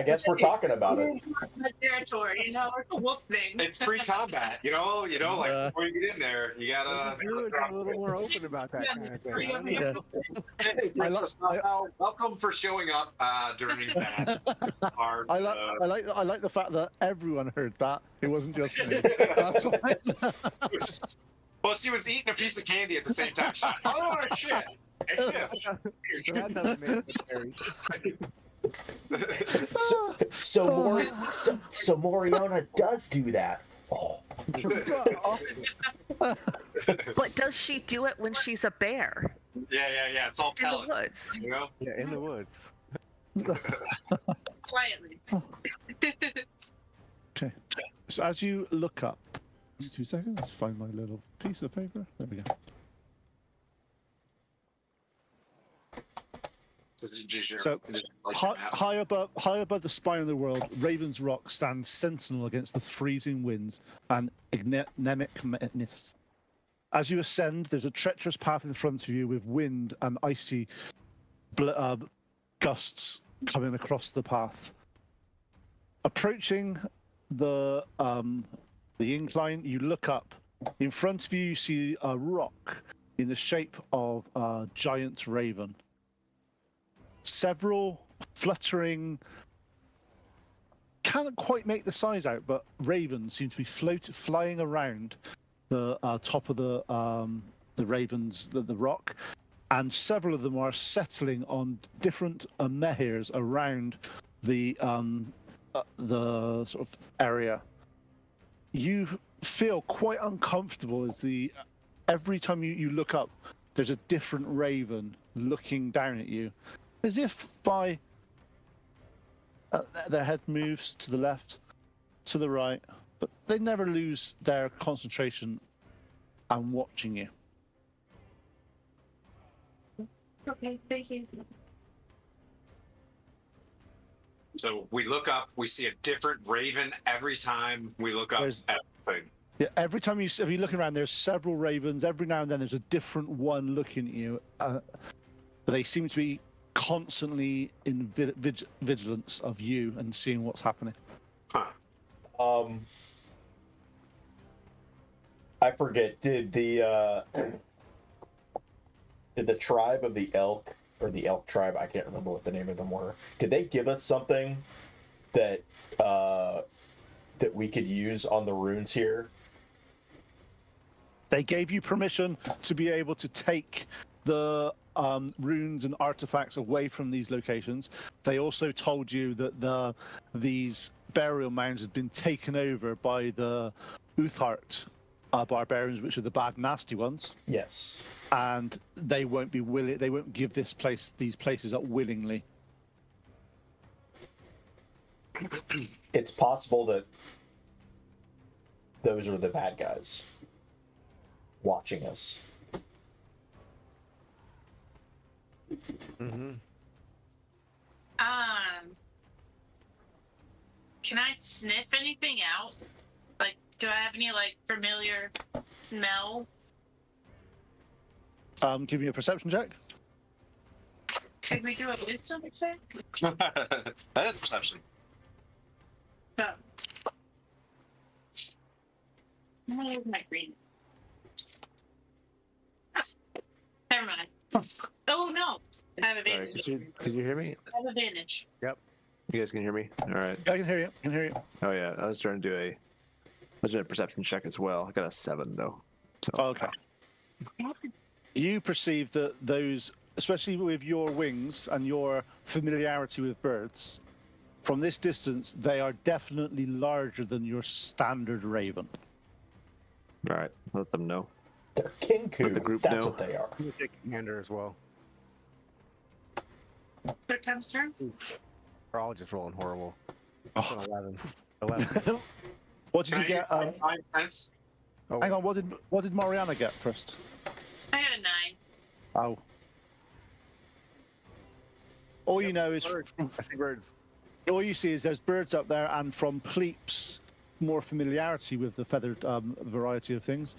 guess we're talking about it. My territory, it's a wolf thing. It's pre-combat, like before you get in there, you gotta. Everyone's a little more open about that kind of thing. I don't know. Yeah. Welcome for showing up during that part. I like the fact that everyone heard that. It wasn't just me. That's why. Well, she was eating a piece of candy at the same time. Oh shit! So that doesn't make it scary. So Moriana does do that. Oh. But does she do it when she's a bear Yeah. It's all in the pellets. woods? You know? Yeah, in the woods. Quietly. Okay. So as you look up, 2 seconds. Find my little piece of paper. There we go. Do So high above the spine of the world, Raven's Rock stands sentinel against the freezing winds and anemic mists. As you ascend, there's a treacherous path in front of you with wind and icy gusts coming across the path. Approaching the incline, you look up. In front of you, you see a rock in the shape of a giant raven. Several fluttering, can't quite make the size out, but ravens seem to be flying around the top of the rock, and several of them are settling on different menhirs around the sort of area. You feel quite uncomfortable as every time you look up, there's a different raven looking down at you, as if by their head moves to the left, to the right, but they never lose their concentration on watching you. Okay, thank you. So we look up, we see a different raven every time we look up at the thing. Yeah, every time if you look around, there's several ravens. Every now and then, there's a different one looking at you. But they seem to be constantly in vigilance of you and seeing what's happening. Huh. I forget. Did the tribe of the elk, or the elk tribe, I can't remember what the name of them were, did they give us something that that we could use on the runes here? They gave you permission to be able to take the runes and artifacts away from these locations. They also told you that these burial mounds had been taken over by the Uthart barbarians, which are the bad, nasty ones. Yes. And they won't be willing. They won't give these places up willingly. It's possible that those are the bad guys watching us. Mm-hmm. Can I sniff anything out? Like, do I have any familiar smells? Give me a perception check. Could we do a wisdom check? That is perception. No. Where's my green? Ah, never mind. Oh no! I have Sorry, advantage. could you hear me? I have advantage. You guys can hear me? All right. I can hear you. I can hear you. Oh yeah, I was trying to do I was doing a perception check as well. I got a 7 though. So Okay. You perceive that those, especially with your wings and your familiarity with birds, from this distance, they are definitely larger than your standard raven. all right, let them know. They're kinku. Let the group That's know. what they are. I'm gonna take Commander as well. Third time's turn. We're all just rolling horrible. Oh. 11. 11. What did Can you I get? use my 5 cents? Oh, Hang on. What did Mariana get first? I got a 9. Oh. All you know is birds. I see birds. all you see is there's birds up there, and from Pleep's more familiarity with the feathered variety of things,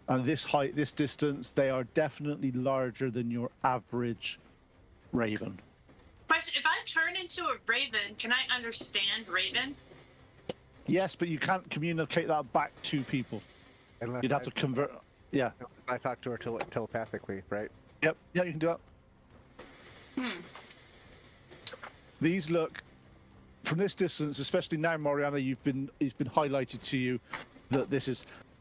and this height, this distance, they are definitely larger than your average raven. Question: if I turn into a raven, can I understand raven? Yes, but you can't communicate that back to people. Unless You'd have to convert. Yeah. I talk to her telepathically, right? Yep. Yeah, you can do that. These look, from this distance, especially now, Mariana, it's been highlighted to you that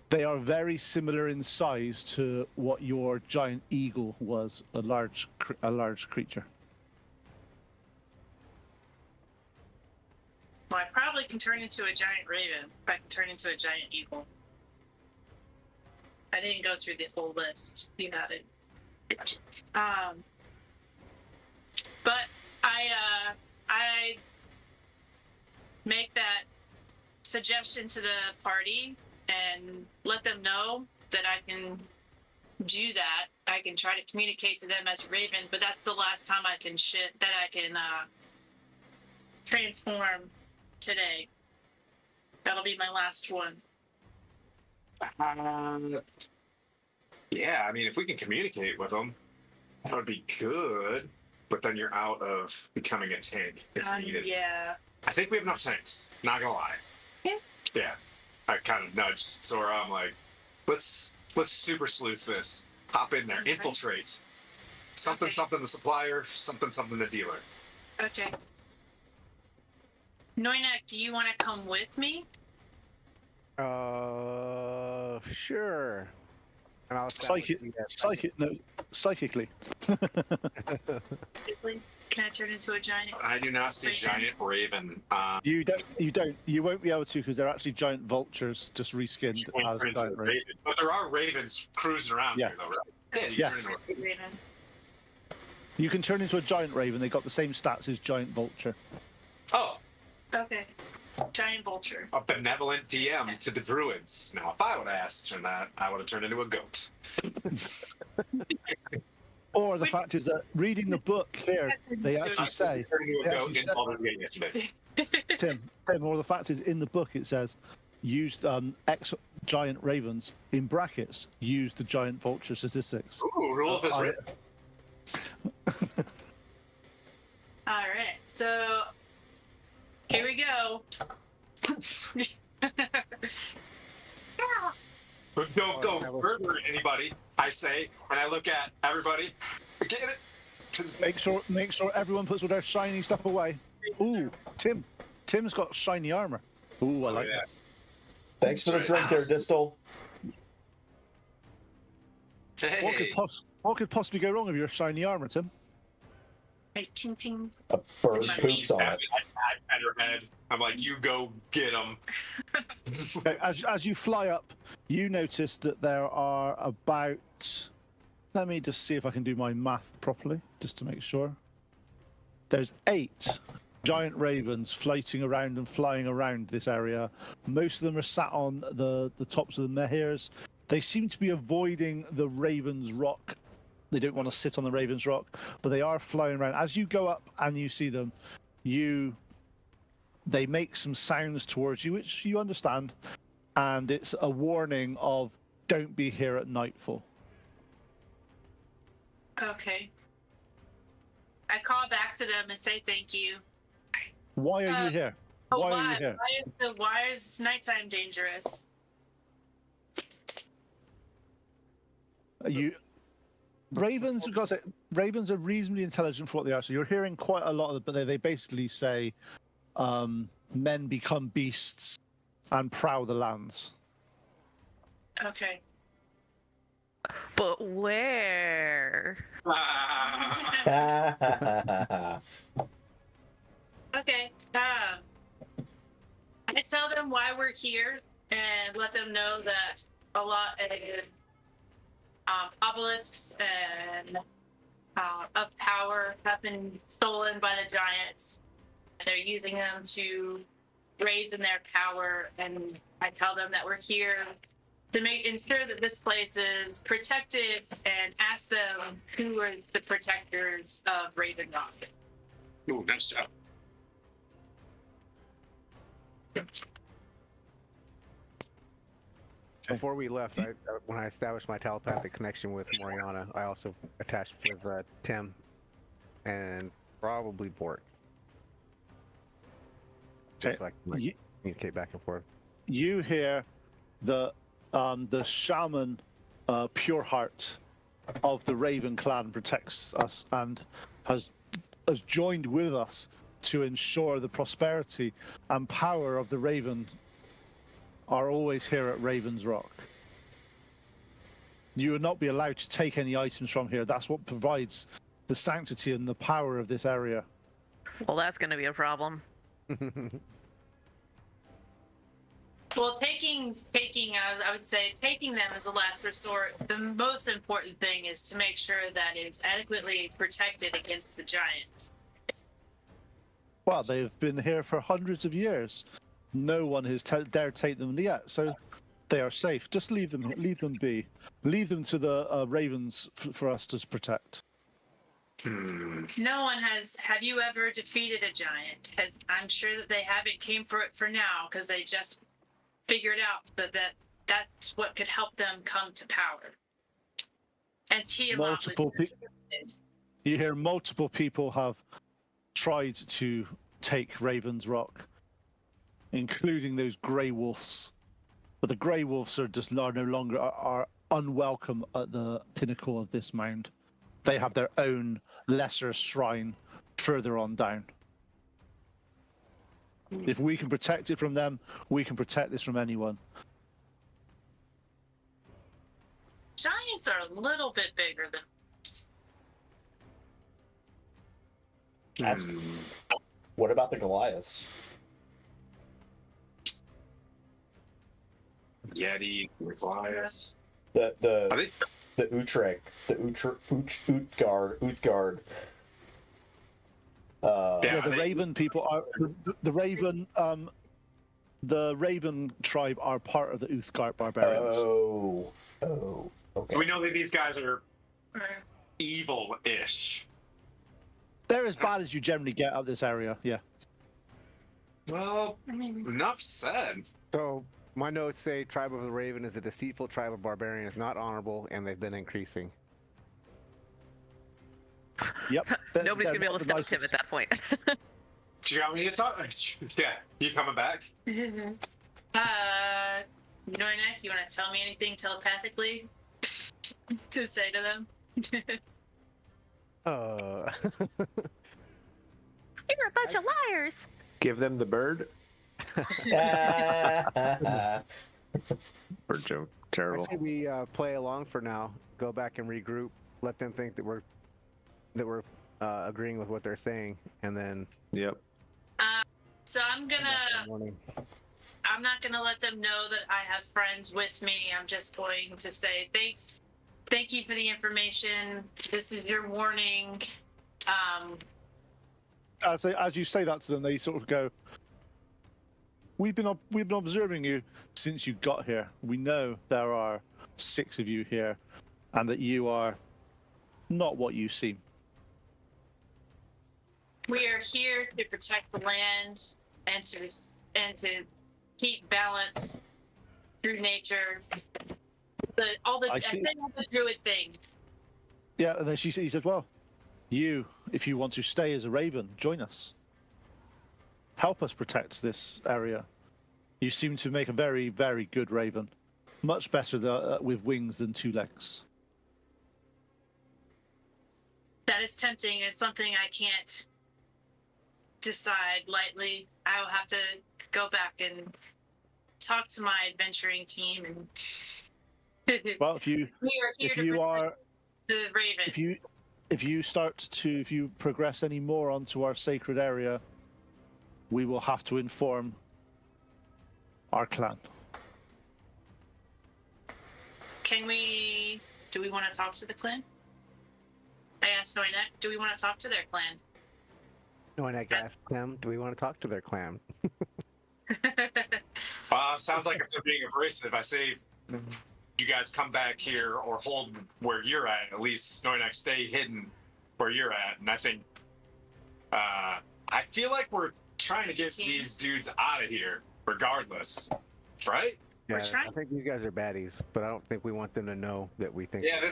they are very similar in size to what your giant eagle was, a large creature. Well, I probably can turn into a giant raven if I can turn into a giant eagle. I didn't go through the whole list. You got it. But I make that suggestion to the party and let them know that I can do that, I can try to communicate to them as a raven, but that's the last time I can transform today. That'll be my last one. Yeah, I mean, if we can communicate with them, that would be good. But then you're out of becoming a tank if needed. Yeah. I think we have enough tanks. Not gonna lie. Yeah. Yeah. I kind of nudged Sora. I'm like, let's super sleuth this. Hop in there, Okay. infiltrate. Something the supplier, something the dealer. Okay. Noinak, do you want to come with me? Sure. And I'll Psychically. Can I turn into a giant? I do not see Raven? giant raven. You won't be able to because they're actually giant vultures, just reskinned as giant ravens. But there are ravens cruising around Yeah. here, though, right? Yeah, you Yeah. can turn into a Raven. You can turn into a giant raven. They got the same stats as giant vulture. Oh, Okay. Giant vulture. a benevolent DM to the druids. Now, if I would have asked for that, I would have turned into a goat. Or the fact is that reading the book here, they actually say, Turned into a they goat actually in said- Baldur's Gate yesterday. Tim, or the fact is in the book it says, use X giant ravens in brackets. Use the giant vulture statistics. Ooh, rule of his I- written. All right. So here we go. But don't go further, anybody. I say, and I look at everybody. Get it? 'Cause Make sure everyone puts all their shiny stuff away. Ooh, Tim's got shiny armor. Ooh, I like yeah. this. Thanks for the drink there, Distal. hey, What could possibly go wrong with your shiny armor, Tim? Hey, ting ting. A bird poops on I it. pat your head. I'm like, you go get them. Okay, as you fly up, you notice that there are about. Let me just see if I can do my math properly, just to make sure. There's 8 giant ravens floating around and flying around this area. Most of them are sat on the tops of the menhirs. They seem to be avoiding the Raven's Rock. They don't want to sit on the Raven's Rock, but they are flying around. As you go up and you see them, they make some sounds towards you, which you understand, and it's a warning of don't be here at nightfall. Okay. I call back to them and say thank you. Why are you here? Oh, Why are you here? Why is nighttime dangerous? Ravens, we've got to say, ravens are reasonably intelligent for what they are. So you're hearing quite a lot of it, but they basically say, men become beasts and prowl the lands. Okay. But where? Okay. I tell them why we're here and let them know that a lot of obelisks and of power have been stolen by the giants. They're using them to raise in their power, and I tell them that we're here to ensure that this place is protected, and ask them who is the protectors of Raven Rock. Ooh, nice job. Before we left, when I established my telepathic connection with Moriana, I also attached with Tim and probably Bort. Just so I can communicate back and forth. You hear the shaman, Pureheart, of the Raven clan protects us and has joined with us to ensure the prosperity and power of the Raven are always here at Raven's Rock. You would not be allowed to take any items from here. That's what provides the sanctity and the power of this area. Well, that's going to be a problem. Well, taking I would say taking them as a last resort. The most important thing is to make sure that it's adequately protected against the giants. Well, they've been here for hundreds of years. No one has dared take them yet, so They are safe. Just leave them. Leave them be. Leave them to the ravens for us to protect. No one has. Have you ever defeated a giant? As I'm sure that they haven't came for it for now because they just figured out that's what could help them come to power. And Tiamat was. You hear multiple people have tried to take Raven's Rock, including those grey wolves. But the grey wolves are no longer are unwelcome at the pinnacle of this mound. They have their own lesser shrine further on down. If we can protect it from them, we can protect this from anyone. Giants are a little bit bigger than us. What about the Goliaths? Yeti, Goliaths. The Utrecht, Utgard. Yeah, the Raven people are the Raven. The Raven tribe are part of the Uthgardt barbarians. Oh, okay. So we know that these guys are evil-ish. They're as bad as you generally get out of this area. Yeah. Well, enough said. So my notes say Tribe of the Raven is a deceitful tribe of barbarians, not honorable, and they've been increasing. Yep. Nobody's gonna be able to stop him at that point. Do you want me to talk? Yeah, you coming back? Noinek, you want to tell me anything telepathically to say to them? You're a bunch of liars. Give them the bird. Bird joke. Terrible. I say we play along for now. Go back and regroup. Let them think that we're agreeing with what they're saying, and then. Yep. So I'm not gonna let them know that I have friends with me. I'm just going to say thank you for the information. This is your warning. As you say that to them, they sort of go, We've been observing you since you got here. We know there are 6 of you here, and that you are not what you seem. We are here to protect the land and to keep balance through nature. All the druid things. Yeah, and then he said, "Well, if you want to stay as a raven, join us. Help us protect this area. You seem to make a very, very good raven. Much better with wings than 2 legs." That is tempting. It's something I can't decide lightly. I'll have to go back and talk to my adventuring team. And Well, if you the raven. if you progress any more onto our sacred area, we will have to inform our clan. Do we want to talk to the clan? I asked Noinek, do we want to talk to their clan? Noinek asked them, do we want to talk to their clan? Sounds like if they're being abrasive, I say you guys come back here or hold where you're at least Noinek stay hidden where you're at. And I think, I feel like we're trying to get these dudes out of here regardless, right? Yeah, I think these guys are baddies, but I don't think we want them to know that we think. Yeah, and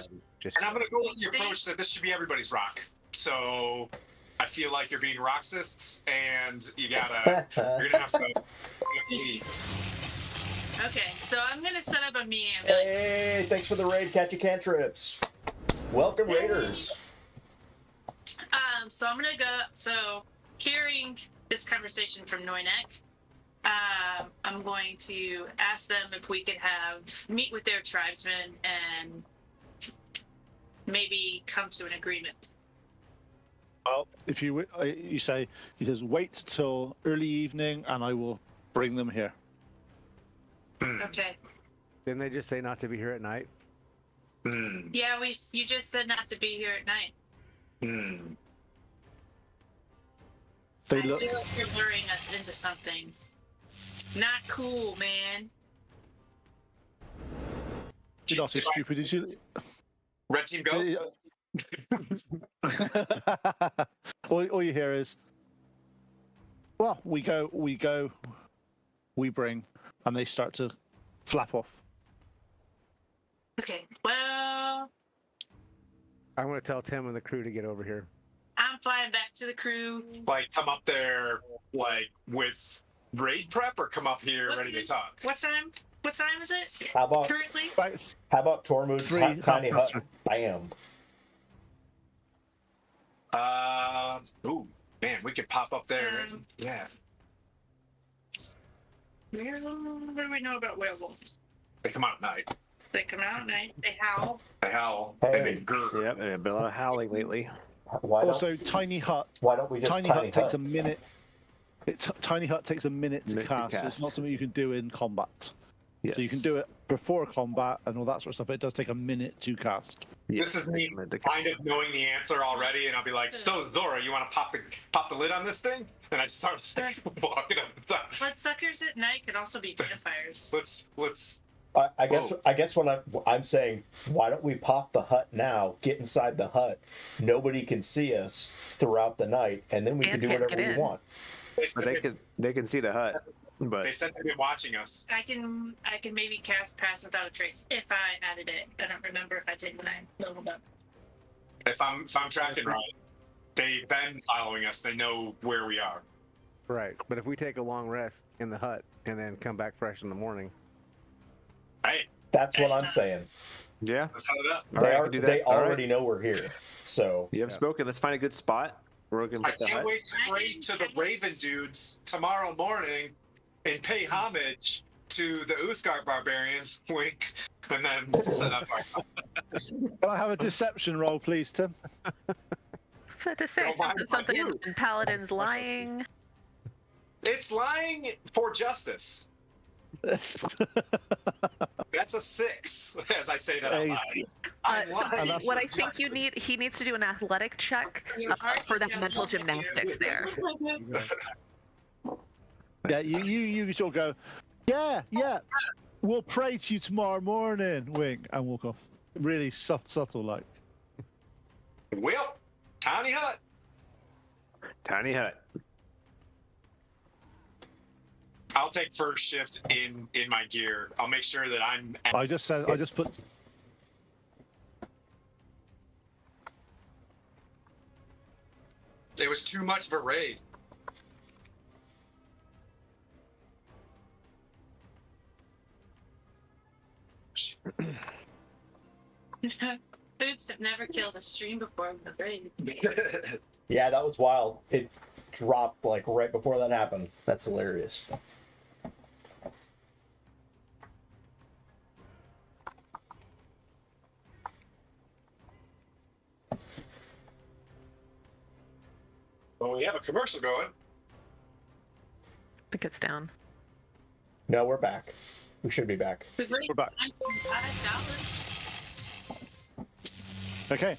I'm gonna go with the approach that this should be everybody's rock. So I feel like you're being roxists, and you're gonna have to leave. Okay, so I'm gonna set up a meeting. Hey, thanks for the raid, Catchy Cantrips. Welcome, Raiders. So I'm gonna go. So hearing this conversation from Noinek, I'm going to ask them if we could meet with their tribesmen and maybe come to an agreement. Well, if he says wait till early evening, and I will bring them here. Okay. Didn't they just say not to be here at night? Yeah, you just said not to be here at night. I feel like you're luring us into something not cool, man. You're not as stupid as you. Red team go. all you hear is, well, we go, we bring, and they start to flap off. Okay. Well, I'm going to tell Tim and the crew to get over here. I'm flying back to the crew. Like come up there like with raid prep, or come up here What ready to time? talk. What time? What time is it How about currently? Tormund's Three, tiny half hut? past Bam. Ooh, man, we could pop up there. Yeah. What do we know about werewolves? They come out at night. They come out at night. They howl. They howl. Hey. They make grr. Yep, and a bit of howling lately. Why don't, Also, tiny hut. why don't we just Tiny hut takes a minute. Tiny hut takes a minute to cast. So it's not something you can do in combat. Yes. So you can do it before combat and all that sort of stuff. But it does take a minute to cast. This is me kind of knowing the answer already, and I'll be like, "So Zora, you want to pop the lid on this thing?" And I start walking up. Bloodsuckers at night could also be vampires. Let's. I guess what I'm saying, why don't we pop the hut now? Get inside the hut. Nobody can see us throughout the night, and then we can And do can't whatever get we in. want. But they can see the hut. But They said they've been watching us. I can maybe cast Pass Without a Trace if I added it. I don't remember if I did when I leveled up. If I'm tracking right, they've been following us. They know where we are. Right. But if we take a long rest in the hut and then come back fresh in the morning. Hey, That's what I'm saying. yeah, let's head it up. All right, I They can do that. they All right. already know we're here. So you have spoken. Let's find a good spot. We're gonna I put the can't hut. wait to raid to the Raven dudes tomorrow morning and pay homage to the Uthgar barbarians, wink, and then set up our. Can I have a deception roll, please, Tim? But to say Don't mind something if I do. in Paladin's lying. It's lying for justice. That's a 6, as I say that out Hey. loud. I'm So lying. that's- what I think he needs to do an athletic check for that mental gymnastics there. Yeah, you sort of go, yeah, we'll pray to you tomorrow morning, wink, and walk off. Really subtle, like. Well, tiny hut. Tiny hut. I'll take first shift in my gear. I'll make sure that I'm. I just put. It was too much of a raid. Boots have never killed a stream before with a raid. yeah, that was wild. It dropped like right before that happened. That's hilarious. Well, we have a commercial going. I think it's down. No, we're back. We should be back. We're back. Okay.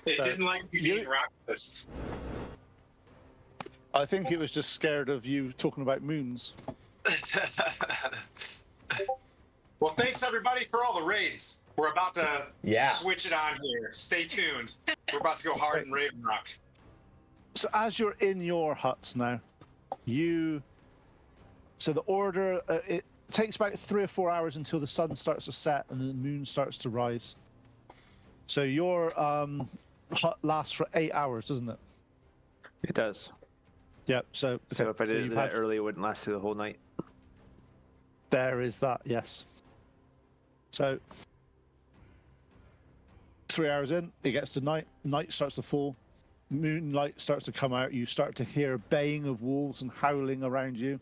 It So, didn't like you being rockfist. I think it was just scared of you talking about moons. Well, thanks everybody for all the raids. We're about to Yeah. switch it on here. Stay tuned. We're about to go hard in Raven Rock. So as you're in your huts now, so the order, it takes about 3 or 4 hours until the sun starts to set and the moon starts to rise. So your hut lasts for 8 hours, doesn't it? It does. Yeah. So So if I did you've it that had- early, it wouldn't last through the whole night. There is that, yes. So 3 hours in, it gets to night. Night starts to fall. Moonlight starts to come out. You start to hear baying of wolves and howling around you.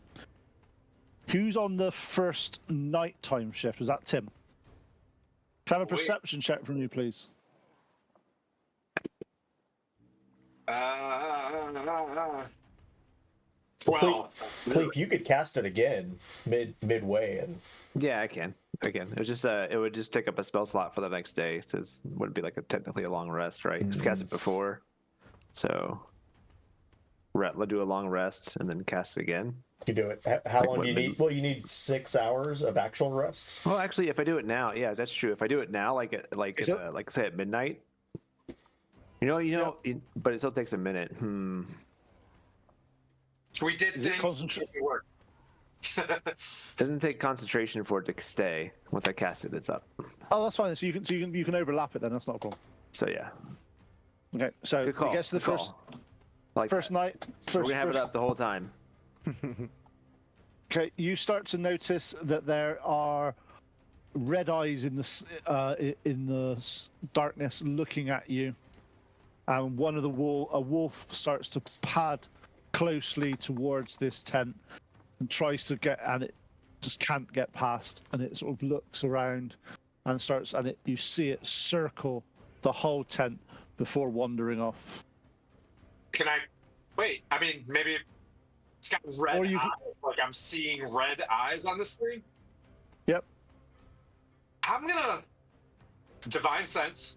Who's on the first nighttime shift? Was that Tim? Can I have a Wait. perception check from you, please? Well, Cleek, you could cast it again midway, and Yeah, I can. Again, it was just it would just take up a spell slot for the next day. So it wouldn't be like technically a long rest, right? Just cast it before. So do a long rest, and then cast it again. You do it. How Like long what, do you need? Well, you need 6 hours of actual rest. Well, actually, if I do it now, yeah, that's true. If I do it now, Is it? like say at midnight, but it still takes a minute. We did Is it things. concentrate? It worked. Doesn't take concentration for it to stay. Once I cast it, it's up. Oh, that's fine. So you can overlap it then. That's not a problem. So yeah, Okay. So good call. it gets to the good first call. Like first that. night. So we're First, gonna have it first- up the whole time. Okay. You start to notice that there are red eyes in the darkness looking at you, and one of a wolf starts to pad closely towards this tent and tries to get, and it just can't get past, and it sort of looks around and starts, and you see it circle the whole tent before wandering off. Can I wait? I mean, maybe it's got red Or you- eyes. Like I'm seeing red eyes on this thing. Yep. I'm gonna divine sense.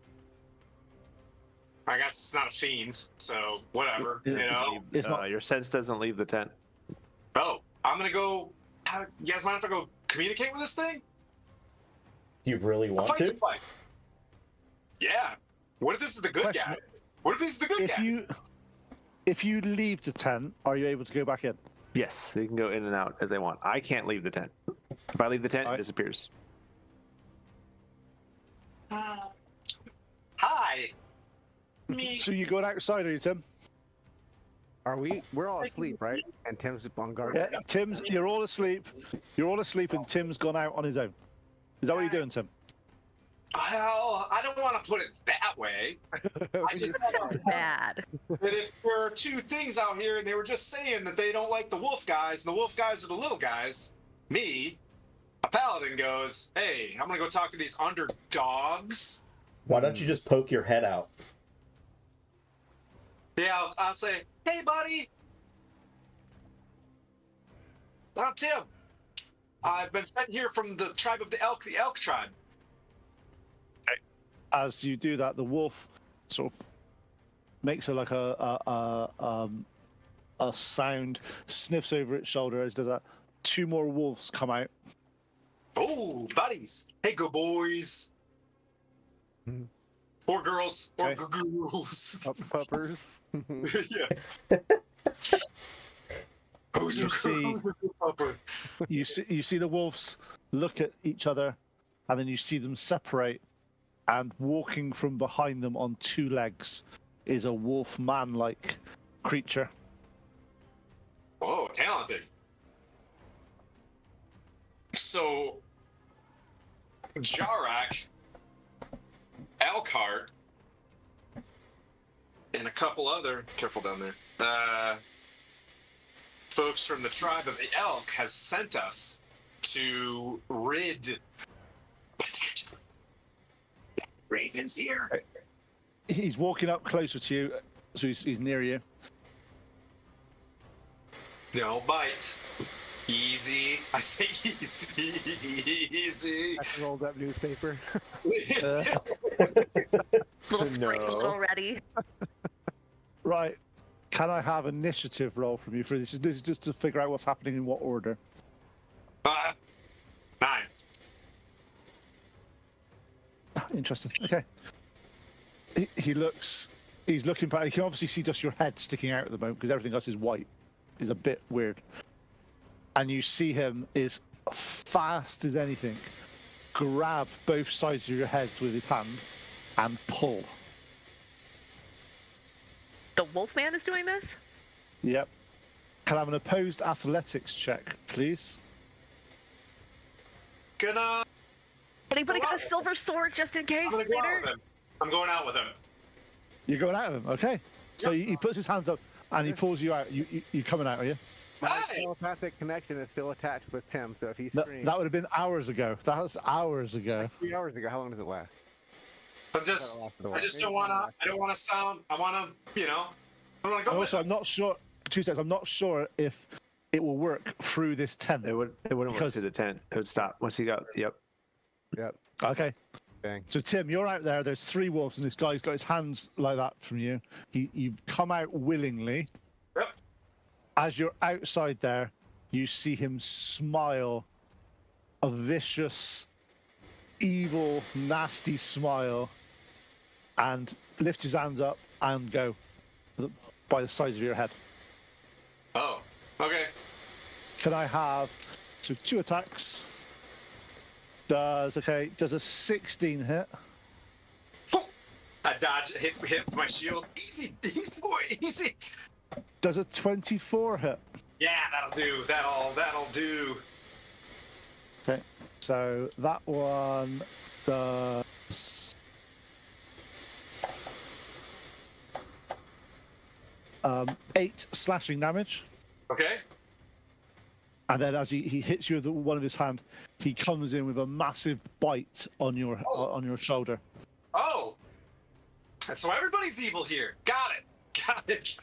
I guess it's not a fiend, so whatever. You know. It's not. Your sense doesn't leave the tent. Oh, I'm gonna go. You guys mind if I go communicate with this thing? Do you really I'll want fight to? some fight. Yeah. What if this is the good Question. guy? What if this is the good guy? If you leave the tent, are you able to go back in? Yes, they can go in and out as they want. I can't leave the tent. If I leave the tent, it Alright. disappears. Hi. Me. So you going outside, are you, Tim? We're all asleep, right? And Tim's on guard. Yeah, Tim's. You're all asleep. You're all asleep, and Tim's gone out on his own. Is that what you're doing, Tim? Well, I don't want to put it that way. I just want Bad. that if there are two things out here and they were just saying that they don't like the wolf guys and the wolf guys are the little guys, me, a paladin goes, hey, I'm gonna go talk to these underdogs. Why don't you just poke your head out? Yeah, I'll say, hey buddy, I'm Tim. I've been sent here from the tribe of the elk tribe. As you do that, the wolf sort of makes a sound, sniffs over its shoulder as does that. Two more wolves come out. Oh, buddies. Hey, good boys. Mhm. Or girls. Or Okay. girls. Puppers. Yeah. Who's You a see- pupper? You see the wolves look at each other, and then you see them separate. And walking from behind them on two legs is a wolf man-like creature. Oh, talented. So, Jarak, Elkhart, and a couple other, careful down there, folks from the tribe of the elk has sent us to rid Ravens here. He's walking up closer to you, so he's near you. No bite. Easy. I say easy. Easy. That's a rolled up newspaper. Little sprinkled No. already. Right. Can I have initiative roll from you for this? This is just to figure out what's happening in what order. 9. Interesting. Okay. He's looking back. You can obviously see just your head sticking out at the moment because everything else is white. Is a bit weird. And you see him is fast as anything. Grab both sides of your heads with his hand and pull. The Wolfman is doing this? Yep. Can I have an opposed athletics check, please? Gonna. Anybody got a silver sword just in case I'm gonna go out later? with him. I'm going out with him. You're going out of him, okay? So he puts his hands up and he pulls you out. You coming out, are you? My Hey! telepathic connection is still attached with Tim, so if he No, screams... that would have been hours ago. That was hours ago. 3 hours ago, how long does it last? I'm just. I just don't wanna. I don't wanna sound. I wanna. You know. I wanna go And with also, him. I'm not sure. 2 seconds. I'm not sure if it will work through this tent. It wouldn't work Because- through the tent. It would stop once he got. Yep. Yep. Okay. Bang. So Tim, you're out there. There's 3 wolves, and this guy's got his hands like that from you. You've come out willingly. Yep. As you're outside there, you see him smile a vicious, evil, nasty smile and lift his hands up and go by the size of your head. Oh, okay. Can I have 2 attacks? Does a 16 hit? I dodge, hit my shield. Easy, boy, easy. Does a 24 hit? Yeah, that'll do. That'll do. Okay, so that one does 8 slashing damage. Okay. And then as he hits you with one of his hand, he comes in with a massive bite on your shoulder. Oh. So everybody's evil here. Got it.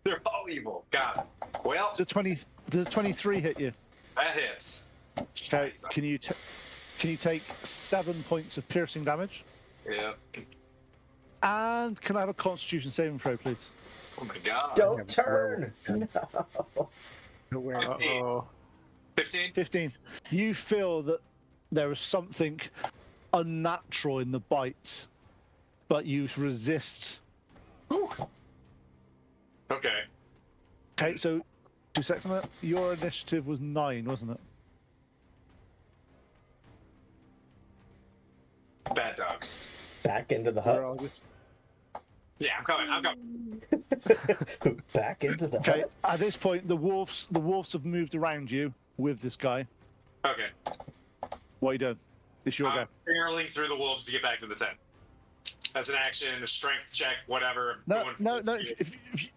They're all evil. Got it. Well, Does a 23 hit you? that hits. Okay. Can you take 7 points of piercing damage? Yeah. And can I have a Constitution saving throw, please? Oh my god. Don't turn. No. Where? 15. Uh-oh. 15? 15. You feel that there is something unnatural in the bite, but you resist. Ooh. Okay. Okay, so 2 seconds on that. Your initiative was 9, wasn't it? Bad dogs. Back into the We're hut. all just Yeah, I'm coming. Back into the Okay. hut. At this point, the wolves have moved around you with this guy. Okay. What are you doing? It's your go. I'm barreling through the wolves to get back to the tent. That's an action, a strength check, whatever. No. Going for If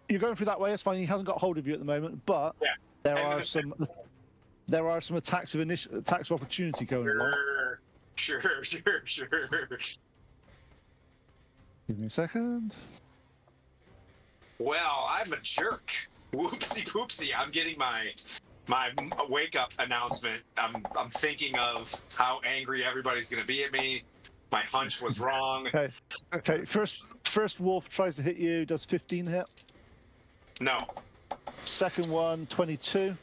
you're going through that way, it's fine. He hasn't got hold of you at the moment, but Yeah. there And are then- some attacks of opportunity going along. Sure. Give me a second. Well, I'm a jerk. Whoopsie poopsie. I'm getting my wake up announcement. I'm thinking of how angry everybody's gonna be at me. My hunch was wrong. Okay. First wolf tries to hit you. Does 15 hit? No. Second one, 22.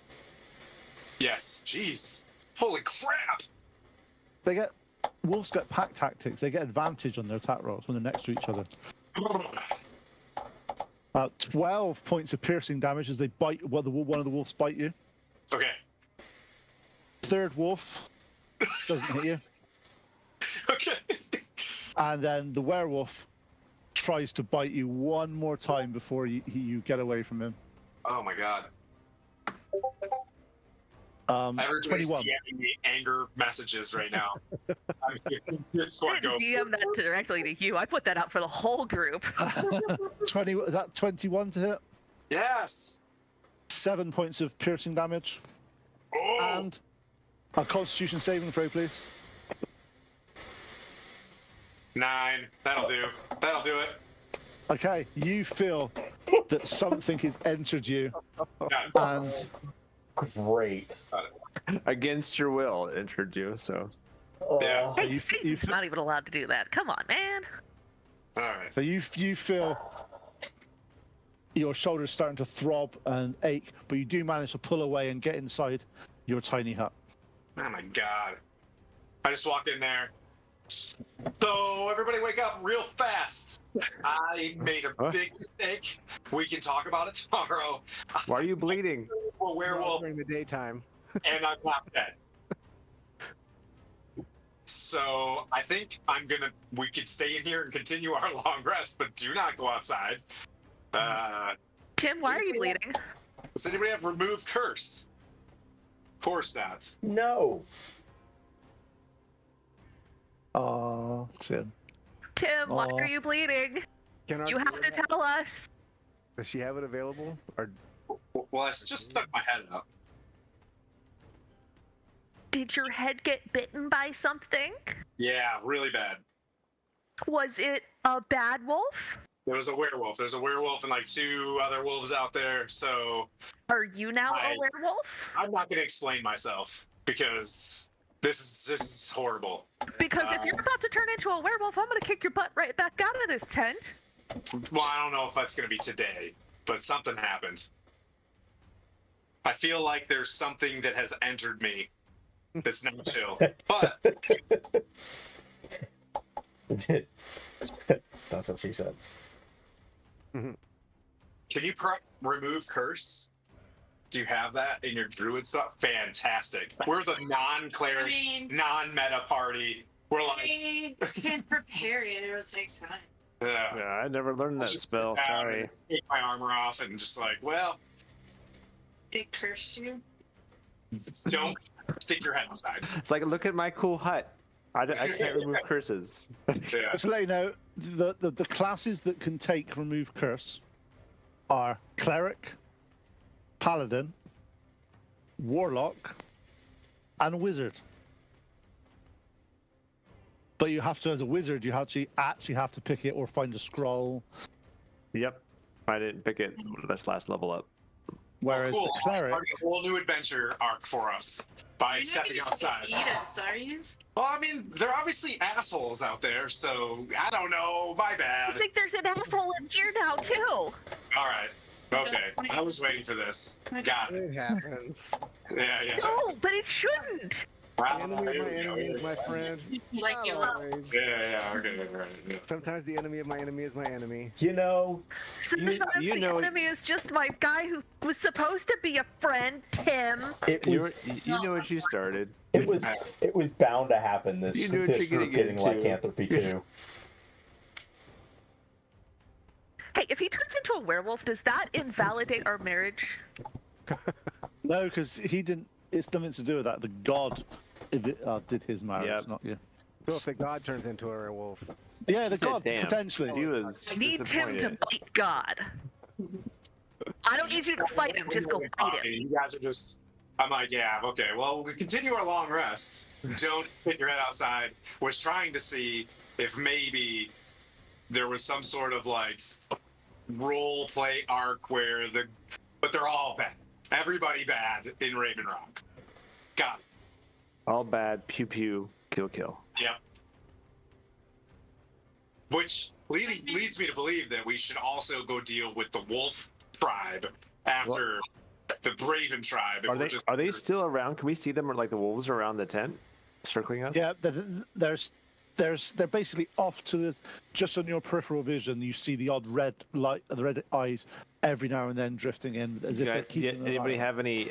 Yes. Jeez. Holy crap. Wolves get pack tactics. They get advantage on their attack rolls when they're next to each other. 12 points of piercing damage as they bite. One of the wolves bite you. Okay. Third wolf doesn't hit you, Okay. and then the werewolf tries to bite you one more time before you get away from him. Oh my god. Everybody's 21. DMing me anger messages right now. This I one didn't go. DM that directly to you. I put that out for the whole group. 20. Is that 21 to hit? Yes. 7 points of piercing damage, Oh. and a Constitution saving throw, please. 9. That'll do. That'll do it. Okay, you feel that something has entered you, Got it. and Great. Against your will, it entered you. So Yeah. Hey, you Satan's not even allowed to do that. Come on, man. All right. so you feel your shoulders starting to throb and ache, but you do manage to pull away and get inside your tiny hut. Oh my god. I just walked in there. So everybody wake up real fast. I made a big mistake. We can talk about it tomorrow. why are you bleeding? A werewolf during the daytime. and I'm half dead. So I think we could stay in here and continue our long rest, but do not go outside. Tim, why are you bleeding? Does anybody have remove curse? 4 stats. No. Tim. Tim, why Aw. are you bleeding? Can our You have to DM tell us. Does she have it available? Or Well, I just stuck my head up. Did your head get bitten by something? Yeah, really bad. Was it a bad wolf? There was a werewolf. There's a werewolf and like 2 other wolves out there. So Are you now I- a werewolf? I'm not going to explain myself because this is horrible. Because if you're about to turn into a werewolf, I'm gonna kick your butt right back out of this tent. Well, I don't know if that's going to be today, but something happened. I feel like there's something that has entered me that's not chill. But That's what she said. can you remove curse? Do you have that in your druid stuff? Fantastic. We're the non-cleric, non-meta party. We're like, I can't prepare it. It'll take time. yeah. Yeah, I never learned that Just spell. sit down Sorry. and take my armor off and just like, well, They curse you. don't stick your head outside. It's like, look at my cool hut. I can't remove curses. Yeah. Just to let you know, the classes that can take remove curse are cleric, paladin, warlock, and wizard. But you have to, as a wizard, you actually have to pick it or find a scroll. Yep. I didn't pick it. Let's last level up. Whereas Cool. the cleric, Starting a whole new adventure arc for us by You're not stepping gonna outside. eat us, are you? Well, I mean, they're obviously assholes out there, so I don't know. My I bad. think there's an asshole in here now too. All right. Okay. I was waiting for this. Got it. It happens. Yeah, yeah. No, but it shouldn't. Wow, The enemy of here my we go. enemy is my friend. Like Not you. always. Yeah, yeah, okay, right. Yeah. Sometimes the enemy of my enemy is my enemy. You know, Sometimes you the know- enemy is just my guy who was supposed to be a friend, Tim. it You, was you know what you started. it was bound to happen. This You knew what this you're group getting getting into. lycanthropy too. Hey, if he turns into a werewolf, does that invalidate our marriage? no, because he didn't. It's nothing to do with that. The god did his marriage, Yep. not you. So if the god turns into a werewolf, Yeah, the said, god "Damn." potentially. He was I need Tim to disappointed. bite God. I don't need you to fight him, just go bite him. You guys are just. I'm like, yeah, okay. Well, we continue our long rest. Don't put your head outside. Was trying to see if maybe there was some sort of like role play arc where but they're all bad. Everybody bad in Raven Rock. Got it. All bad. Pew pew. Kill kill. Yep. Which leads me to believe that we should also go deal with the Wolf tribe after the Raven tribe. Are they still around? Can we see them, or like the wolves around the tent, circling us? Yeah, they're basically off to the just on your peripheral vision. You see the odd red light, the red eyes every now and then drifting in, as if they're keeping. Anybody have any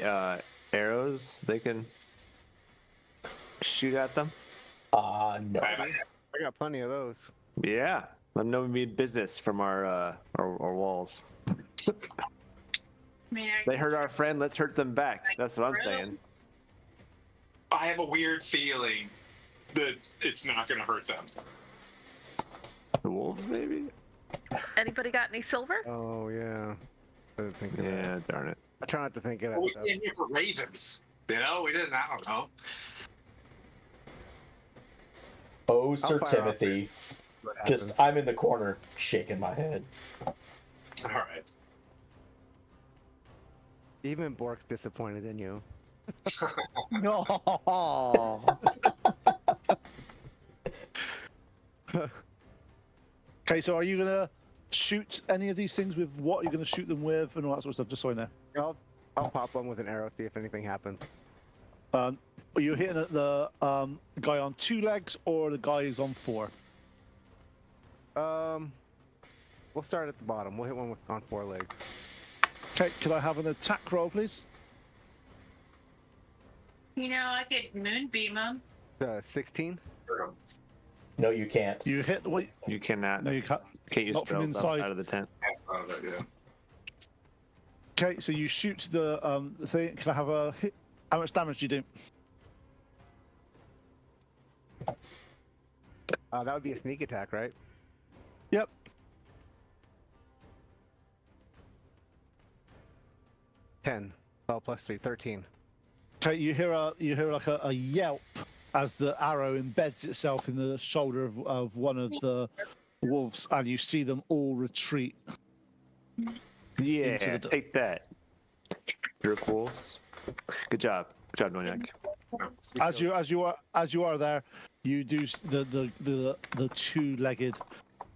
arrows they can shoot at them? No. I got plenty of those. Yeah, let them know we mean business from our walls. I mean, They hurt our friend. Let's hurt them back. That's what I'm Really? saying. I have a weird feeling that it's not going to hurt them. The wolves, maybe? Anybody got any silver? Oh yeah. I didn't think of that. Yeah, darn it. I try not to think of that We stuff. came here for ravens. You know, we didn't. I don't know. Oh, Sir fire off Timothy. What Just happens. I'm in the corner shaking my head. All right. Even Bork's disappointed in you. No. Okay, so are you gonna shoot any of these things with what? Are you gonna shoot them with and all that sort of stuff? Just so I know. I'll pop one with an arrow, see if anything happens. Are you hitting at the guy on 2 legs or the guy who's on 4? We'll start at the bottom. We'll hit one on 4 legs. Okay, could I have an attack roll, please? you know, I could moonbeam him. 16. No, you can't. You hit the way. You cannot. No, you can't. Can't use not from spells inside. outside of the tent. That's not it, yeah. Okay, so you shoot the thing. Can I have a hit? How much damage do you do? That would be a sneak attack, right? Yep. Ten. Well, plus 3, 13. Okay, you hear like a yelp as the arrow embeds itself in the shoulder of one of the wolves, and you see them all retreat. Yeah, Into the- take that. Jerk wolves. Good job. Good job, Nonyak. As you are there, you do the 2-legged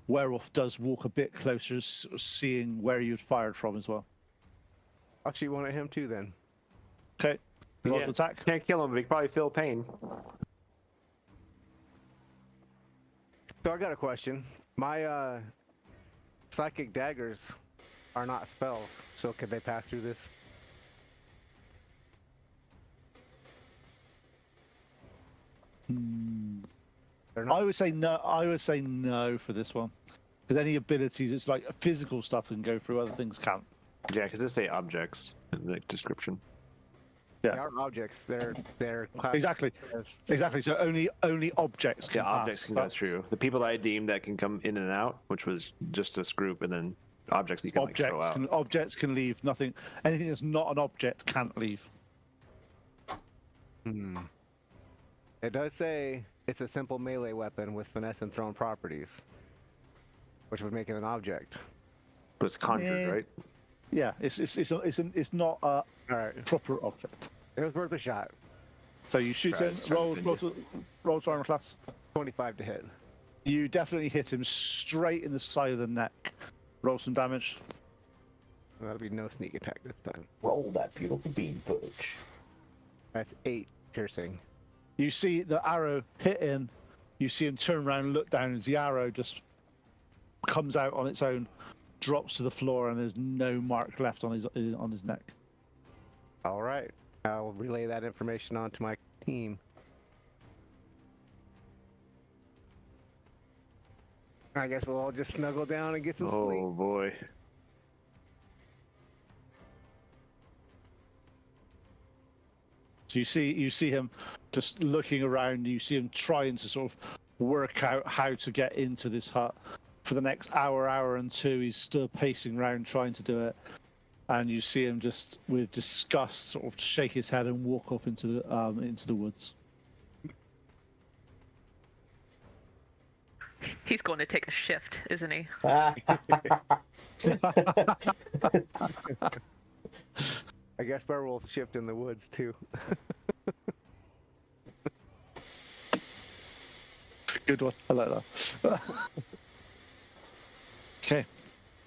werewolf does walk a bit closer, seeing where you'd fired from as well. I'll shoot one at him too then. Okay. Roll Yeah. to attack. Can't kill him, but he can probably feel pain. So I got a question. My psychic daggers are not spells, so could they pass through this? They're not. I would say no. I would say no for this one, because any abilities, it's like physical stuff that can go through. Other things can't. Yeah, because they say objects in the description. They are objects. They're classified Exactly. as- Exactly. So only objects can Yeah, pass. objects can go through. The people that I deemed that can come in and out, which was just this group, and then objects you can like throw out. Objects can leave. Nothing. Anything that's not an object can't leave. It does say it's a simple melee weapon with finesse and thrown properties, which would make it an object. But it's conjured, Yeah. right? Yeah. It's not a All right, proper object. it was worth a shot. So you shoot him. Roll to armor class. 25 to hit. You definitely hit him straight in the side of the neck. Roll some damage. That'll be no sneak attack this time. Roll that beautiful bean footage. That's 8 piercing. You see the arrow hit in. You see him turn around and look down as the arrow just comes out on its own, drops to the floor, and there's no mark left on his neck. All right, I'll relay that information on to my team. I guess we'll all just snuggle down and get some sleep. Oh boy. So you see him just looking around. You see him trying to sort of work out how to get into this hut. For the next hour and two, he's still pacing around trying to do it. And you see him just, with disgust, sort of shake his head and walk off into the woods. He's going to take a shift, isn't he? I guess Bear will shift in the woods too. Good one. I like that. Okay.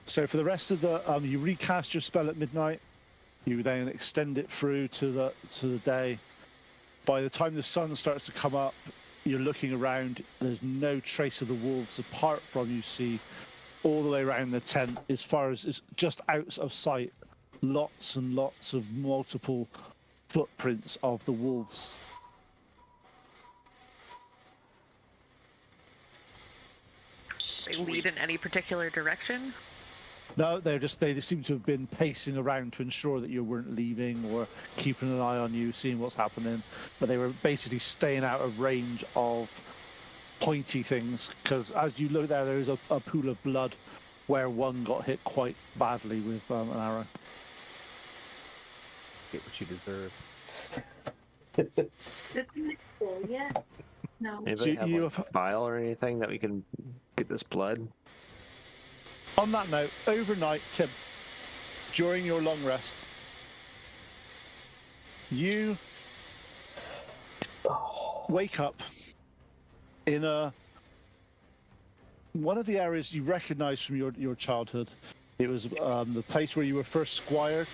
So for the rest of the, you recast your spell at midnight. You then extend it through to the day. By the time the sun starts to come up, you're looking around. There's no trace of the wolves apart from you see all the way around the tent, as far as it's just out of sight. Lots and lots of multiple footprints of the wolves. They lead in any particular direction? No, they seem to have been pacing around to ensure that you weren't leaving or keeping an eye on you, seeing what's happening. But they were basically staying out of range of pointy things, because as you look there is a pool of blood where one got hit quite badly with an arrow. Get what you deserve. Is it full yet? No. Anybody So have you like, have- a vial or anything that we can get this blood? On that note, overnight, Tim, during your long rest, you wake up in one of the areas you recognize from your childhood. It was the place where you were first squired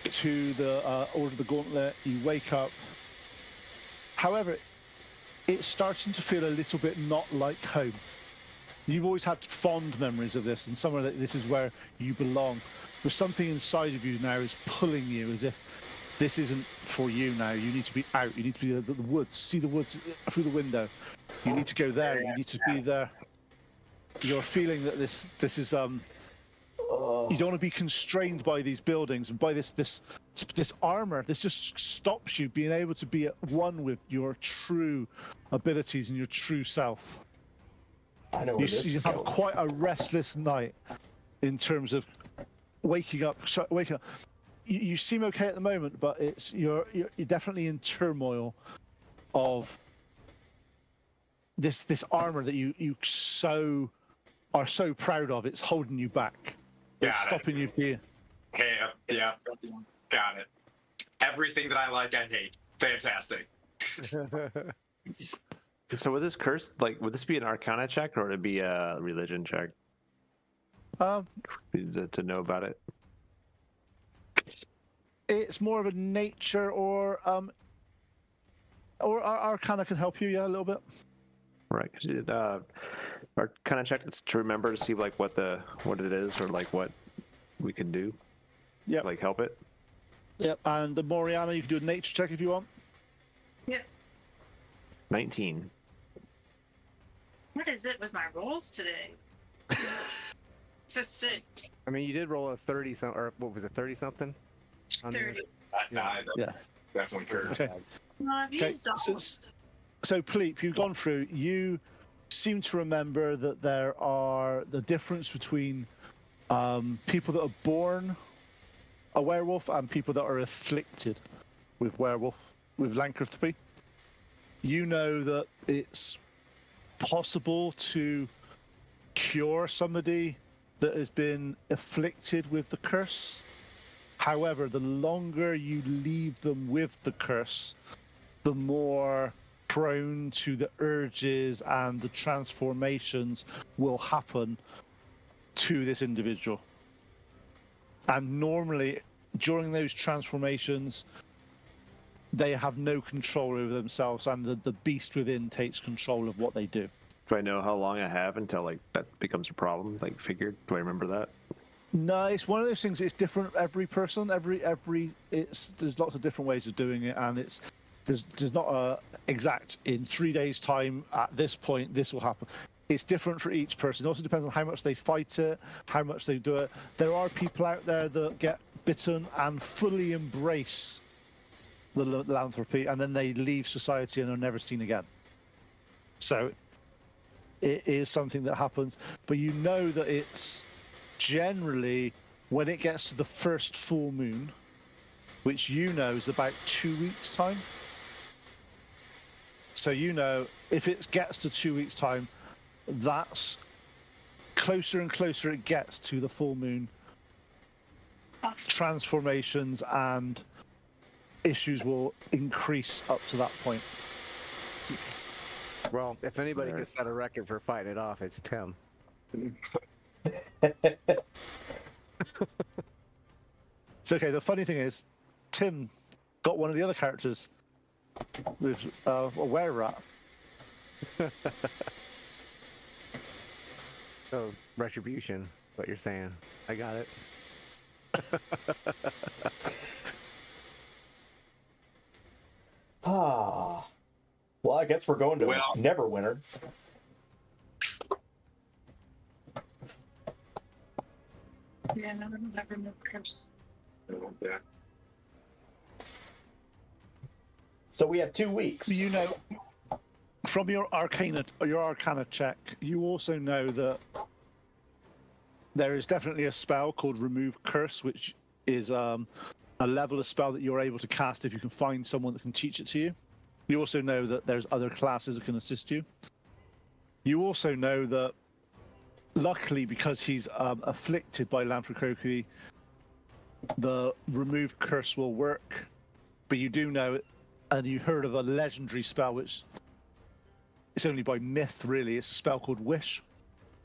to the Order of the Gauntlet. You wake up. However, it's starting to feel a little bit not like home. You've always had fond memories of this, and somewhere that this is where you belong. But something inside of you now is pulling you, as if this isn't for you now. You need to be out. You need to be in the woods. See the woods through the window. You need to go there. You need to be there. You're feeling that this is you don't want to be constrained by these buildings and by this armor. This just stops you being able to be at one with your true abilities and your true self. I know where this You is have going. quite a restless night in terms of waking up. You seem okay at the moment, but you're definitely in turmoil of this armor that you are so proud of. It's holding you back. It's Got it. stopping you being. Yeah, got it. Everything that I like, I hate. Fantastic. So with this curse, like, would this be an Arcana check or would it be a religion check Um, to know about it? It's more of a nature or Arcana can help you, yeah, a little bit. Right. Could you, or kind of check this to remember to see like what it is or like what we can do. Yep. Like help it. Yep. And the Moriana, you can do a nature check if you want. Yep. 19. What is it with my rolls today? It's a 6. I mean, you did roll a 30 something, or what was it, 30 something? 30. Yeah. Definitely curse. Okay. No, I've Okay. used all. So Pleep, you've gone through. You seem to remember that there are the difference between people that are born a werewolf and people that are afflicted with lycanthropy. You know that it's possible to cure somebody that has been afflicted with the curse. However, the longer you leave them with the curse, the more prone to the urges and the transformations will happen to this individual. And normally, during those transformations, they have no control over themselves, and the beast within takes control of what they do. Do I know how long I have until like that becomes a problem? Like figured? Do I remember that? No, it's one of those things. It's different every person. There's lots of different ways of doing it, and there's not a exact in 3 days' time at this point this will happen. It's different for each person. It also depends on how much they fight it, how much they do it. There are people out there that get bitten and fully embrace the lycanthropy, and then they leave society and are never seen again. So it is something that happens, but you know that it's generally when it gets to the first full moon, which you know is about 2 weeks' time. So you know if it gets to 2 weeks' time, that's closer and closer it gets to the full moon. Transformations and issues will increase up to that point. Well, if anybody can set a record for fighting it off, it's Tim. It's okay. The funny thing is, Tim got one of the other characters with a were-rat. So, retribution, what you're saying. I got it. Ah. Well, I guess we're going to Neverwinter. Yeah, never curse. Yeah. So we have 2 weeks. You know, from your Arcana check, you also know that there is definitely a spell called Remove Curse, which is a level of spell that you're able to cast if you can find someone that can teach it to you. You also know that there's other classes that can assist you. You also know that, luckily, because he's afflicted by lycanthropy, the Remove Curse will work. But you do know, and you heard of a legendary spell, which it's only by myth, really. It's a spell called Wish,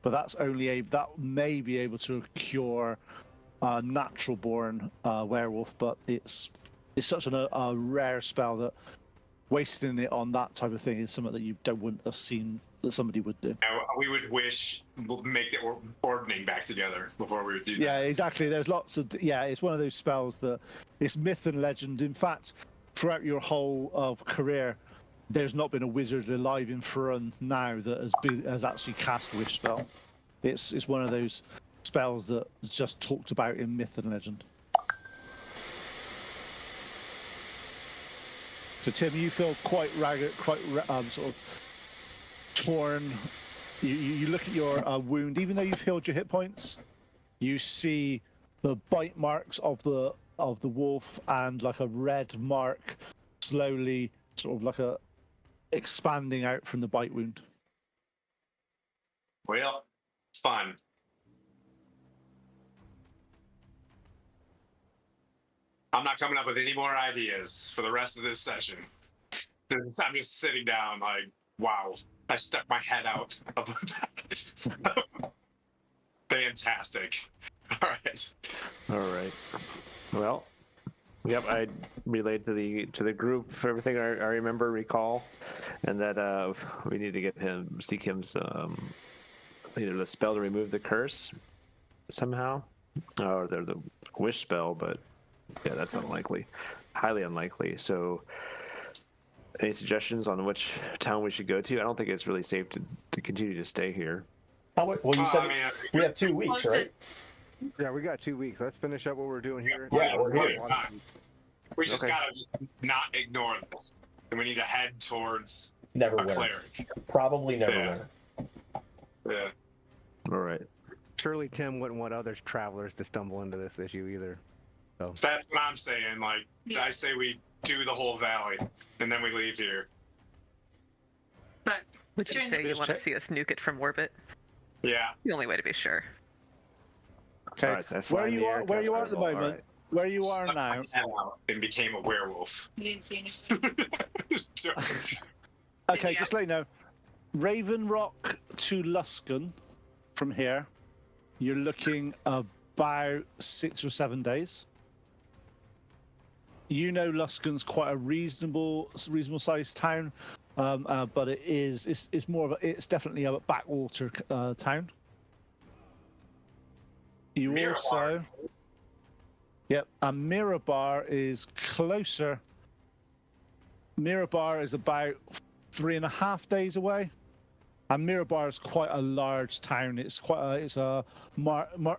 but that may be able to cure a natural-born werewolf. But it's such a rare spell that wasting it on that type of thing is something that you wouldn't have seen that somebody would do. We would wish we'll make the ordning back together before we would do that. Yeah, exactly. There's lots of it's one of those spells that it's myth and legend. In fact, throughout your whole of career, there's not been a wizard alive in Faerun now that has actually cast Wish spell. It's one of those spells that is just talked about in myth and legend. So Tim, you feel quite ragged, quite sort of torn. You look at your wound, even though you've healed your hit points, you see the bite marks of the wolf and like a red mark slowly sort of like a expanding out from the bite wound. Well, it's fun. I'm not coming up with any more ideas for the rest of this session. I'm just sitting down like, wow, I stuck my head out of that. Fantastic. All right. All right. Well, Yep, I relayed to the group everything I recall, and that we need to get him, seek him either the spell to remove the curse somehow, or the wish spell, but yeah, that's unlikely, highly unlikely. So, any suggestions on which town we should go to? I don't think it's really safe to continue to stay here. Well, you said I mean, we have 2 weeks, Well, right? Yeah, we got 2 weeks. Let's finish up what we're doing here. Yeah, we're here. we just Okay. gotta just not ignore this, and we need to head towards a Neverwinter. cleric. Probably Neverwinter. Yeah. All right. Surely Tim wouldn't want other travelers to stumble into this issue either. That's what I'm saying. Like, I say we do the whole valley, and then we leave here. But Would you During say the- you want to see us nuke it from orbit? Yeah. The only way to be sure. Okay. All right, so I fly Where in the you air, are? Where cast you are at the fireball. All moment? right. Where you are Sucked my now? head out and became a werewolf. you didn't see anything. Okay, Yeah. just let you know. Raven Rock to Luskan from here, you're looking about 6 or 7 days. You know Luskan's quite a reasonable sized town, but it's more of it's definitely a backwater town. You Mirabar. also, yep, and Mirabar is closer. Mirabar is about 3.5 days away, and Mirabar is quite a large town. It's it's a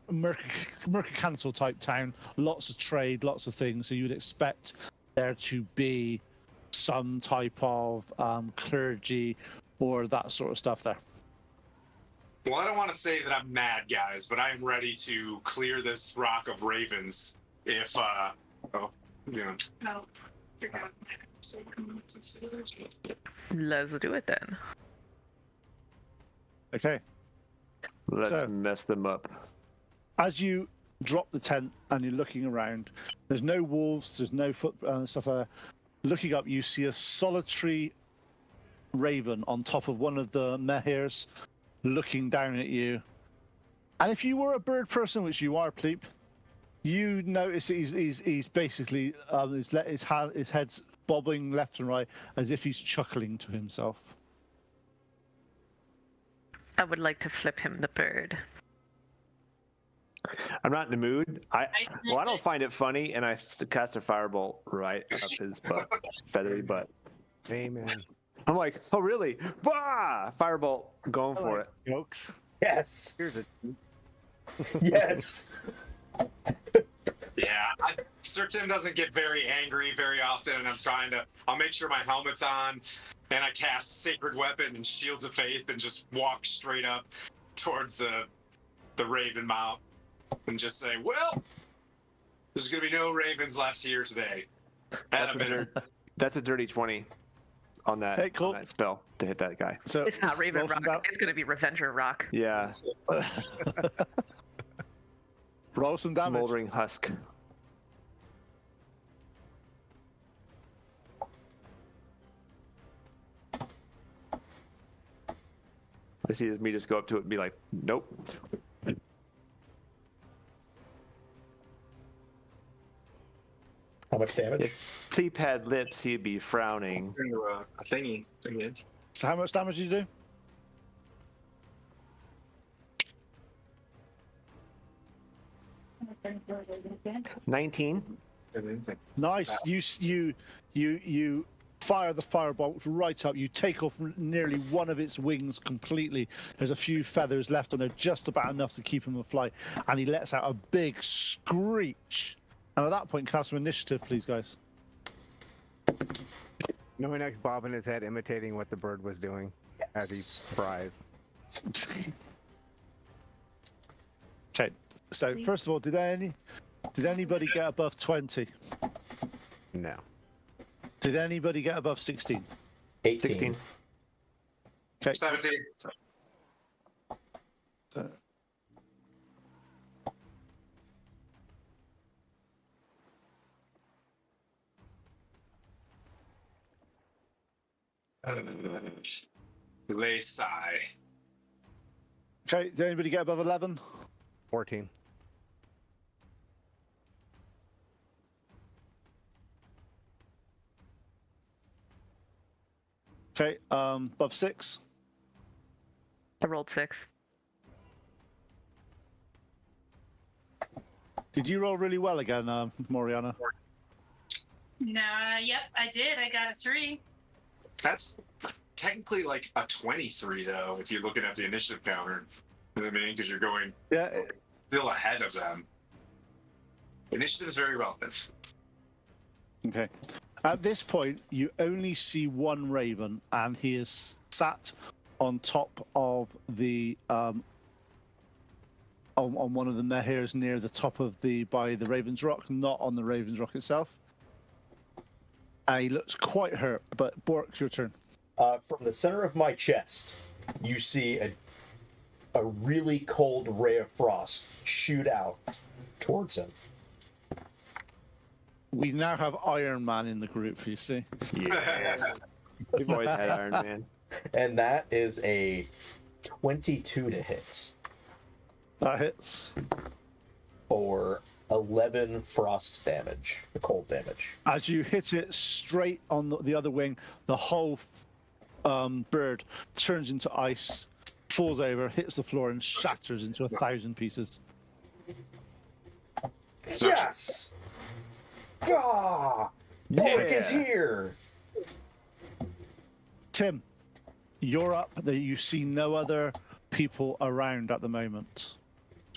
mercantile type town. Lots of trade, lots of things. So you would expect there to be some type of clergy or that sort of stuff there. Well, I don't want to say that I'm mad, guys, but I am ready to clear this rock of ravens if, No. Let's do it then. Okay. Let's So- mess them up. As you drop the tent and you're looking around, there's no wolves, there's no foot stuff there. Looking up, you see a solitary raven on top of one of the menhirs, looking down at you. And if you were a bird person, which you are, Pleep, you notice he's basically his head's bobbing left and right as if he's chuckling to himself. I would like to flip him the bird. I'm not in the mood. I sniff don't it. find it funny, and I cast a fireball right up his butt, feathery butt. Amen. I'm like, oh really? Bah! Firebolt, going for it. Jokes. Yes. Here's a. Yes. yeah, Sir Tim doesn't get very angry very often, and I'll make sure my helmet's on, and I cast Sacred Weapon and Shields of Faith and just walk straight up towards the Raven Mount and just say, well, there's going to be no ravens left here today. That's a dirty 20 on that, Hey, cool. on that spell to hit that guy. So It's not Raven roll some Rock. It's going to be Revenger Rock. Yeah, roll some damage. smoldering husk. I see me just go up to it and be like, nope. How much damage? If Pleep had lips, he'd be frowning. A thingy. So how much damage did you do? No. 19. Nice. You fire the firebolt right up. You take off nearly one of its wings completely. There's a few feathers left on there, just about enough to keep him aflight. And he lets out a big screech. And at that point, cast some initiative, please, guys. Knowing next bobbing his head, imitating what the bird was doing as he fries. Okay. So Please. first of all, did anybody get above 20? No. Did anybody get above 16? 18. 16. Okay. 17. So, Lay sigh. okay. Did anybody get above 11? 14. Okay, above 6. I rolled 6. Did you roll really well again, Moriana? No, yep, I did. I got a 3. That's technically like a 23, though, if you're looking at the initiative counter. You know what I mean? Because you're going Yeah. still ahead of them. Initiative is very relevant. Okay. At this point, you only see one raven, and he is sat on top of the on one of the menhirs near the top of by the Raven's Rock, not on the Raven's Rock itself. And he looks quite hurt. But Bork, your turn. From the center of my chest, you see a really cold ray of frost shoot out towards him. We now have Iron Man in the group. You see. Yeah. We've always had Iron Man. And that is a 22 to hit That hits. for 11 frost damage, the cold damage. As you hit it straight on the other wing, the whole bird turns into ice, falls over, hits the floor, and shatters into 1,000 pieces. Yes! Ah! Bork is here! Tim, you're up. You see no other people around at the moment.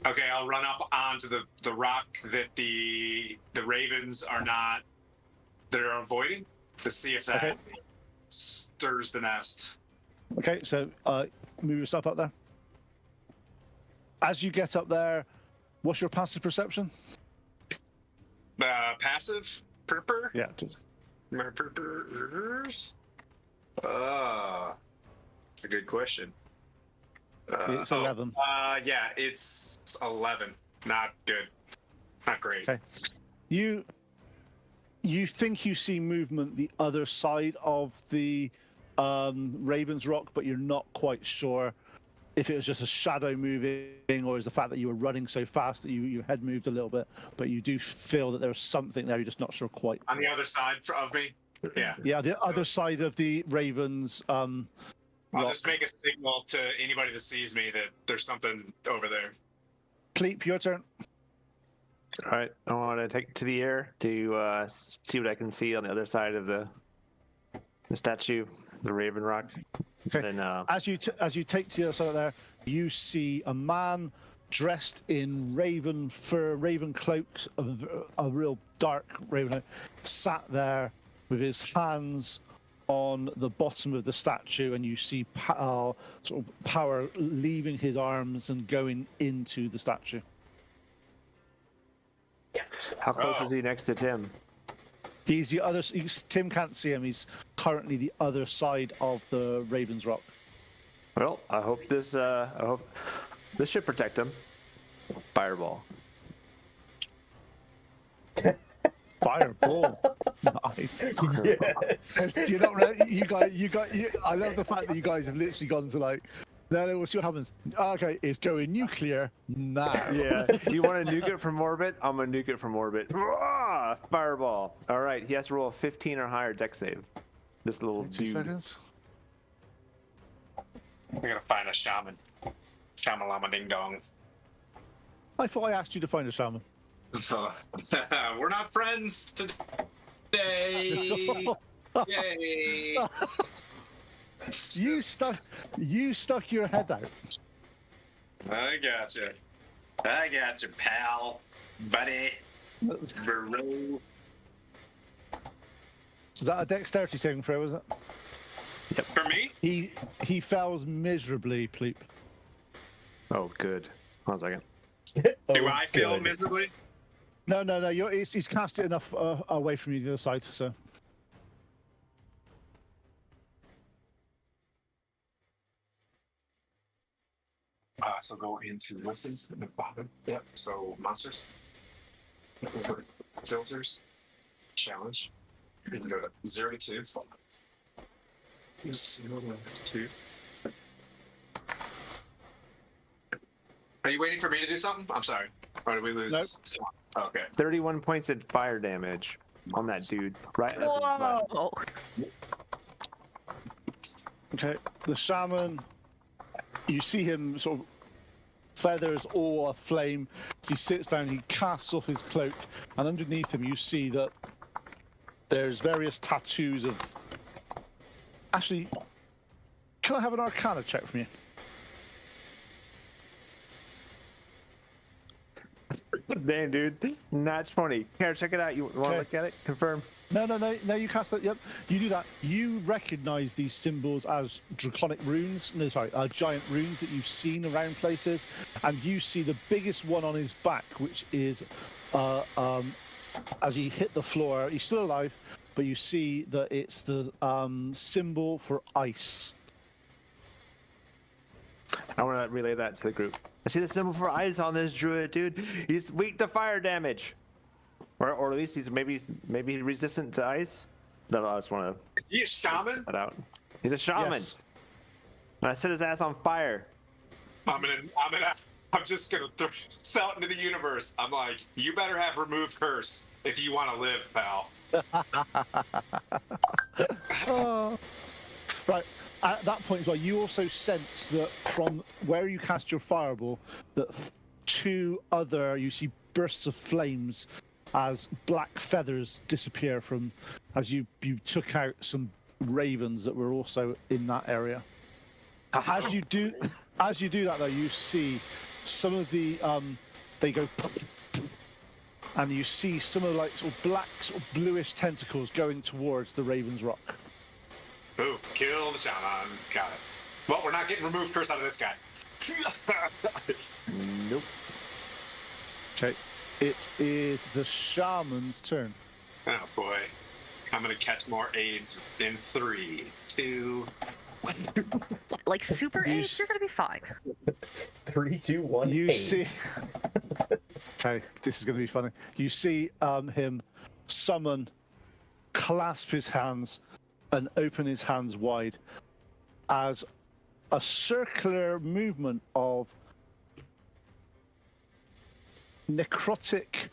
Okay, I'll run up onto the rock that the ravens they're avoiding to see if that stirs the nest. Okay, so move yourself up there. As you get up there, what's your passive perception? Passive? Purper? Yeah. Purpers? It's a good question. It's 11. Yeah, it's 11. Not good. Not great. Okay. You think you see movement the other side of the Raven's Rock, but you're not quite sure if it was just a shadow moving or is the fact that you were running so fast that your head moved a little bit. But you do feel that there's something there. You're just not sure quite. On the other side of me? Yeah. Yeah, the other side of the Raven's. I'll rock. just make a signal to anybody that sees me that there's something over there. Pleep, your turn. All right, I want to take to the air to see what I can see on the other side of the statue, the Raven Rock. Okay. Then, As you take to the other side there, you see a man dressed in raven fur, raven cloaks, a real dark raven, sat there with his hands on the bottom of the statue, and you see sort of power leaving his arms and going into the statue. how close is he next to Tim? He's the other. Tim can't see him. He's currently the other side of the Raven's Rock. Well, I hope this should protect him. Fireball. Fireball. Nice. Yes! Do you not? I love the fact that you guys have literally gone to like. No, we'll see what happens. Okay, it's going nuclear now. Yeah. You want to nuke it from orbit? I'm gonna nuke it from orbit. Ah, fireball. All right. He has to roll a 15 or higher dex save. This little 2 dude. seconds. We're gonna find a shaman. Shamalama ding dong. I thought I asked you to find a shaman. We're not friends today. Yay! You stuck your head out. I gotcha, pal, buddy, bro. Is that a dexterity saving throw? Was it? For me? He fails miserably, Pleep. Oh, good. Hold on a Do Oh, I fail good. miserably? No. He's cast it enough away from you the other side, so. So go into listings at the bottom. Yep. So monsters, filters, challenge. You can go to 0 to 2. 0 to 2. Are you waiting for me to do something? I'm sorry. Or did we lose? Nope. Okay. 31 points of fire damage on that dude. Right. at his butt. Whoa! Okay, the shaman, you see him sort of feathers all aflame. As he sits down, he casts off his cloak, and underneath him you see that there's various tattoos of... Actually, can I have an Arcana check from you? Damn, dude. Nat 20. Here, check it out. You want to look at it? Confirm. No, you cast that. Yep, you do that. You recognize these symbols as draconic runes. No, sorry, giant runes that you've seen around places, and you see the biggest one on his back, which is, as he hit the floor, he's still alive, but you see that it's the symbol for ice. I want to relay that to the group. I see the symbol for ice on this druid, dude. He's weak to fire damage, or at least he's maybe resistant to ice. No, I just want to. Is he a shaman? That out. He's a shaman. Yes. And I set his ass on fire. I'm just gonna throw this out into the universe. I'm like, you better have remove curse if you want to live, pal. Right. At that point as well, you also sense that from where you cast your fireball, that two other, you see bursts of flames as black feathers disappear from, as you took out some ravens that were also in that area. As you do that though, you see some of the, they go, and you see some of like sort of black, sort of bluish tentacles going towards the Raven's Rock. Ooh, kill the shaman. Got it. Well, we're not getting remove curse out of this guy. Nope. Okay, it is the shaman's turn. Oh boy, I'm gonna catch more AIDS in 3, 2. Like super You AIDS, you're gonna be fine. 3, 2, 1, You 8. see. Okay, this is going to be funny. You see him summon, clasp his hands, and open his hands wide as a circular movement of necrotic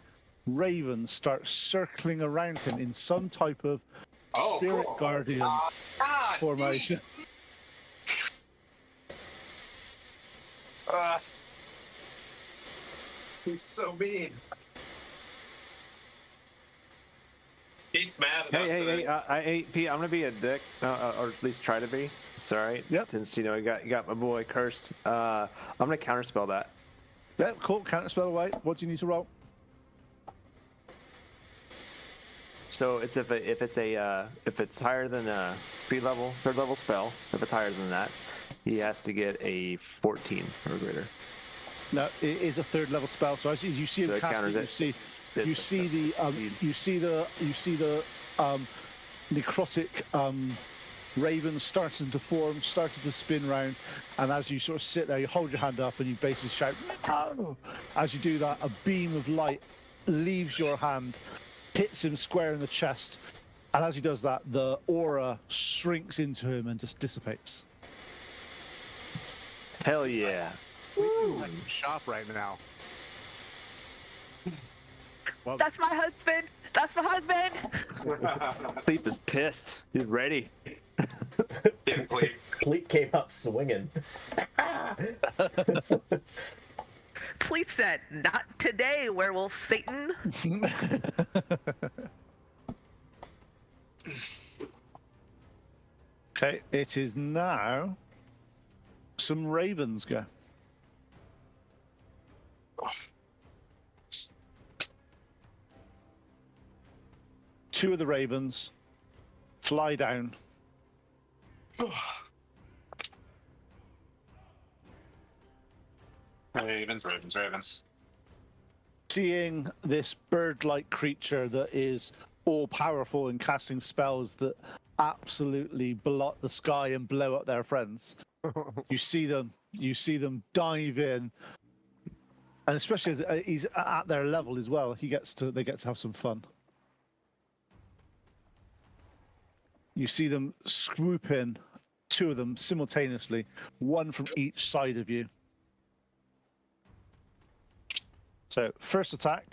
ravens starts circling around him in some type of spirit cool. guardian God, formation. He's so mean. Pete's mad at us today. Hey, Pete, I'm gonna be a dick, or at least try to be. It's all right. Yep. Since you got my boy cursed, I'm gonna counterspell that. Yeah, cool. Counterspell away. What do you need to roll? So it's if it's higher than a third level spell. If it's higher than that, he has to get a 14 or greater. No, it is a third level spell. So as you see him So it cast counters it, it. you see the necrotic ravens starting to form, starting to spin round, and as you sort of sit there, you hold your hand up and you basically shout, "No!" As you do that, a beam of light leaves your hand, hits him square in the chest, and as he does that, the aura shrinks into him and just dissipates. Hell yeah! I'm shop right now. Well, That's my husband. That's my husband. Sleep is pissed. He's ready. Yeah, Clete. Cleat came out swinging. Pleep said, "Not today, werewolf Satan." Okay, it is now some ravens go. Two of the ravens fly down. Ravens. Seeing this bird-like creature that is all-powerful and casting spells that absolutely blot the sky and blow up their friends. You see them dive in, and especially as he's at their level as well, they get to have some fun. You see them swoop in, two of them simultaneously, one from each side of you. So first attack,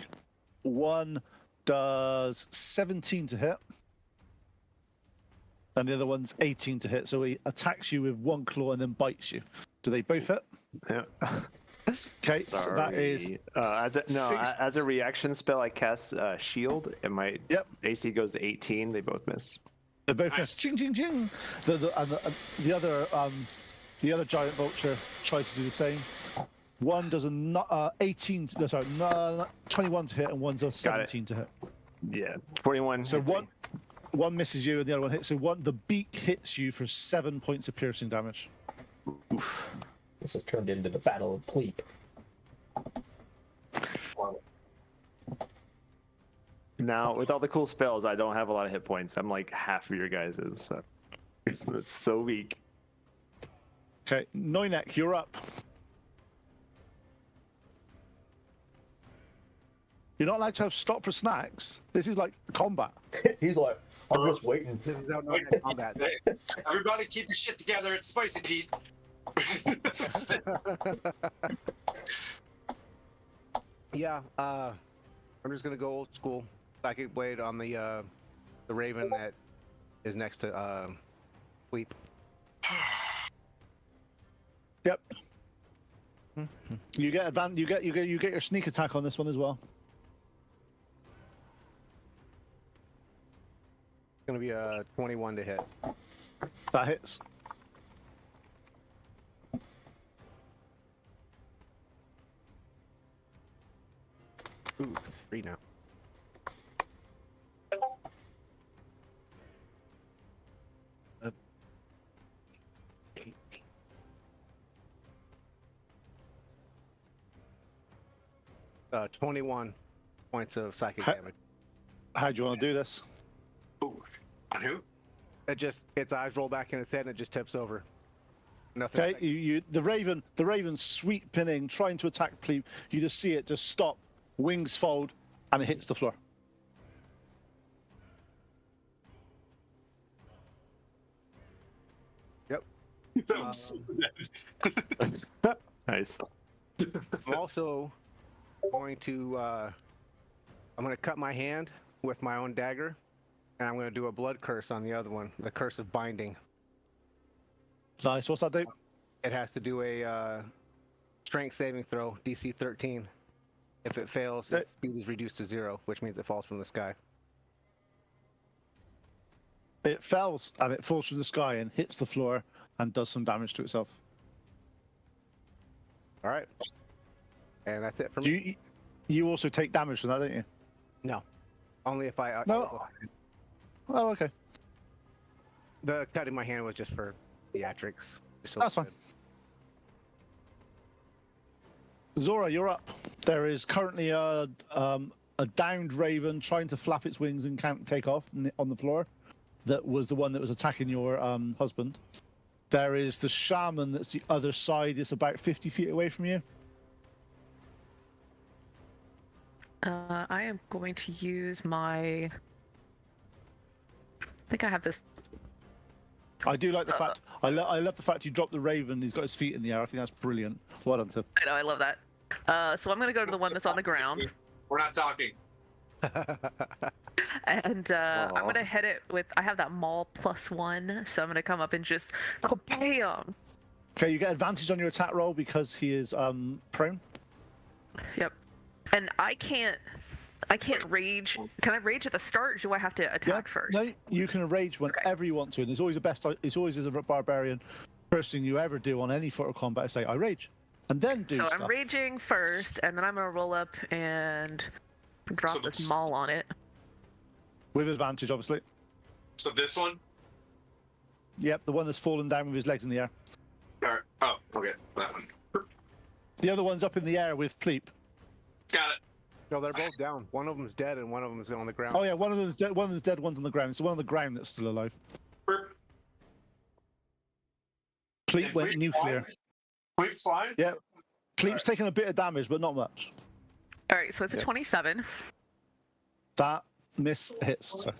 one does 17 to hit. and the other one's 18 to hit. So he attacks you with one claw and then bites you. Do they both hit? Yeah. Okay, so that is as a reaction spell, I cast shield, and my AC goes to 18. They both miss. They both miss. Ching, ching, ching. The other giant vulture tries to do the same. One does a 18. No, sorry, 21 to hit, and one's a 17 to hit. Yeah, 21. So one misses you, and the other one hits. So the beak hits you for 7 points of piercing damage. Oof. This has turned into the Battle of Pleep. Now, with all the cool spells, I don't have a lot of hit points. I'm like half of your guys's. So it's so weak. Okay, Noinek, you're up. You're not allowed to have stop for snacks. This is like combat. He's like, I'm just waiting. This is not combat. Everybody keep your shit together. It's spicy heat. Yeah, I'm just gonna go old school. Psychic blade on the raven that is next to Sleep. Yep. You get you get your sneak attack on this one as well. It's gonna be a 21 to hit. That hits. Ooh, it's free now. Uh, 21 points of psychic damage. How do you want to do this? Ooh. On who? Its eyes roll back in its head and it just tips over. Nothing. Okay, the raven sweep pinning, trying to attack Pleep. You just see it just stop, wings fold, and it hits the floor. Yep. Nice. I'm also going to cut my hand with my own dagger, and I'm going to do a blood curse on the other one, the curse of binding. Nice. What's that do? It has to do a strength saving throw, DC 13. If it fails, its speed is reduced to 0, which means it falls from the sky. It falls and it falls from the sky and hits the floor and does some damage to itself. All right. And that's it for me. You also take damage from that, don't you? No. Only if I... No. Oh, okay. The cutting my hand was just for theatrics. So that's fine. Zora, you're up. There is currently a downed raven trying to flap its wings and can't take off on the floor. That was the one that was attacking your husband. There is the shaman that's the other side. It's about 50 feet away from you. I am going to use my... I think I have this... I do like the fact... I love the fact you dropped the raven. He's got his feet in the air. I think that's brilliant. Well done, Tim. I know, I love that. So I'm going to go to the one that's on the ground. We're not talking. And I'm going to hit it with... I have that maul +1, so I'm going to come up and just... Bam! Okay, you get advantage on your attack roll because he is prone. Yep. And I can't rage. Can I rage at the start, or do I have to attack first? No, you can rage whenever you want to, and it's always it's always as a barbarian, first thing you ever do on any sort of combat is say, I rage. And then do stuff. So I'm raging first, and then I'm going to roll up and drop this maul on it. With advantage, obviously. So this one? Yep, the one that's fallen down with his legs in the air. All right. Oh, okay. That one. The other one's up in the air with Pleep. Got it. No, they're both down. One of them's dead and one of them's on the ground. Oh yeah, one of them's dead. One of them's dead. One's on the ground. So one on the ground that's still alive. Pleep went nuclear. Pleep's fine. Yeah, Pleep's taking a bit of damage, but not much. All right, so it's a 27. That miss hits. So.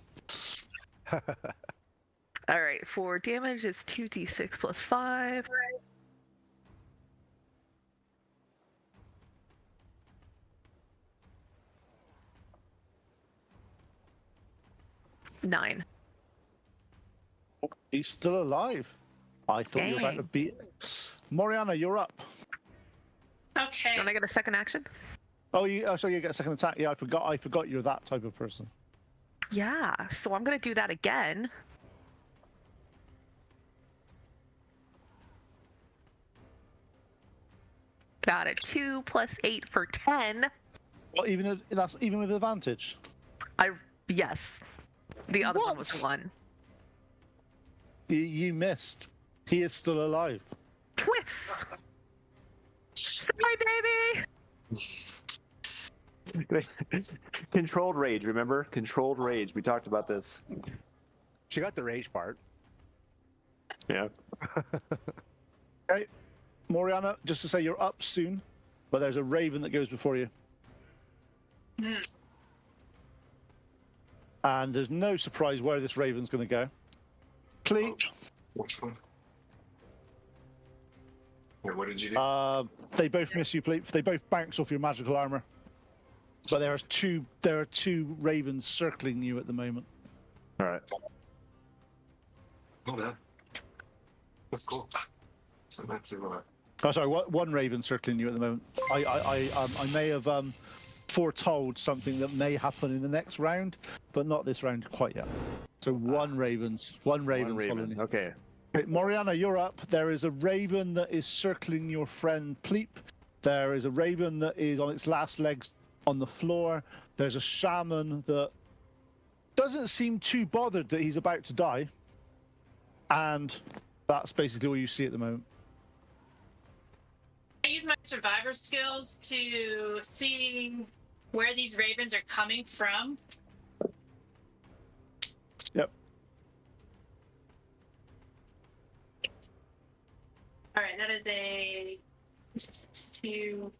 All right, for damage it's 2d6 plus 5. Nine. He's still alive. I thought you were about to Dang. beat. Moriana, you're up. Okay. Don't I get a second action? Oh, sorry, you get a second attack. Yeah, I forgot you're that type of person. Yeah, so I'm gonna do that again. Got it. 2 + 8 for 10. Well, that's even with advantage. Yes. The other one was What? 1. You missed. He is still alive. Whiff. Sorry, baby. Controlled rage, remember? Controlled rage. We talked about this. She got the rage part. Yeah. Okay, Moriana, just to say you're up soon, but there's a raven that goes before you. And there's no surprise where this raven's going to go. Pleep. Which one? Wait, what did you do? They both miss you, Pleep. They both bounce off your magical armor. But there are two ravens circling you at the moment. All right. Oh, yeah. That's cool. So that's it. Oh, sorry, one raven circling you at the moment. I may have foretold something that may happen in the next round, but not this round quite yet. So one raven's following you. Okay. Okay, Moriana, you're up. There is a raven that is circling your friend Pleep. There is a raven that is on its last legs on the floor. There's a shaman that doesn't seem too bothered that he's about to die. And that's basically all you see at the moment. I use my survivor skills to see where these ravens are coming from. Yep. All right, that is a 2,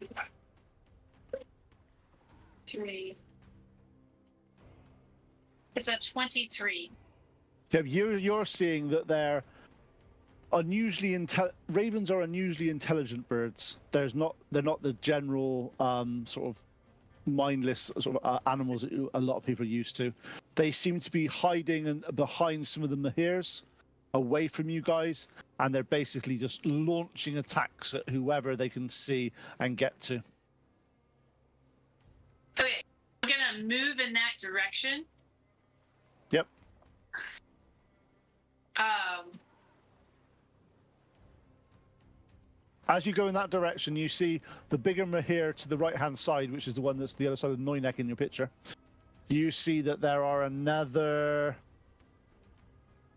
3. It's a 23. Yeah, you're seeing that they're unusually ravens are unusually intelligent birds. They're not the general sort of mindless sort of animals that a lot of people are used to. They seem to be hiding behind some of the mahirs, away from you guys, and they're basically just launching attacks at whoever they can see and get to. Okay, I'm gonna move in that direction. Yep. As you go in that direction, you see the bigger mahir to the right-hand side, which is the one that's the other side of Noynek in your picture. You see that there are another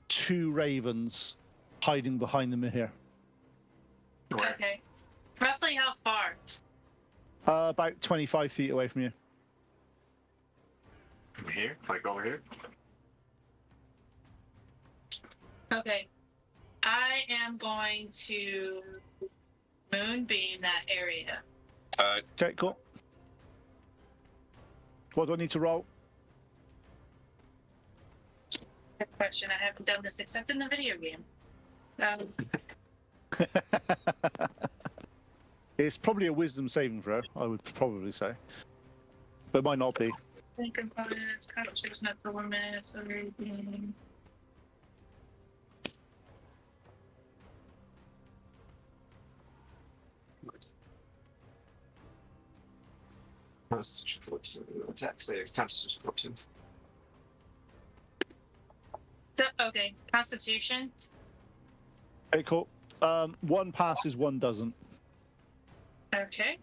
2 ravens hiding behind the mahir. Okay. Roughly how far? About 25 feet away from you. From here? Like over here? Okay. I am going to moonbeam that area. Okay, cool. What do I need to roll? Good question. I haven't done this except in the video game. It's probably a wisdom saving throw, I would probably say. But it might not be. Think components, constitution of performance, everything. Constitution 14. Attack save. Constitution 14. So, okay, Constitution. Okay, cool. 1 passes, 1 doesn't. Okay.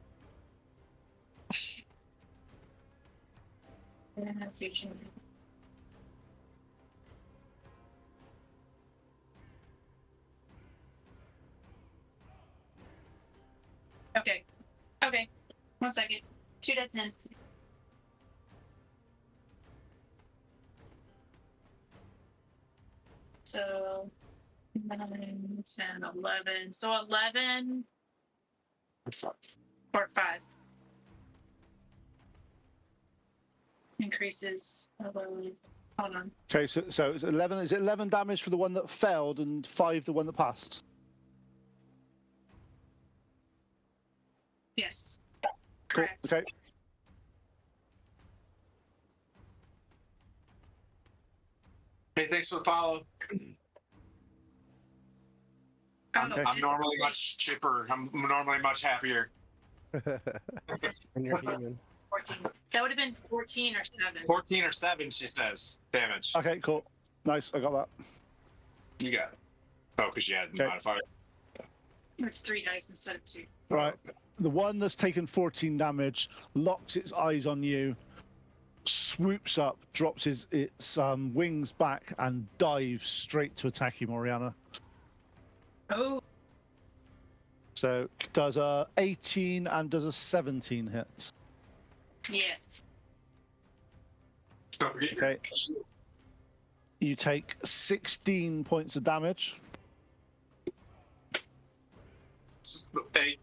Constitution. Okay. Okay. 1 second. 2 to 10. So 9, 10, 11. So 11 or 5. Increases 11. Hold on. Okay, so it's 11. Is it 11 damage for the one that failed and 5 the one that passed? Yes. Cool. Correct. Okay. Hey, thanks for the follow. I'm normally much chipper. I'm normally much happier. And you're human. 14. That would have been 14 or 7. 14 or 7, she says. Damage. Okay, cool. Nice, I got that. You got it. Oh, because you had Okay. modifier. It's 3 dice instead of 2. Right. The one that's taken 14 damage locks its eyes on you, swoops up, drops its wings back, and dives straight to attack you, Moriana. Oh, So does a 18 and does a 17 hit. yes. Okay. You take 16 points of damage. Hey,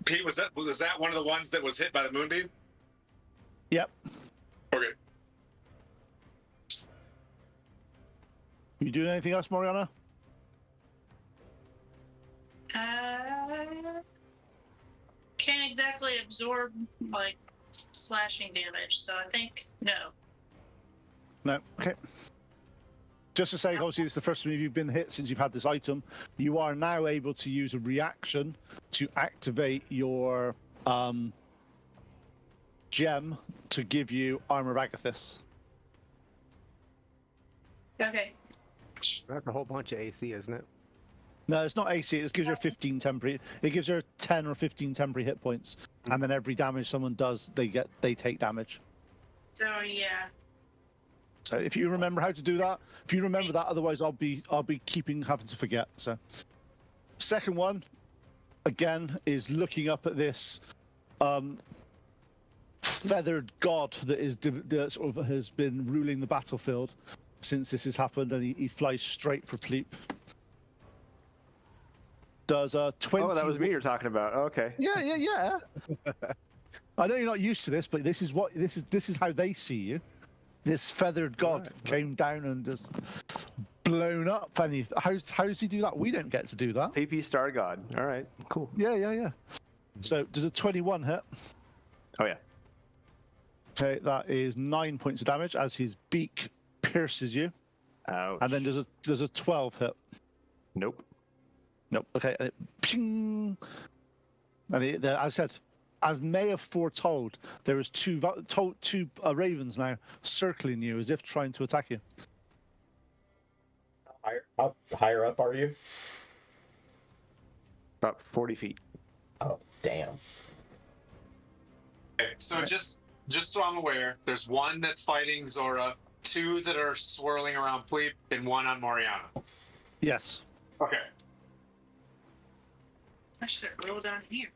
Pete, was that one of the ones that was hit by the moonbeam? Yep. Okay. You doing anything else, Moriana? Can't exactly absorb like slashing damage, so I think no. No. Okay. Just to say, obviously, this is the first time you've been hit since you've had this item. You are now able to use a reaction to activate your gem to give you Armor of Agathis. Okay. That's a whole bunch of AC, isn't it? No, it's not AC. It just gives her 15 temporary. It gives her 10 or 15 temporary hit points, and then every damage someone does, they take damage. So yeah. So if you remember how to do that, if you remember that, otherwise I'll be having to forget. So, second one, again, is looking up at this feathered god that sort of has been ruling the battlefield since this has happened, and he flies straight for Pleep. Does a 20? Oh, that was me you're talking about. Okay. Yeah. I know you're not used to this, but this is how they see you. This feathered god came down and just blown up. And how does he do that? We don't get to do that. TP Star God. All right, cool. Yeah. So does a 21 hit? Oh yeah. Okay, that is 9 points of damage as his beak pierces you. Ouch. And then does a 12 hit? Nope. Nope. Okay. And it, ping. And as I said, as May have foretold, there is two ravens now circling you as if trying to attack you. Higher up are you? About 40 feet. Oh, damn. Okay, so just so I'm aware, there's one that's fighting Zora, 2 that are swirling around Pleep, and 1 on Mariana. Yes. Okay. I should have rolled down here.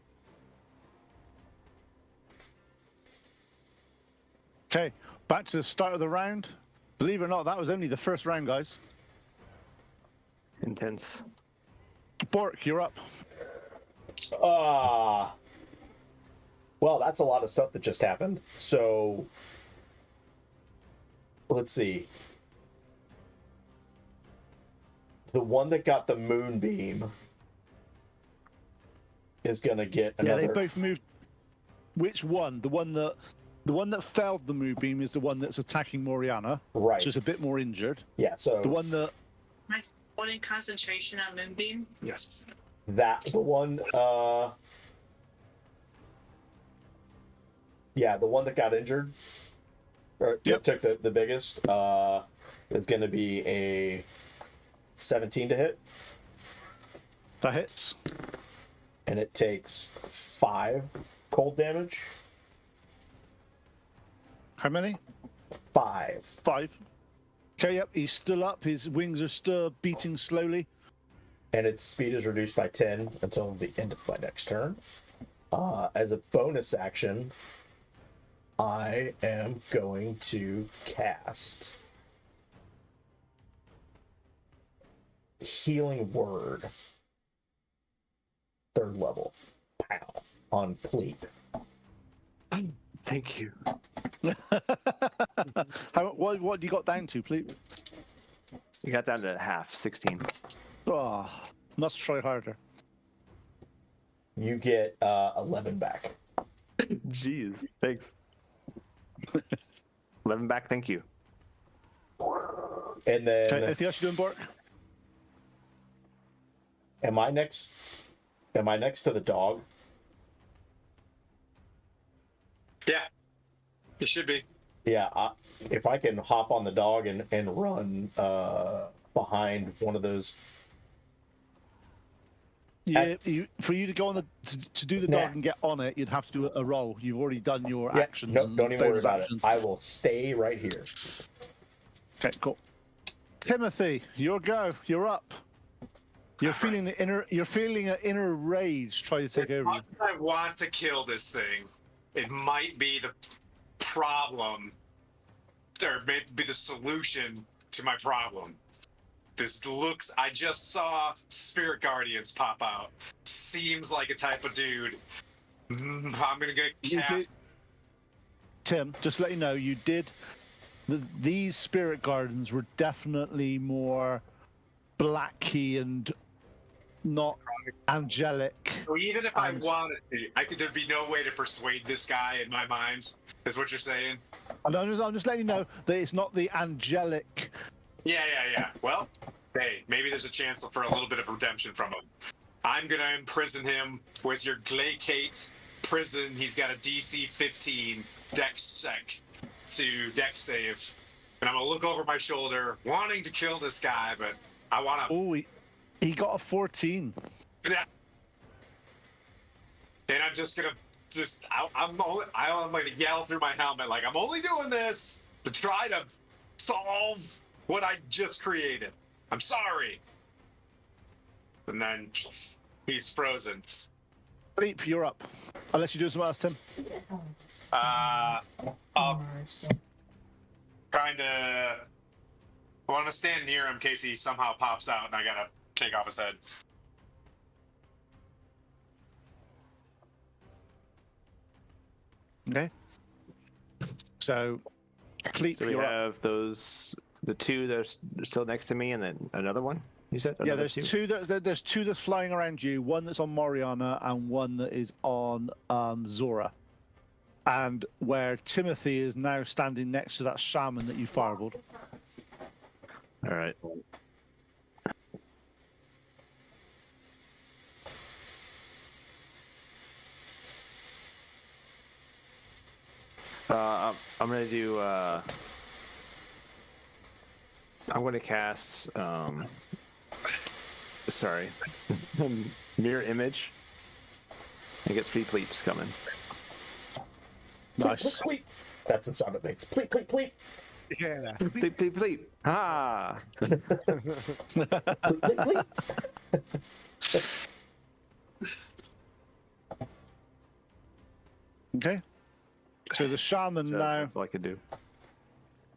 Okay, back to the start of the round. Believe it or not, that was only the first round, guys. Intense. Bork, you're up. Well, that's a lot of stuff that just happened. So, let's see. The one that got the moonbeam is gonna get another. Yeah, they both moved. Which one? The one that felled the moonbeam is the one that's attacking Moriana. Right. So it's a bit more injured. Yeah. So The one that Am I holding concentration on Moonbeam? Yes. the one. Yeah, the one that got injured. Or Yep. took the biggest. Is gonna be a 17 to hit, that hits. and it takes 5 cold damage. How many? 5. 5. Okay, yep, he's still up. His wings are still beating slowly. And its speed is reduced by 10 until the end of my next turn. As a bonus action, I am going to cast Healing Word, 3rd level, pow, on Pleep. Thank you. What you got down to, please? You got down to half, 16. Oh, must try harder. You get 11 back. Jeez, thanks. 11 back, thank you. And then Okay, anything else you doing, Bork? Am I next? Am I next to the dog? Yeah, it should be. Yeah. If I can hop on the dog and run behind one of those. Yeah, for you to go on to do the Nah. dog and get on it, you'd have to do a roll. You've already done your Yeah, actions. no, and don't even worry bonus about actions. it. I will stay right here. Okay, cool. Timothy, your go. You're up. You're feeling the inner. You're feeling an inner rage try to take As over you. much as I want to kill this thing, it might be the problem, or maybe the solution to my problem. This looks. I just saw Spirit Guardians pop out. Seems like a type of dude. I'm gonna get You cast. did, Tim, just to let you know, you did. These spirit gardens were definitely more blacky and not angelic. So even if I and- wanted to, there'd be no way to persuade this guy in my mind. Is what you're saying? And I'm just letting you know that it's not the angelic. Yeah. Well, hey, maybe there's a chance for a little bit of redemption from him. I'm gonna imprison him with your Glaciate prison. He's got a DC 15 dex check to dex save, and I'm gonna look over my shoulder, wanting to kill this guy, but I wanna. Oh, he got a 14. And I'm just gonna I'm gonna yell through my helmet like I'm only doing this to try to solve what I just created. I'm sorry. And then he's frozen. Sleep, you're up. Unless you do something else, Tim. Kind of. I want to stand near him in case he somehow pops out and I gotta take off his head. Okay. So, Sleep, So we you're up. have the two that are still next to me, and then another one. You said? Yeah, Another there's two. There's two that's flying around you. One that's on Moriana, and one that is on Zora. And where Timothy is now standing next to that shaman that you fireballed. All right. I'm gonna do. I'm gonna cast. Sorry, mirror image. I get 3 pleeps coming. Nice. Pleep, pleep. That's the sound it makes. Pleep, pleep, pleep. Yeah. Pleep, pleep, pleep. Ah. Pleep, pleep, pleep. Okay. So the shaman So now. that's all I can do.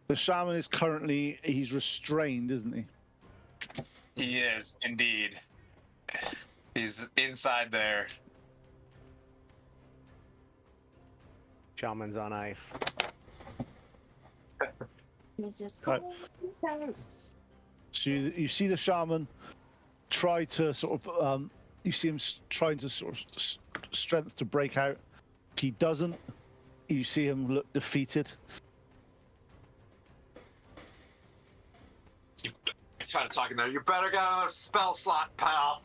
The shaman is currently. He's restrained, isn't he? He is indeed. He's inside there. Shaman's on ice. He's just Right. going to his house. So you see the shaman try to sort of. You see him trying to sort of strength to break out. He doesn't. You see him look defeated. He's kind of talking there. You better get another spell slot, pal.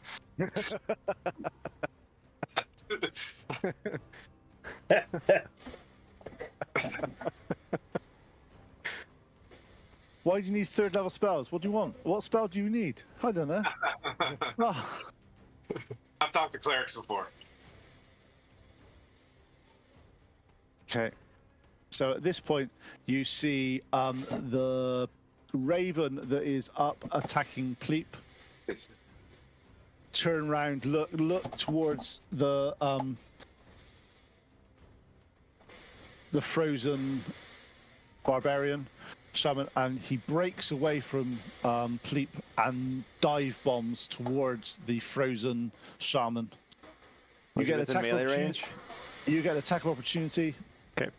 Why do you need 3rd level spells? What do you want? What spell do you need? I don't know. Oh, I've talked to clerics before. okay. So at this point, you see the raven that is up attacking Pleep It's turn around, look towards the frozen barbarian shaman, and he breaks away from Pleep and dive bombs towards the frozen shaman. You Was he get within attack melee opportunity. range? You get attack opportunity. Okay.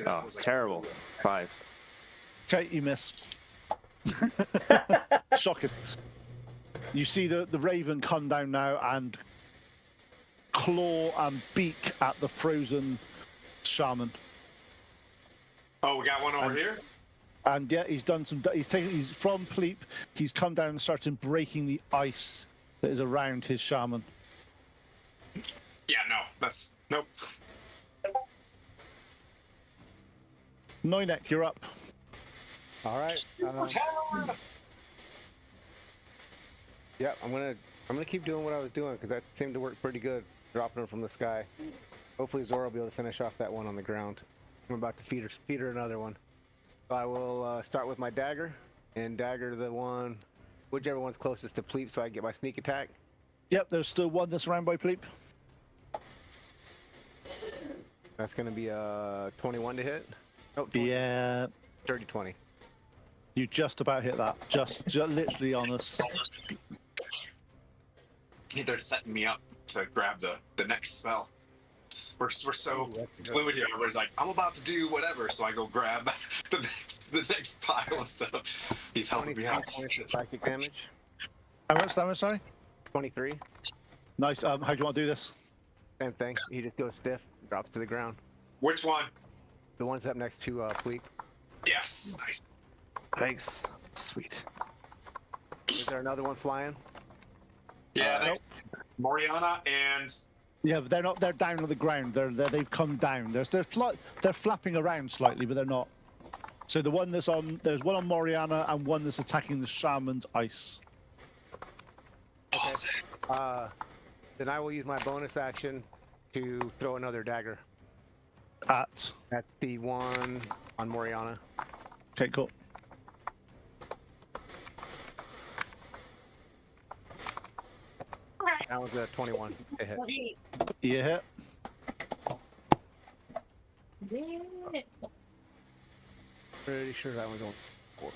Oh, terrible. 5. Okay, you miss. Shocking. You see the raven come down now and claw and beak at the frozen shaman. Oh, we got one over here. And yeah, he's done some. He's from Pleep. He's come down and started breaking the ice that is around his shaman. Yeah, no, that's nope. Noinek, you're up. All right. Yeah, I'm gonna keep doing what I was doing because that seemed to work pretty good, dropping her from the sky. Hopefully Zora will be able to finish off that one on the ground. I'm about to feed her another one. So I will start with my dagger and dagger the one, whichever one's closest to Pleep, so I get my sneak attack. Yep, there's still one that's around by Pleep. That's gonna be a 21 to hit. Oh, 20, Yeah, 30-20. you just about hit that. Just literally on us. They're setting me up to grab the next spell. We're so fluid here. Everybody's like, I'm about to do whatever, so I go grab the next pile of stuff. He's helping me out. Psychic damage. How much damage, sorry? 23. Nice. How do you want to do this? Same thing. He just goes stiff, drops to the ground. Which one? The one's up next to Pleep. Yes. Nice. Thanks. Sweet. Is there another one flying? Yeah, thanks. Moriana and Yeah, but they're not. They're down on the ground. They've come down. They're flapping around slightly, but they're not. So the one that's on, there's one on Moriana and one that's attacking the shaman's ice. awesome. Then I will use my bonus action to throw another dagger At. at the one on Moriana. Okay, cool. That was a 21 to hit. You hit. Pretty sure that one's on 4.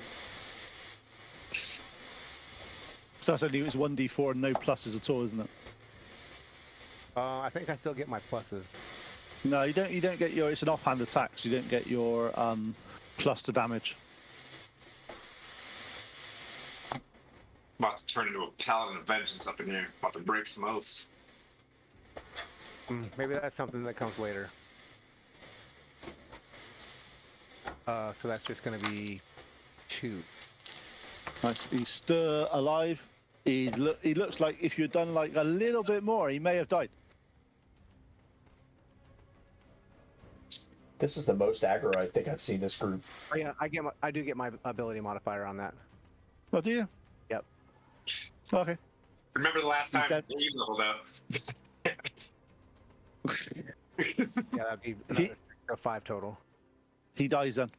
So that's only, it's 1d4 and no pluses at all, isn't it? I think I still get my pluses. No, you don't. You don't get your. It's an offhand attack, so you don't get your plus to damage. I'm about to turn into a paladin of vengeance up in here. About to break some oaths. Maybe that's something that comes later. So that's just going to be 2. Nice. He's still alive. He looks like if you'd done like a little bit more, he may have died. This is the most aggro I think I've seen this group. Oh, yeah, I do get my ability modifier on that. Oh, do you? Yep. Okay. Remember the last He's time dead. we leveled up? Yeah, that'd be another 5 total. He dies then.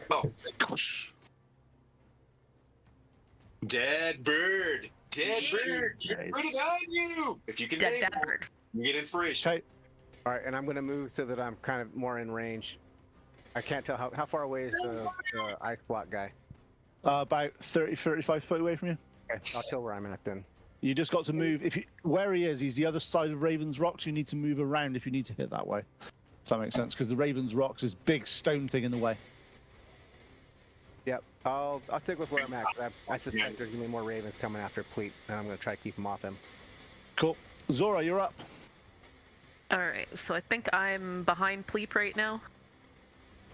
Oh, Gosh. dead bird. Dead bird. Put it on you. If you can Dead make bad one, bird. you get inspiration. Okay. All right, and I'm going to move so that I'm kind of more in range. I can't tell how far away is the ice block guy. About 30, 35 foot away from you. Okay, I'll tell where I'm at then. You just got to move. Where he is, he's the other side of Raven's Rocks. You need to move around if you need to hit that way. Does that make sense? Because the Raven's Rocks is big stone thing in the way. Yep, I'll stick with where I'm at. 'Cause I suspect there's gonna be more ravens coming after Pleat, and I'm gonna try to keep them off him. Cool. Zora, you're up. Alright, so I think I'm behind Pleep right now.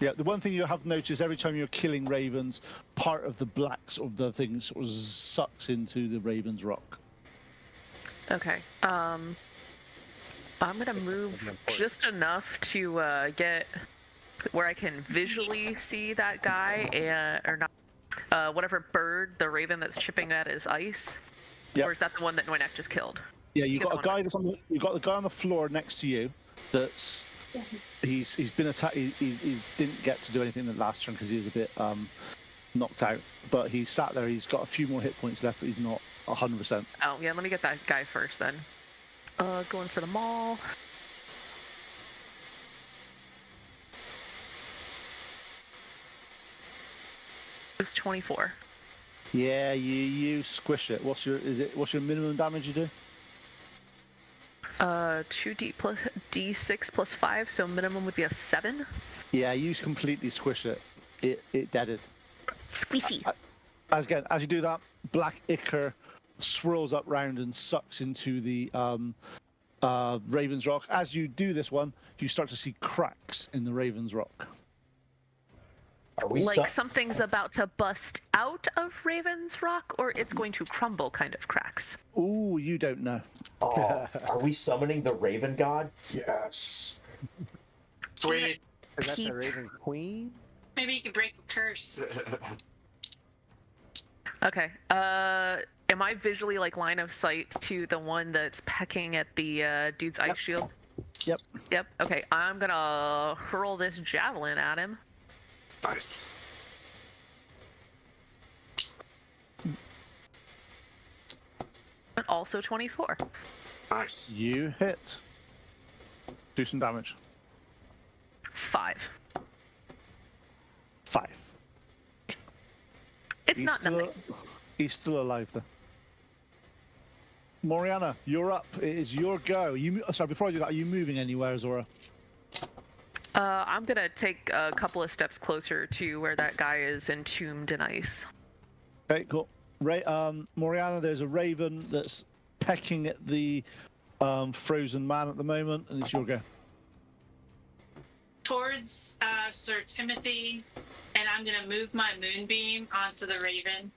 Yeah, the one thing you have noticed every time you're killing ravens, part of the black sort of the thing sort of sucks into the Raven's Rock. Okay. I'm gonna move just enough to get where I can visually see that guy, or not, whatever bird, the raven that's chipping at his ice. Yep. Or is that the one that Noinek just killed? Yeah, you You got got a the one guy that's on the you got the guy on the floor next to you. That's he's been attacked. He didn't get to do anything the last turn because he was a bit knocked out. But he sat there. He's got a few more hit points left, but he's not 100%. Oh, yeah, let me get that guy first then. Going for the mall. It's 24. Yeah, you squish it. What's your minimum damage you do? 2d plus d6 plus 5, so minimum would be a 7. Yeah, you completely squish it. It deaded. Squishy. As you do that, black ichor swirls up round and sucks into the Raven's Rock. As you do this one, you start to see cracks in the Raven's Rock. Are we Like something's about to bust out of Raven's Rock, or it's going to crumble kind of cracks? Ooh, you don't know. Oh, are we summoning the Raven God? Yes. Sweet. Is that the Pete. Raven Queen? Maybe you could break the curse. Okay. Am I visually like line of sight to the one that's pecking at the dude's ice shield? Yep. Yep. Okay. I'm gonna hurl this javelin at him. Nice. And also 24. Nice. You hit. Do some damage. 5. 5. It's not nothing. He's still alive though. Moriana, you're up. It is your go. Sorry, before I do that, are you moving anywhere, Zora? I'm gonna take a couple of steps closer to where that guy is entombed in ice. Okay, cool. Moriana, there's a raven that's pecking at the frozen man at the moment, and it's your go. Towards Sir Timothy, and I'm gonna move my moonbeam onto the raven.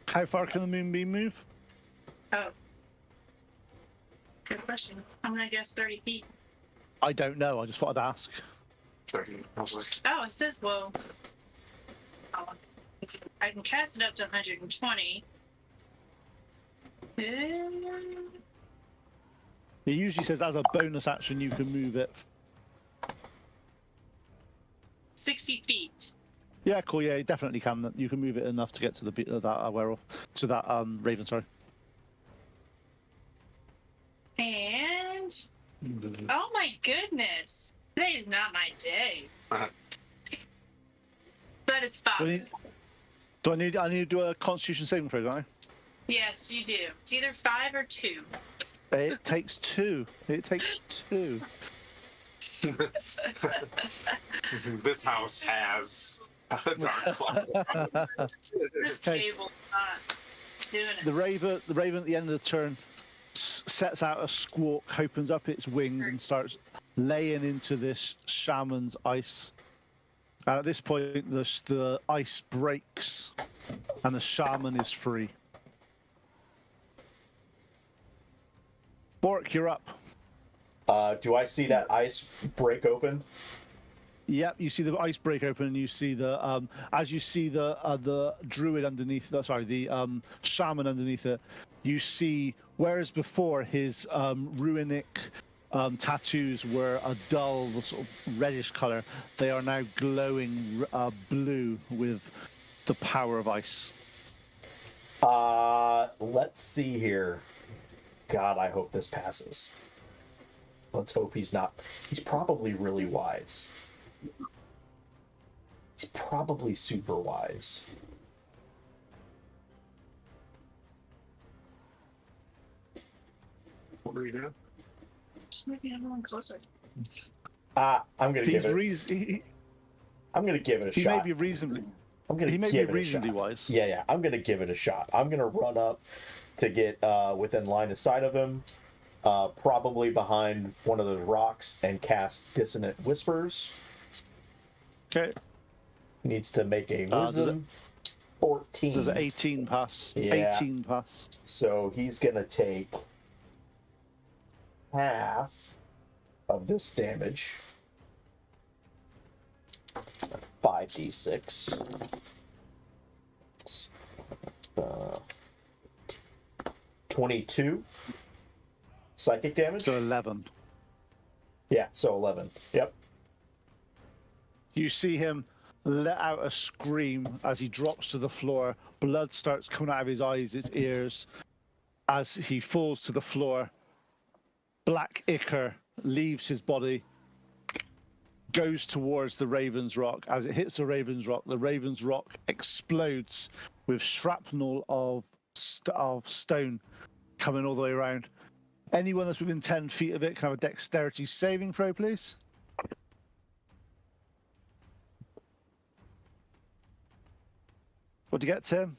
How far can the moonbeam move? Oh. Good question. I'm gonna guess 30 feet. I don't know. I just thought I'd ask. 30. I was like, Oh, it says, well, I can cast it up to 120. It usually says as a bonus action you can move it. 60 feet. Yeah, cool. Yeah, you definitely can. You can move it enough to get to that werewolf, to that raven. Sorry. And oh my goodness, today is not my day. But it's 5. I need to do a Constitution saving throw, don't I? Yes, you do. It's either 5 or 2. It takes 2. It takes 2. this house has a dark cloud. This table not doing it. The raven at the end of the turn sets out a squawk, opens up its wings, and starts laying into this shaman's ice. And at this point, the ice breaks, and the shaman is free. Bork, you're up. Do I see that ice break open? Yep, you see the ice break open, and you see the as you see the druid underneath. The shaman underneath it. You see, whereas before his runic tattoos were a dull sort of reddish color, they are now glowing blue with the power of ice. Let's see here. God, I hope this passes. Let's hope he's not. He's probably really wise. He's probably super wise. What are you doing? Maybe I'm going closer. I'm gonna give it. I'm gonna give it a He shot. may be reasonably. I'm gonna He may be give it a reasonably shot. wise. Yeah. I'm gonna give it a shot. I'm gonna run up to get within line of sight of him, probably behind one of those rocks, and cast Dissonant Whispers. Okay. Needs to make a Does wisdom. 14. Does an 18 pass? Yeah. 18 pass. So he's gonna take half of this damage. That's 5d6. 22 psychic damage. So 11. Yeah, so 11. Yep. You see him let out a scream as he drops to the floor. Blood starts coming out of his eyes, his ears. As he falls to the floor, black ichor leaves his body, goes towards the Raven's Rock. As it hits the Raven's Rock explodes with shrapnel of stone coming all the way around. Anyone that's within 10 feet of it can have a dexterity saving throw, please. What'd you get, Tim?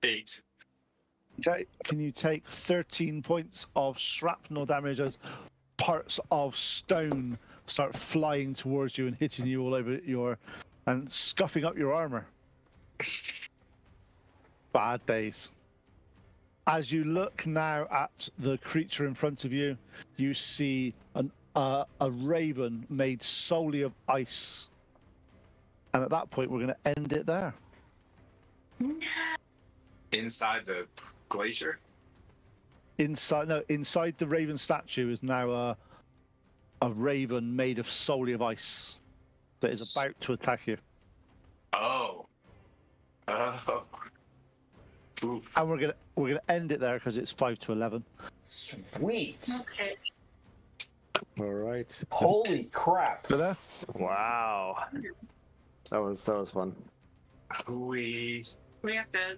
8. Okay, can you take 13 points of shrapnel damage as parts of stone start flying towards you and hitting you all over and scuffing up your armor? Bad days. As you look now at the creature in front of you, you see a raven made solely of ice. And at that point, we're going to end it there. Inside the glacier? Inside the raven statue is now a raven made of solely of ice that is about to attack you. Oh. Oh. Oof. And we're gonna end it there because it's 5 to 11. Sweet. Okay. All right. Holy crap. There. Wow. That was fun. We have to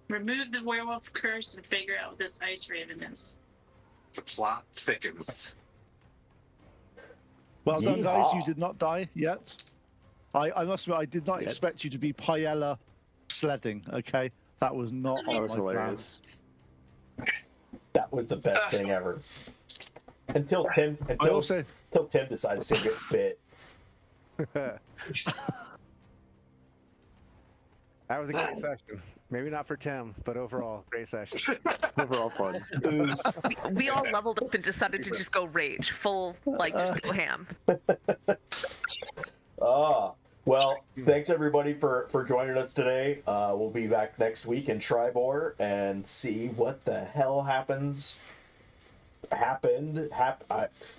remove the werewolf curse and figure out what this ice raven is. The plot thickens. Well done, guys. Yeehaw. You did not die yet. I must admit, I did not expect you to be paella sledding. Okay, that was not That on was my hilarious. That was the best thing ever. Until Tim decides to get bit. That was a great session. Maybe not for Tim, but overall, great session. Overall fun. We all leveled up and decided to just go rage, full just go ham. Well, thanks everybody for joining us today. We'll be back next week in Tribor and see what the hell happened.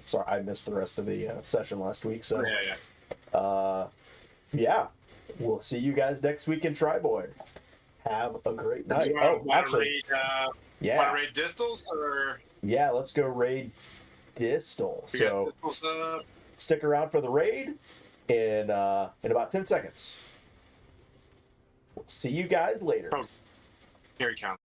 Sorry, I missed the rest of the session last week. So yeah, we'll see you guys next week in Tribor. Have a great night. Want to raid Distals or? Yeah, let's go raid Distal. So stick around for the raid in about 10 seconds. See you guys later. Here he comes.